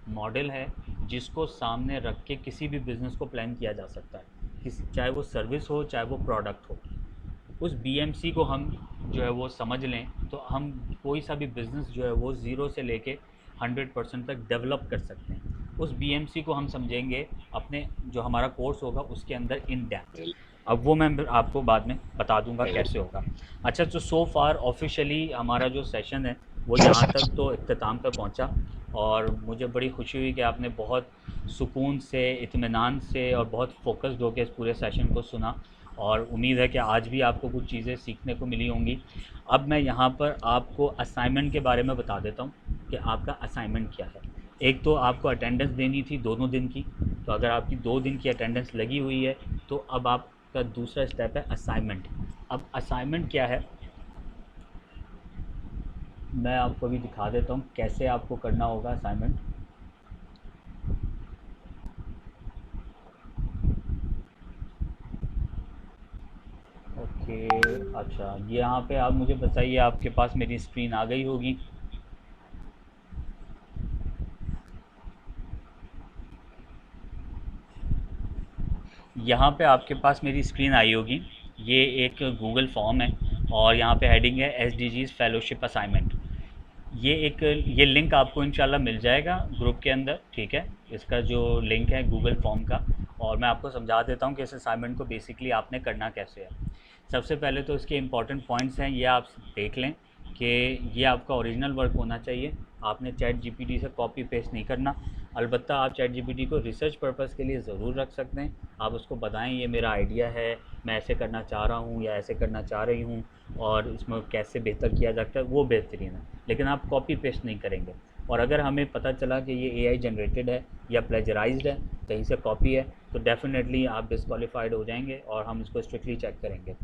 D: मॉडल है जिसको सामने रख के किसी भी बिज़नेस को प्लान किया जा सकता है, चाहे वो सर्विस हो चाहे वो प्रोडक्ट हो। उस BMC को हम जो है वो समझ लें तो हम कोई सा भी बिज़नेस जो है वो 0 से लेके 100% तक डेवलप कर सकते हैं। उस BMC को हम समझेंगे अपने जो हमारा कोर्स होगा उसके अंदर इन डेप्थ। अब वो मैं आपको बाद में बता दूंगा कैसे होगा। अच्छा, तो सो फार ऑफिशियली हमारा जो सेशन है वो यहाँ तक तो इख्तिताम पर पहुँचा, और मुझे बड़ी खुशी हुई कि आपने बहुत सुकून से, इत्मीनान से और बहुत फोकस्ड होकर इस पूरे सेशन को सुना, और उम्मीद है कि आज भी आपको कुछ चीज़ें सीखने को मिली होंगी। अब मैं यहाँ पर आपको असाइनमेंट के बारे में बता देता हूँ कि आपका असाइनमेंट क्या है। एक तो आपको अटेंडेंस देनी थी दोनों दिन की, तो अगर आपकी 2 दिन की अटेंडेंस लगी हुई है तो अब आपका दूसरा स्टेप है असाइनमेंट। अब असाइनमेंट क्या है मैं आपको अभी दिखा देता हूँ कैसे आपको करना होगा असाइनमेंट। ओके, अच्छा, यहाँ पे आप मुझे बताइए, आपके पास मेरी स्क्रीन आ गई होगी। यहाँ पे आपके पास मेरी स्क्रीन आई होगी। ये एक गूगल फॉर्म है और यहाँ पे हेडिंग है SDGs फेलोशिप असाइनमेंट। ये लिंक आपको इंशाल्लाह मिल जाएगा ग्रुप के अंदर, ठीक है। इसका जो लिंक है गूगल फॉर्म का, और मैं आपको समझा देता हूँ कि इस असाइनमेंट को बेसिकली आपने करना कैसे है। सबसे पहले तो इसके इम्पॉर्टेंट पॉइंट्स हैं, ये आप देख लें कि ये आपका ओरिजिनल वर्क होना चाहिए। आपने ChatGPT से कॉपी पेस्ट नहीं करना। अलबत्ता आप ChatGPT को रिसर्च पर्पज़ के लिए ज़रूर रख सकते हैं। आप उसको बताएं ये मेरा आइडिया है, मैं ऐसे करना चाह रहा हूँ या ऐसे करना चाह रही हूँ, और इसमें कैसे बेहतर किया जाता है, वो बेहतरीन है। लेकिन आप कॉपी पेस्ट नहीं करेंगे। और अगर हमें पता चला कि ये AI जनरेटेड है या प्लेजराइज्ड है, कहीं से कॉपी है, तो डेफिनेटली आप डिस्क्वालीफाइड हो जाएंगे और हम इसको स्ट्रिक्टली चेक करेंगे।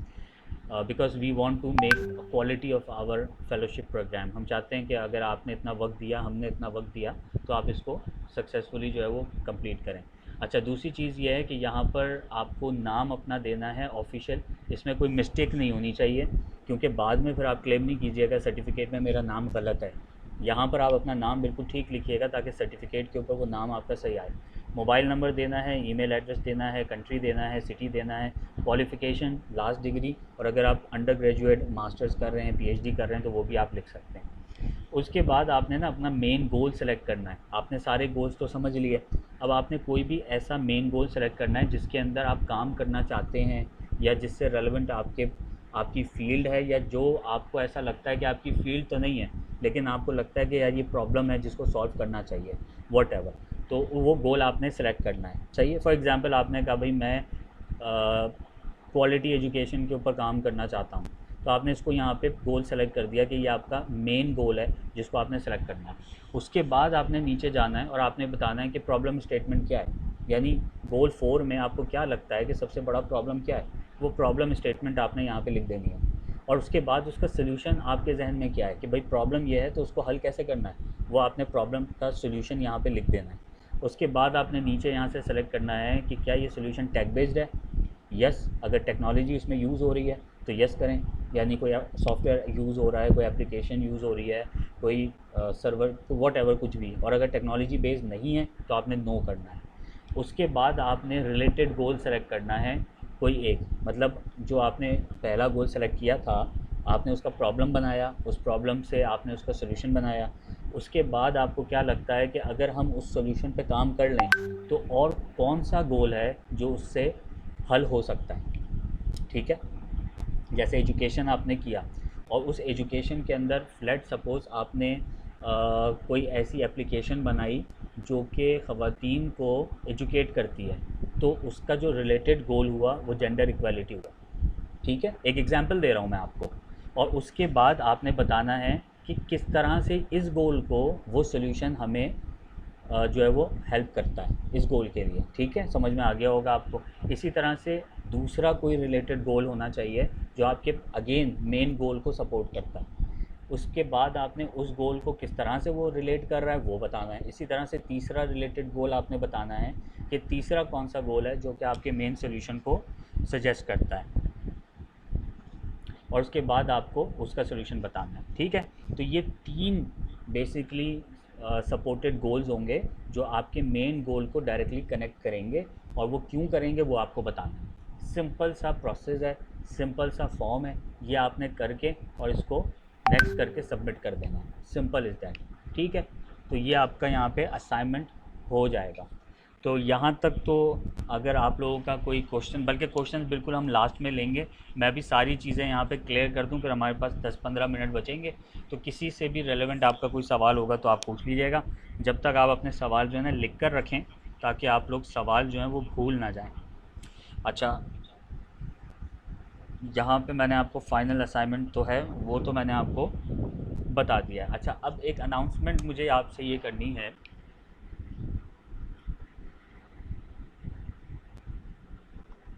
D: Because we want to make quality of our fellowship program. हम चाहते हैं कि अगर आपने इतना वक्त दिया, हमने इतना वक्त दिया, तो आप इसको सक्सेसफुली जो है वो कंप्लीट करें। अच्छा, दूसरी चीज़ ये है कि यहाँ पर आपको नाम अपना देना है ऑफिशियल। इसमें कोई मिस्टेक नहीं होनी चाहिए, क्योंकि बाद में फिर आप क्लेम नहीं कीजिएगा सर्टिफिकेट में मेरा नाम गलत है। यहाँ पर आप अपना नाम बिल्कुल ठीक लिखिएगा ताकि सर्टिफिकेट के ऊपर वो नाम आपका सही आए। मोबाइल नंबर देना है, ईमेल एड्रेस देना है, कंट्री देना है, सिटी देना है, क्वालिफ़िकेशन, लास्ट डिग्री, और अगर आप अंडर ग्रेजुएट मास्टर्स कर रहे हैं, PhD कर रहे हैं, तो वो भी आप लिख सकते हैं। उसके बाद आपने ना अपना मेन गोल सेलेक्ट करना है। आपने सारे गोल्स तो समझ लिए, अब आपने कोई भी ऐसा मेन गोल सेलेक्ट करना है जिसके अंदर आप काम करना चाहते हैं, या जिससे रेलेवेंट आपकी फ़ील्ड है, या जो आपको ऐसा लगता है कि आपकी फ़ील्ड तो नहीं है लेकिन आपको लगता है कि यार ये प्रॉब्लम है जिसको सॉल्व करना चाहिए, वॉटएवर, तो वो गोल आपने सेलेक्ट करना है। चाहिए फॉर एग्जांपल आपने कहा भाई मैं क्वालिटी एजुकेशन के ऊपर काम करना चाहता हूँ, तो आपने इसको यहाँ पे गोल सेलेक्ट कर दिया कि ये आपका मेन गोल है जिसको आपने सेलेक्ट करना है। उसके बाद आपने नीचे जाना है और आपने बताना है कि प्रॉब्लम स्टेटमेंट क्या है, यानी गोल 4 में आपको क्या लगता है कि सबसे बड़ा प्रॉब्लम क्या है, वो प्रॉब्लम स्टेटमेंट आपने यहाँ पे लिख देनी है। और उसके बाद उसका सोल्यूशन आपके जहन में क्या है कि भाई प्रॉब्लम ये है तो उसको हल कैसे करना है, वो आपने प्रॉब्लम का सोल्यूशन यहाँ पे लिख देना है। उसके बाद आपने नीचे यहाँ से सेलेक्ट करना है कि क्या ये सोल्यूशन टेक बेस्ड है, यस। अगर टेक्नोलॉजी इसमें यूज़ हो रही है तो यस करें, यानी कोई सॉफ्टवेयर यूज़ हो रहा है, कोई एप्लीकेशन यूज़ हो रही है, कोई सर्वर, तो वॉट एवर कुछ भी। और अगर टेक्नोलॉजी बेस्ड नहीं है तो आपने नो करना है। उसके बाद आपने रिलेटेड गोल सेलेक्ट करना है कोई एक, मतलब जो आपने पहला गोल सेलेक्ट किया था आपने उसका प्रॉब्लम बनाया, उस प्रॉब्लम से आपने उसका सोल्यूशन बनाया। उसके बाद आपको क्या लगता है कि अगर हम उस सोल्यूशन पे काम कर लें तो और कौन सा गोल है जो उससे हल हो सकता है, ठीक है। जैसे एजुकेशन आपने किया और उस एजुकेशन के अंदर लेट सपोज़ आपने कोई ऐसी एप्लीकेशन बनाई जो कि ख़वातीन को एजुकेट करती है, तो उसका जो रिलेटेड गोल हुआ वो जेंडर इक्वालिटी हुआ, ठीक है। एक एग्जांपल दे रहा हूँ मैं आपको। और उसके बाद आपने बताना है कि किस तरह से इस गोल को वो सोल्यूशन हमें जो है वो हेल्प करता है इस गोल के लिए, ठीक है। समझ में आ गया होगा आपको। इसी तरह से दूसरा कोई रिलेटेड गोल होना चाहिए जो आपके अगेन मेन गोल को सपोर्ट करता है। उसके बाद आपने उस गोल को किस तरह से वो रिलेट कर रहा है वो बताना है। इसी तरह से तीसरा रिलेटेड गोल आपने बताना है कि तीसरा कौन सा गोल है जो कि आपके मेन सोल्यूशन को सजेस्ट करता है, और उसके बाद आपको उसका सोल्यूशन बताना है। ठीक है, तो ये 3 बेसिकली सपोर्टेड गोल्स होंगे जो आपके मेन गोल को डायरेक्टली कनेक्ट करेंगे, और वो क्यों करेंगे वो आपको बताना है। सिंपल सा प्रोसेस है, सिंपल सा फॉर्म है, ये आपने करके और इसको नेक्स्ट करके सबमिट कर देना है। Simple is that. ठीक है, तो ये आपका यहाँ पे असाइनमेंट हो जाएगा। तो यहाँ तक तो अगर आप लोगों का कोई क्वेश्चन, बल्कि क्वेश्चन बिल्कुल हम लास्ट में लेंगे, मैं भी सारी चीज़ें यहाँ पे क्लियर कर दूँ, फिर हमारे पास 10-15 मिनट बचेंगे। तो किसी से भी रेलेवेंट आपका कोई सवाल होगा तो आप पूछ लीजिएगा। जब तक आप अपने सवाल जो है ना लिख कर रखें, ताकि आप लोग सवाल जो हैं वो भूल ना जाएँ। अच्छा, यहाँ पे मैंने आपको फाइनल असाइनमेंट तो है वो तो मैंने आपको बता दिया है। अच्छा, अब एक अनाउंसमेंट मुझे आपसे ये करनी है।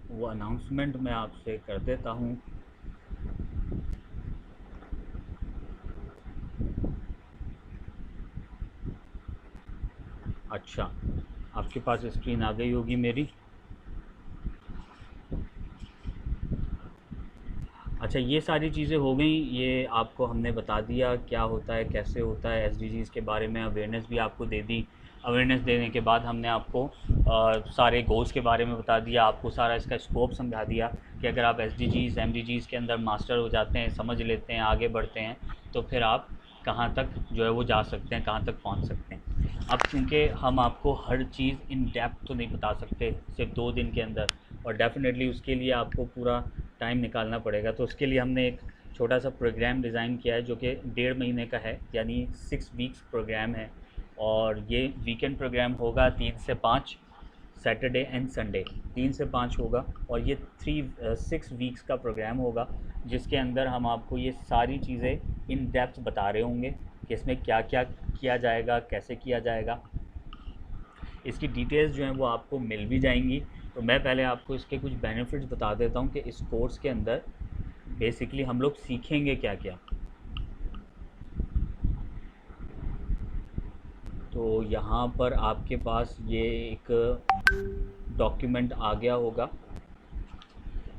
D: वो अनाउंसमेंट मैं आपसे कर देता हूँ। अच्छा, आपके पास स्क्रीन आ गई होगी मेरी। अच्छा, ये सारी चीज़ें हो गई, ये आपको हमने बता दिया क्या होता है, कैसे होता है, एसडीजीज़ के बारे में अवेयरनेस भी आपको दे दी। अवेयरनेस देने के बाद हमने आपको सारे गोल्स के बारे में बता दिया, आपको सारा इसका स्कोप समझा दिया कि अगर आप एसडीजीज़ एमडीजीज़ के अंदर मास्टर हो जाते हैं, समझ लेते हैं, आगे बढ़ते हैं, तो फिर आप कहाँ तक जो है वो जा सकते हैं, कहाँ तक पहुँच सकते हैं। अब चूँकि हम आपको हर चीज़ इन डेप्थ तो नहीं बता सकते सिर्फ 2 दिन के अंदर, और डेफ़िनेटली उसके लिए आपको पूरा टाइम निकालना पड़ेगा। तो उसके लिए हमने एक छोटा सा प्रोग्राम डिज़ाइन किया है जो कि 1.5 महीने का है, यानी 6 वीक्स प्रोग्राम है। और ये वीकेंड प्रोग्राम होगा 3 से 5, सैटरडे एंड संडे 3 से 5 होगा। और ये 6 वीक्स का प्रोग्राम होगा जिसके अंदर हम आपको ये सारी चीज़ें इन डेप्थ बता रहे होंगे कि इसमें क्या क्या किया जाएगा, कैसे किया जाएगा। इसकी डिटेल्स जो हैं वो आपको मिल भी जाएंगी। तो मैं पहले आपको इसके कुछ बेनिफिट्स बता देता हूँ कि इस कोर्स के अंदर बेसिकली हम लोग सीखेंगे क्या क्या। तो यहाँ पर आपके पास ये एक डॉक्यूमेंट आ गया होगा,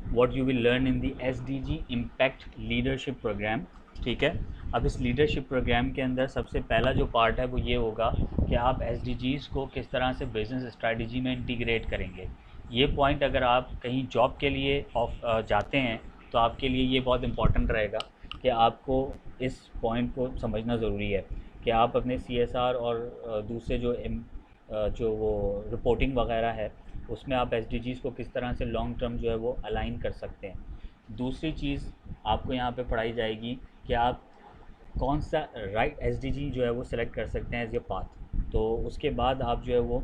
D: what you will learn in the SDG impact leadership program. ठीक है, अब इस लीडरशिप प्रोग्राम के अंदर सबसे पहला जो पार्ट है वो ये होगा कि आप एसडीजीज़ को किस तरह से बिज़नेस स्ट्रेटजी में इंटीग्रेट करेंगे। ये पॉइंट अगर आप कहीं जॉब के लिए जाते हैं तो आपके लिए ये बहुत इम्पॉर्टेंट रहेगा कि आपको इस पॉइंट को समझना ज़रूरी है कि आप अपने सीएसआर और दूसरे जो वो रिपोर्टिंग वगैरह है उसमें आप एसडीजीज़ को किस तरह से लॉन्ग टर्म जो है वो अलाइन कर सकते हैं। दूसरी चीज़ आपको यहाँ पे पढ़ाई जाएगी कि आप कौन सा राइट एसडीजी जो है वो सिलेक्ट कर सकते हैं एज ए पाथ। तो उसके बाद आप जो है वो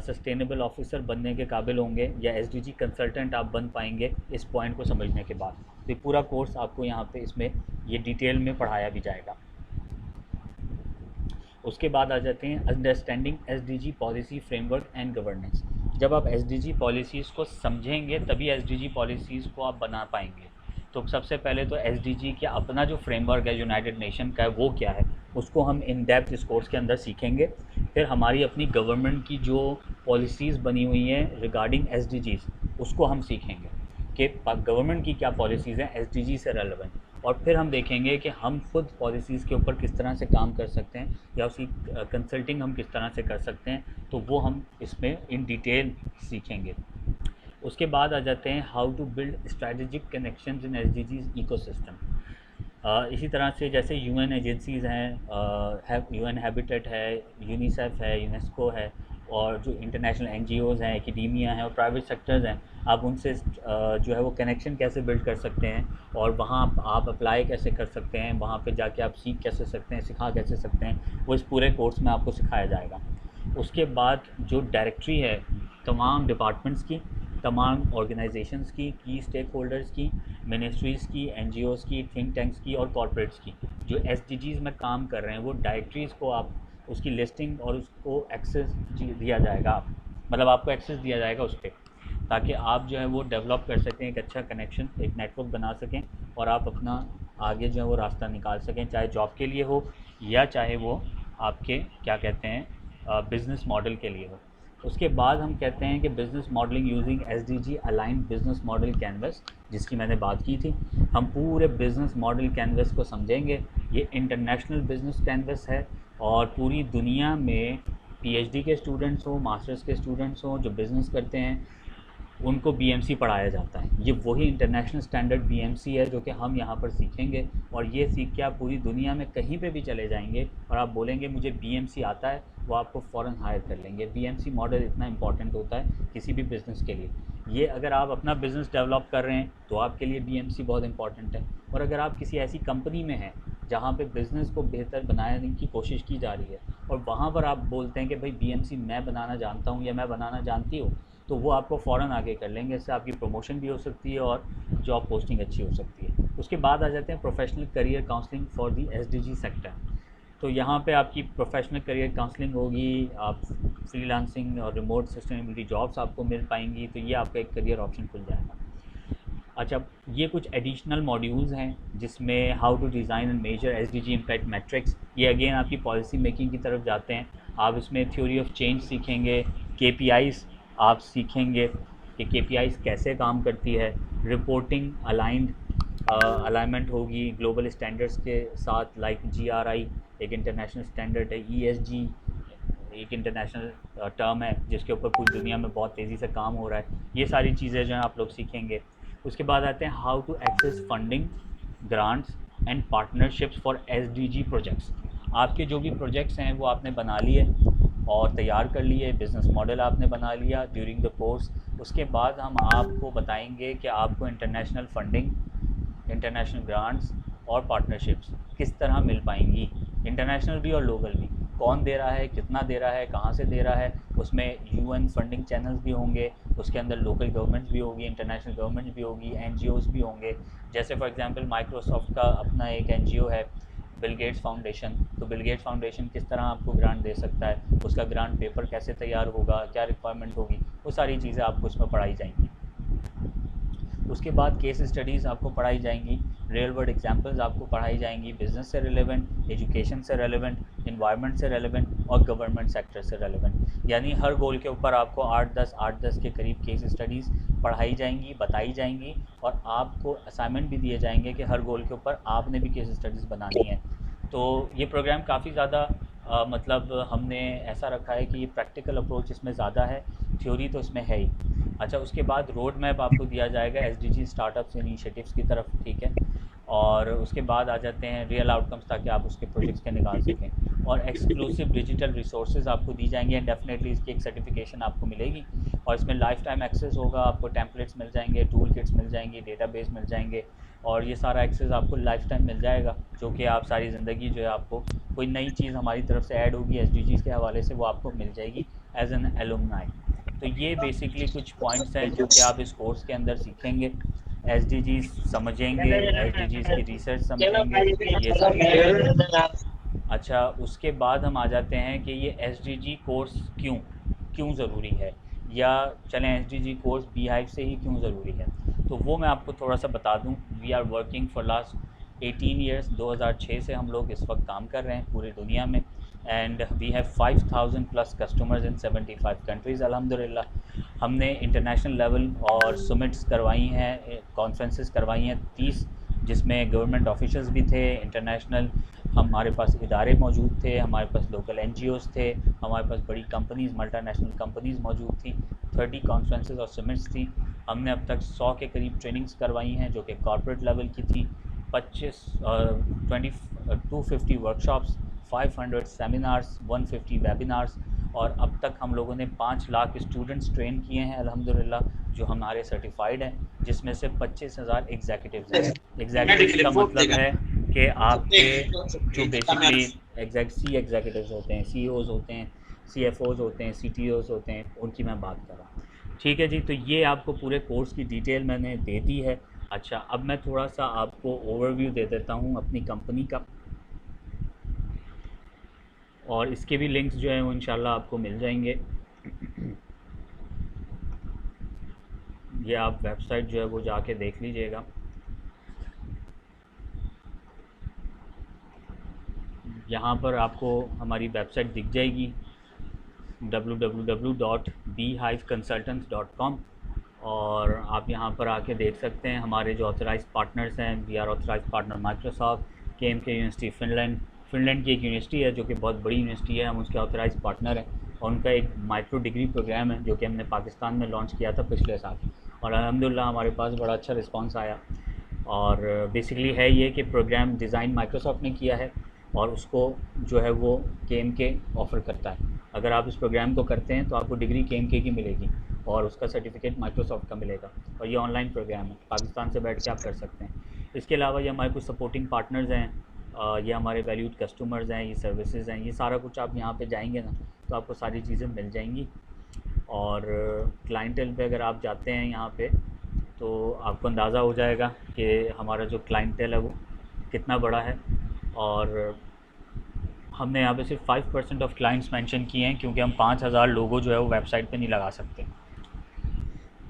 D: सस्टेनेबल ऑफिसर बनने के काबिल होंगे या एसडीजी कंसल्टेंट आप बन पाएंगे इस पॉइंट को समझने के बाद। तो ये पूरा कोर्स आपको यहाँ पे इसमें ये डिटेल में पढ़ाया भी जाएगा। उसके बाद आ जाते हैं understanding SDG policy framework and governance. जब आप एसडीजी पॉलिसीज़ को समझेंगे तभी एसडीजी पॉलिसीज़ को आप बना पाएंगे। तो सबसे पहले तो एसडीजी का अपना जो फ्रेमवर्क है यूनाइटेड नेशन का है वो क्या है उसको हम इन डेप्थ इस कोर्स के अंदर सीखेंगे। फिर हमारी अपनी गवर्नमेंट की जो पॉलिसीज़ बनी हुई हैं रिगार्डिंग एसडीजीज़ उसको हम सीखेंगे कि गवर्नमेंट की क्या पॉलिसीज़ हैं एसडीजी से रेलेवेंट। और फिर हम देखेंगे कि हम खुद पॉलिसीज़ के ऊपर किस तरह से काम कर सकते हैं या उसकी कंसल्टिंग हम किस तरह से कर सकते हैं, तो वो हम इसमें इन डिटेल सीखेंगे। उसके बाद आ जाते हैं how to build strategic connections in SDGs ecosystem. इसी तरह से जैसे यूएन एजेंसीज़ हैं, यूएन हैबिटेट है, यूनिसेफ है, यूनेस्को है, और जो इंटरनेशनल एनजीओज़ हैं, एकेडेमिया है और प्राइवेट सेक्टर्स हैं, आप उनसे जो है वो कनेक्शन कैसे बिल्ड कर सकते हैं और वहाँ आप अप्लाई कैसे कर सकते हैं, वहाँ पे जाके आप सीख कैसे सकते हैं, सिखा कैसे सकते हैं, वो इस पूरे कोर्स में आपको सिखाया जाएगा। उसके बाद जो डायरेक्टरी है तमाम डिपार्टमेंट्स की, तमाम ऑर्गेनाइजेशंस की स्टेक होल्डर्स की, मिनिस्ट्रीज़ की, एनजीओज़ की, थिंक टैंक्स की और कॉर्पोरेट्स की जो एसडीजीज़ में काम कर रहे हैं, वो डायरेक्टरीज़ को आप उसकी लिस्टिंग और उसको एक्सेस दिया जाएगा, मतलब आपको एक्सेस दिया जाएगा उस पर, ताकि आप जो है वो डेवलप कर सकें, एक अच्छा कनेक्शन, एक नेटवर्क बना सकें और आप अपना आगे जो है वो रास्ता निकाल सकें, चाहे जॉब के लिए हो या चाहे वो आपके क्या कहते हैं बिज़नेस मॉडल के लिए हो। उसके बाद हम कहते हैं कि business modelling using SDG aligned business model canvas, जिसकी मैंने बात की थी। हम पूरे बिज़नेस मॉडल कैनवस को समझेंगे। ये इंटरनेशनल बिज़नेस कैनवस है और पूरी दुनिया में PhD के स्टूडेंट्स हो, मास्टर्स के स्टूडेंट्स हो जो बिज़नेस करते हैं, उनको BMC पढ़ाया जाता है। ये वही इंटरनेशनल स्टैंडर्ड BMC है जो कि हम यहाँ पर सीखेंगे, और ये सीख के आप पूरी दुनिया में कहीं पे भी चले जाएंगे और आप बोलेंगे मुझे BMC आता है, वो आपको फ़ौरन हायर कर लेंगे। BMC मॉडल इतना इंपॉर्टेंट होता है किसी भी बिज़नेस के लिए। ये अगर आप अपना बिज़नेस डेवलप कर रहे हैं तो आपके लिए BMC बहुत इंपॉर्टेंट है, और अगर आप किसी ऐसी कंपनी में हैं जहाँ पे बिज़नेस को बेहतर बनाने की कोशिश की जा रही है और वहाँ पर आप बोलते हैं कि भाई BMC मैं बनाना जानता हूँ या मैं बनाना जानती हूँ, तो वो आपको फ़ौरन आगे कर लेंगे। इससे आपकी प्रमोशन भी हो सकती है और जॉब पोस्टिंग अच्छी हो सकती है। उसके बाद आ जाते हैं professional career counselling for the SDG sector. तो यहाँ पे आपकी प्रोफेशनल करियर काउंसलिंग होगी, आप फ्रीलांसिंग और रिमोट सस्टेनेबिलिटी जॉब्स आपको मिल पाएंगी, तो ये आपका एक करियर ऑप्शन खुल जाएगा। अच्छा, ये कुछ एडिशनल मॉड्यूल्स हैं जिसमें how to design and measure SDG impact metrics. ये अगेन आपकी पॉलिसी मेकिंग की तरफ जाते हैं। आप इसमें थ्योरी ऑफ चेंज सीखेंगे, KPIs आप सीखेंगे कि KPIs कैसे काम करती है, रिपोर्टिंग अलाइनमेंट होगी ग्लोबल स्टैंडर्ड्स के साथ, लाइक GRI एक इंटरनेशनल स्टैंडर्ड है, ESG एक इंटरनेशनल टर्म है जिसके ऊपर पूरी दुनिया में बहुत तेज़ी से काम हो रहा है। ये सारी चीज़ें जो हैं आप लोग सीखेंगे। उसके बाद आते हैं how to access funding, grants and partnerships for SDG projects. आपके जो भी प्रोजेक्ट्स हैं वो आपने बना लिए और तैयार कर लिए, बिज़नेस मॉडल आपने बना लिया ड्यूरिंग द कोर्स। उसके बाद हम आपको बताएंगे कि आपको इंटरनेशनल फंडिंग, इंटरनेशनल ग्रांट्स और पार्टनरशिप्स किस तरह मिल पाएंगी, इंटरनेशनल भी और लोकल भी। कौन दे रहा है, कितना दे रहा है, कहाँ से दे रहा है, उसमें UN फंडिंग चैनल्स भी होंगे, उसके अंदर लोकल गवर्नमेंट्स भी होगी, इंटरनेशनल गवर्नमेंट्स भी होगी, NGOs भी होंगे। जैसे फॉर एग्जांपल माइक्रोसॉफ्ट का अपना एक NGO है बिल गेट्स फाउंडेशन, तो बिल गेट्स फाउंडेशन किस तरह आपको ग्रांट दे सकता है, उसका ग्रांट पेपर कैसे तैयार होगा, क्या रिक्वायरमेंट होगी, वो सारी चीज़ें आपको इसमें पढ़ाई जाएंगी। उसके बाद केस स्टडीज़ आपको पढ़ाई जाएंगी, रियल वर्ल्ड एग्जांपल्स आपको पढ़ाई जाएंगी, बिज़नेस से रिलेवेंट, एजुकेशन से रिलेवेंट, इन्वायरमेंट से रिलेवेंट और गवर्नमेंट सेक्टर से रिलेवेंट। यानी हर गोल के ऊपर आपको 8-10 के करीब केस स्टडीज़ पढ़ाई जाएंगी, बताई जाएंगी, और आपको असाइनमेंट भी दिए जाएंगे कि हर गोल के ऊपर आपने भी केस स्टडीज़ बनानी है। तो ये प्रोग्राम काफ़ी ज़्यादा मतलब हमने ऐसा रखा है कि ये प्रैक्टिकल अप्रोच इसमें ज़्यादा है, थ्योरी तो इसमें है ही। अच्छा, उसके बाद रोड मैप आपको दिया जाएगा SDG स्टार्टअप्स इनिशिएटिव्स की तरफ, ठीक है। और उसके बाद आ जाते हैं रियल आउटकम्स, ताकि आप उसके प्रोजेक्ट्स के निकाल सकें, और एक्सक्लूसिव डिजिटल रिसोर्सेज आपको दी जाएंगे एंड डेफिनेटली इसकी एक सर्टिफिकेशन आपको मिलेगी। और इसमें लाइफ टाइम एक्सेस होगा, आपको टेम्पलेट्स मिल जाएंगे, टूल किट्स मिल जाएंगी, डेटाबेस मिल जाएंगे, और ये सारा एक्सेस आपको लाइफ टाइम मिल जाएगा, जो कि आप सारी ज़िंदगी जो है आपको कोई नई चीज़ हमारी तरफ से ऐड होगी SDGs के हवाले से, वो आपको मिल जाएगी एज एन एलुमनाई। तो ये बेसिकली कुछ पॉइंट्स हैं जो कि आप इस कोर्स के अंदर सीखेंगे, SDGs समझेंगे, SDGs की रिसर्च समझेंगे, ये सारी। अच्छा, उसके बाद हम आ जाते हैं कि ये SDG कोर्स क्यों ज़रूरी है, या चलें SDG कोर्स Beehive से ही क्यों ज़रूरी है, तो वो मैं आपको थोड़ा सा बता दूं। We are working for last 18 years, 2006 से हम लोग इस वक्त काम कर रहे हैं पूरी दुनिया में, and we have 5000 plus customers in 75 countries अल्हम्दुलिल्लाह। हमने इंटरनेशनल लेवल और समिट्स करवाई हैं, कॉन्फ्रेंसेस करवाई हैं 30, जिसमें गवर्नमेंट ऑफिशियल्स भी थे, इंटरनेशनल हमारे पास इदारे मौजूद थे, हमारे पास लोकल NGOs थे, हमारे पास बड़ी कंपनीज़, मल्टीनेशनल कंपनीज़ मौजूद थी। 30 कॉन्फ्रेंसेस और समिट्स थी। हमने अब तक 100 के करीब ट्रेनिंग्स करवाई हैं जो कि कॉर्पोरेट लेवल की थी, 250 वर्कशॉप्स, 500 सेमिनार्स, 150 वेबिनार्स, और अब तक हम लोगों ने 5 लाख स्टूडेंट्स ट्रेन किए हैं अल्हम्दुलिल्लाह, जो हमारे सर्टिफाइड हैं, जिसमें से 25,000 एग्जीक्यूटिव्स हैं। एग्जीक्यूटिव्स का मतलब है कि आपके जो बेसिकली एग्जीक्यूटिव्स होते हैं, CEOs होते हैं, CFOs होते हैं, CTOs होते हैं, उनकी मैं बात कर रहा हूँ। ठीक है जी, तो ये आपको पूरे कोर्स की डिटेल मैंने दे दी है। अच्छा, अब मैं थोड़ा सा आपको ओवरव्यू दे देता हूँ अपनी कंपनी का, और इसके भी लिंक्स जो हैं वो इंशाल्लाह आपको मिल जाएंगे। ये आप वेबसाइट जो है वो जाके देख लीजिएगा। यहाँ पर आपको हमारी वेबसाइट दिख जाएगी www.beehiveconsultants.com, और आप यहाँ पर आके देख सकते हैं हमारे जो ऑथराइज पार्टनर्स हैं। We are authorised partner Microsoft, KMK university Finland की एक यूनिवर्सिटी है जो कि बहुत बड़ी यूनिवर्सिटी है, हम उसके ऑथराइज पार्टनर हैं। और उनका एक माइक्रो डिग्री प्रोग्राम है जो कि हमने पाकिस्तान में लॉन्च किया था पिछले साल, और अल्हम्दुलिल्लाह हमारे पास बड़ा अच्छा रिस्पांस आया। और बेसिकली है ये कि प्रोग्राम डिज़ाइन माइक्रोसॉफ्ट ने किया है और उसको जो है वो KMK ऑफ़र करता है। अगर आप इस प्रोग्राम को करते हैं तो आपको डिग्री KMK की मिलेगी और उसका सर्टिफिकेट माइक्रोसॉफ्ट का मिलेगा, और ये ऑनलाइन प्रोग्राम है, पाकिस्तान से बैठ के आप कर सकते हैं। इसके अलावा ये हमारे कुछ सपोर्टिंग पार्टनर्स हैं, ये हमारे वैल्यूड कस्टमर्स हैं, ये सर्विसेज हैं, ये सारा कुछ आप यहाँ पे जाएंगे ना तो आपको सारी चीज़ें मिल जाएंगी। और क्लाइंटेल पे अगर आप जाते हैं यहाँ पे तो आपको अंदाज़ा हो जाएगा कि हमारा जो क्लाइंटेल है वो कितना बड़ा है। और हमने यहाँ पे सिर्फ 5% ऑफ क्लाइंट्स मेंशन किए हैं क्योंकि हम 5000 लोगो जो है वो वेबसाइट पे नहीं लगा सकते।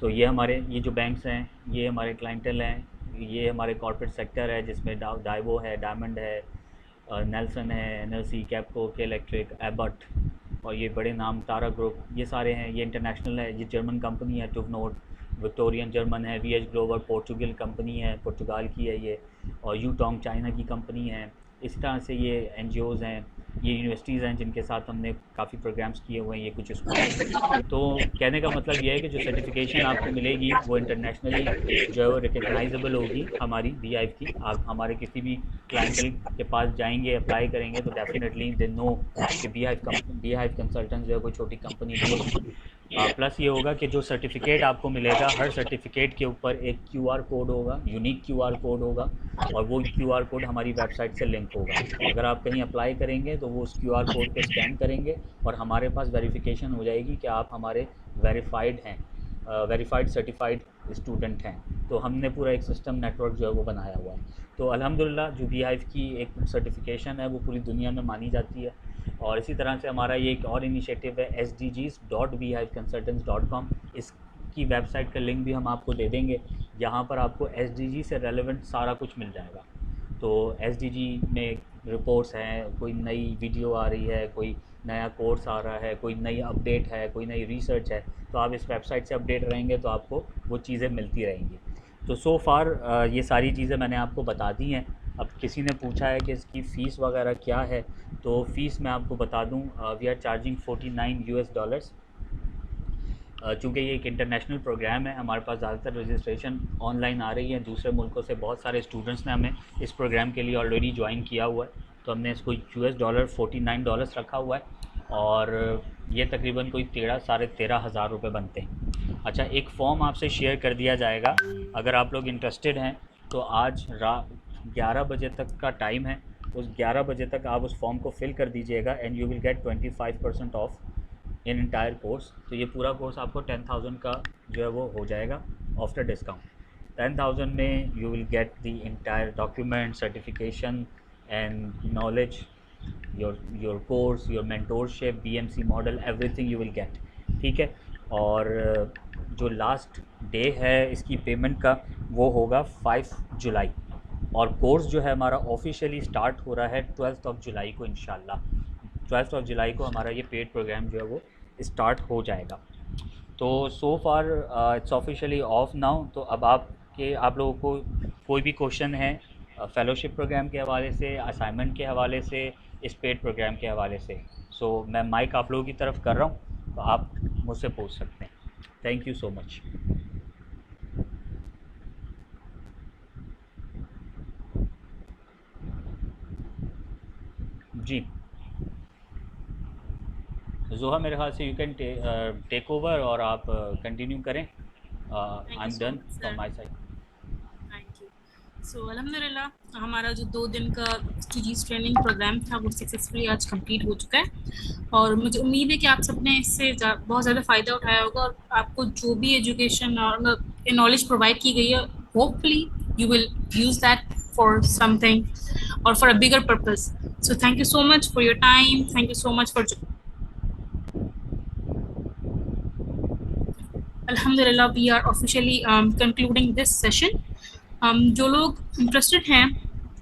D: तो ये जो बैंक्स हैं ये हमारे क्लाइंटेल हैं, ये हमारे कॉर्पोरेट सेक्टर है जिसमें डाइवो है, डायमंड है, नेल्सन है, NLC, कैपको, के इलेक्ट्रिक, एबट, और ये बड़े नाम टारा ग्रुप, ये सारे हैं। ये इंटरनेशनल है, ये जर्मन कंपनी है टुवनोट, विक्टोरियन जर्मन है, VH ग्लोबल पोर्चुगल कंपनी है, पुर्तगाल की है ये, और यूटोंग चाइना की कंपनी है। इस तरह से ये NGOs हैं, ये यूनिवर्सिटीज़ हैं जिनके साथ हमने काफ़ी प्रोग्राम्स किए हुए हैं, ये कुछ स्कूल। तो कहने का मतलब ये है कि जो सर्टिफिकेशन आपको मिलेगी वो इंटरनेशनली जो है वो रिकग्नाइजेबल होगी हमारी Beehive की। आप हमारे किसी भी क्लाइंटल के पास जाएंगे, अप्लाई करेंगे तो डेफिनेटली दे नो कि Beehive कंसल्टेंट्स जो है कोई छोटी कंपनी नहीं है। प्लस ये होगा कि जो सर्टिफिकेट आपको मिलेगा, हर सर्टिफिकेट के ऊपर एक QR कोड होगा, यूनिक QR कोड होगा, और वो QR कोड हमारी वेबसाइट से लिंक होगा। अगर आप कहीं अप्लाई करेंगे तो वो उस QR कोड को स्कैन करेंगे और हमारे पास वेरिफिकेशन हो जाएगी कि आप हमारे वेरीफाइड सर्टिफाइड स्टूडेंट हैं। तो हमने पूरा एक सिस्टम नेटवर्क जो है वो बनाया हुआ है। तो अल्हम्दुलिल्लाह जो Beehive की एक सर्टिफिकेशन है वो पूरी दुनिया में मानी जाती है। और इसी तरह से हमारा ये एक और इनिशिएटिव है sdgs.beehiveconsultants.com, इसकी वेबसाइट का लिंक भी हम आपको दे देंगे। यहाँ पर आपको SDG से रेलेवेंट सारा कुछ मिल जाएगा। तो SDG में रिपोर्ट्स हैं, कोई नई वीडियो आ रही है, कोई नया कोर्स आ रहा है, कोई नई अपडेट है, कोई नई रिसर्च है, तो आप इस वेबसाइट से अपडेट रहेंगे तो आपको वो चीज़ें मिलती रहेंगी। तो सो फार ये सारी चीज़ें मैंने आपको बता दी हैं। अब किसी ने पूछा है कि इसकी फ़ीस वगैरह क्या है, तो फ़ीस मैं आपको बता दूं, वी आर चार्जिंग $49। चूँकि ये एक इंटरनेशनल प्रोग्राम है, हमारे पास ज़्यादातर रजिस्ट्रेशन ऑनलाइन आ रही है, दूसरे मुल्कों से बहुत सारे स्टूडेंट्स ने हमें इस प्रोग्राम के लिए ऑलरेडी ज्वाइन किया हुआ है, तो हमने इसको $49 रखा हुआ है, और ये तकरीबन कोई 13,500 रुपये बनते हैं। अच्छा, एक फ़ॉर्म आपसे शेयर कर दिया जाएगा, अगर आप लोग इंटरेस्टेड हैं तो आज रात 11 बजे तक का टाइम है, उस 11 बजे तक आप उस फॉर्म को फिल कर दीजिएगा and you will gate 25% of in entire course. तो ये पूरा कोर्स आपको 10,000 का जो है वो हो जाएगा आफ्टर डिस्काउंट। 10,000 में you will get the entire document, certification and knowledge, your course, your mentorship, BMC model, everything you will gate. ठीक है, और जो लास्ट डे है इसकी पेमेंट का वो होगा 5 जुलाई, और कोर्स जो है हमारा ऑफिशियली स्टार्ट हो रहा है 12 जुलाई को। इंशाल्लाह 12 जुलाई को हमारा ये पेड प्रोग्राम जो है वो स्टार्ट हो जाएगा। तो so far it's officially off now. तो अब आप लोगों को कोई भी क्वेश्चन है फेलोशिप प्रोग्राम के हवाले से, असाइनमेंट के हवाले से, इस पेड प्रोग्राम के हवाले से, सो मैं माइक आप लोगों की तरफ कर रहा हूँ, तो आप मुझसे पूछ सकते हैं। Thank you so much. जी जोहा, मेरे ख्याल से यू कैन टेक ओवर और आप कंटिन्यू करें। I am done from my side.
H: Thank you. So अल्हम्दुलिल्लाह हमारा जो 2 दिन का SDGs ट्रेनिंग प्रोग्राम था वो सक्सेसफुली आज कंप्लीट हो चुका है, और मुझे उम्मीद है कि आप सबने इससे बहुत ज़्यादा फ़ायदा उठाया होगा, और आपको जो भी एजुकेशन और नॉलेज प्रोवाइड की गई है, hopefully you will use that for something or for a bigger purpose. So thank you so much for your time. Thank you so much for Alhamdulillah, we are officially concluding this session. जो लोग interested हैं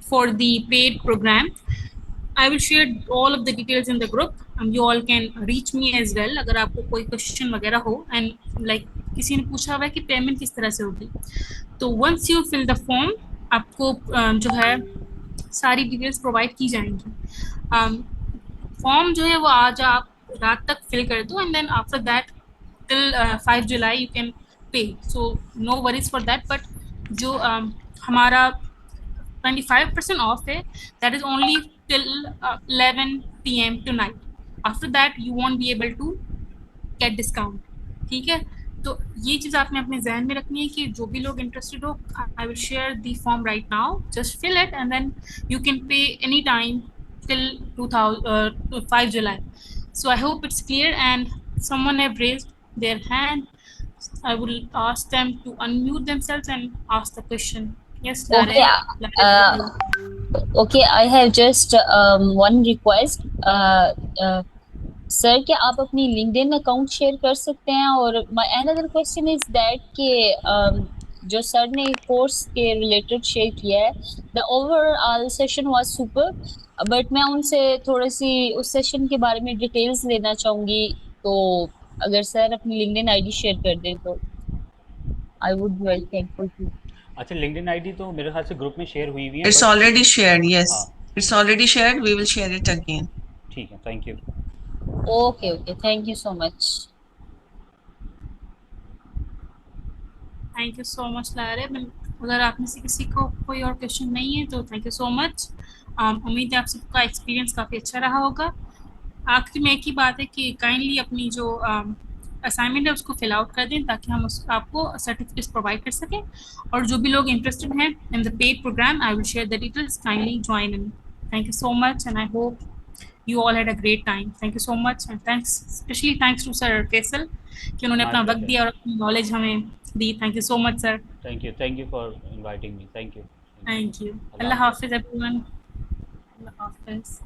H: for the paid program, I will share all of the details in the group. You all can reach me as well अगर आपको कोई question वगैरह हो and like किसी ने पूछा हुआ है कि पेमेंट किस तरह से होगी, तो once you fill the form आपको जो है सारी डिटेल्स प्रोवाइड की जाएंगी. फॉर्म जो है वो आज आप रात तक फिल कर दो and then after that till 5 July you can pay, so no worries for that. But जो हमारा 25% ऑफ है that is only till 11 PM tonight. After that you won't be able to get discount. ठीक है, तो ये चीज़ आपने अपने जहन में रखनी है कि जो भी लोग इंटरेस्टेड हो, I will share the form right now, just fill it and then you can pay any time till 5 July. So I hope it's clear, and someone have raised their hand. I will ask them to unmute themselves and ask the question. Yes,
B: Okay, okay, I have just one request. Sir, क्या आप अपनी LinkedIn account share कर सकते हैं? और my another question is that कि जो sir ने कोर्स के रिलेटेड शेयर किया है, the overall session was super, but मैं उनसे थोड़ी सी उस सेशन के बारे में डिटेल्स लेना चाहूँगी, तो अगर सर अपनी लिंक्डइन आईडी शेयर कर दें तो I would be very thankful to.
D: अच्छा, लिंक्डइन आईडी तो मेरे ख्याल से ग्रुप में शेयर हुई हुई है.
I: It's already shared. Yes, it's already shared. We will share it again.
D: ठीक है, thank you.
B: Okay okay, thank you so much.
H: Thank you so much लारे. अगर आप में से किसी को कोई और क्वेश्चन नहीं है तो थैंक यू सो मच. उम्मीद है आप सबका एक्सपीरियंस काफ़ी अच्छा रहा होगा. आखिर में एक ही बात है कि काइंडली अपनी जो असाइनमेंट है उसको फिल आउट कर दें ताकि हम आपको सर्टिफिकेट्स प्रोवाइड कर सकें. और जो भी लोग इंटरेस्टेड हैं in the paid program, I will share the details, kindly join in. Thank you so much and I hope you all had a great time. Thank you so much, and especially thanks to Sir Faisal कि उन्होंने अपना वक्त दिया और अपनी knowledge हमें दी. Thank you so much, sir.
D: Thank you for inviting me. Thank you.
H: Thank you. Allah Hafiz everyone. Allah Hafiz.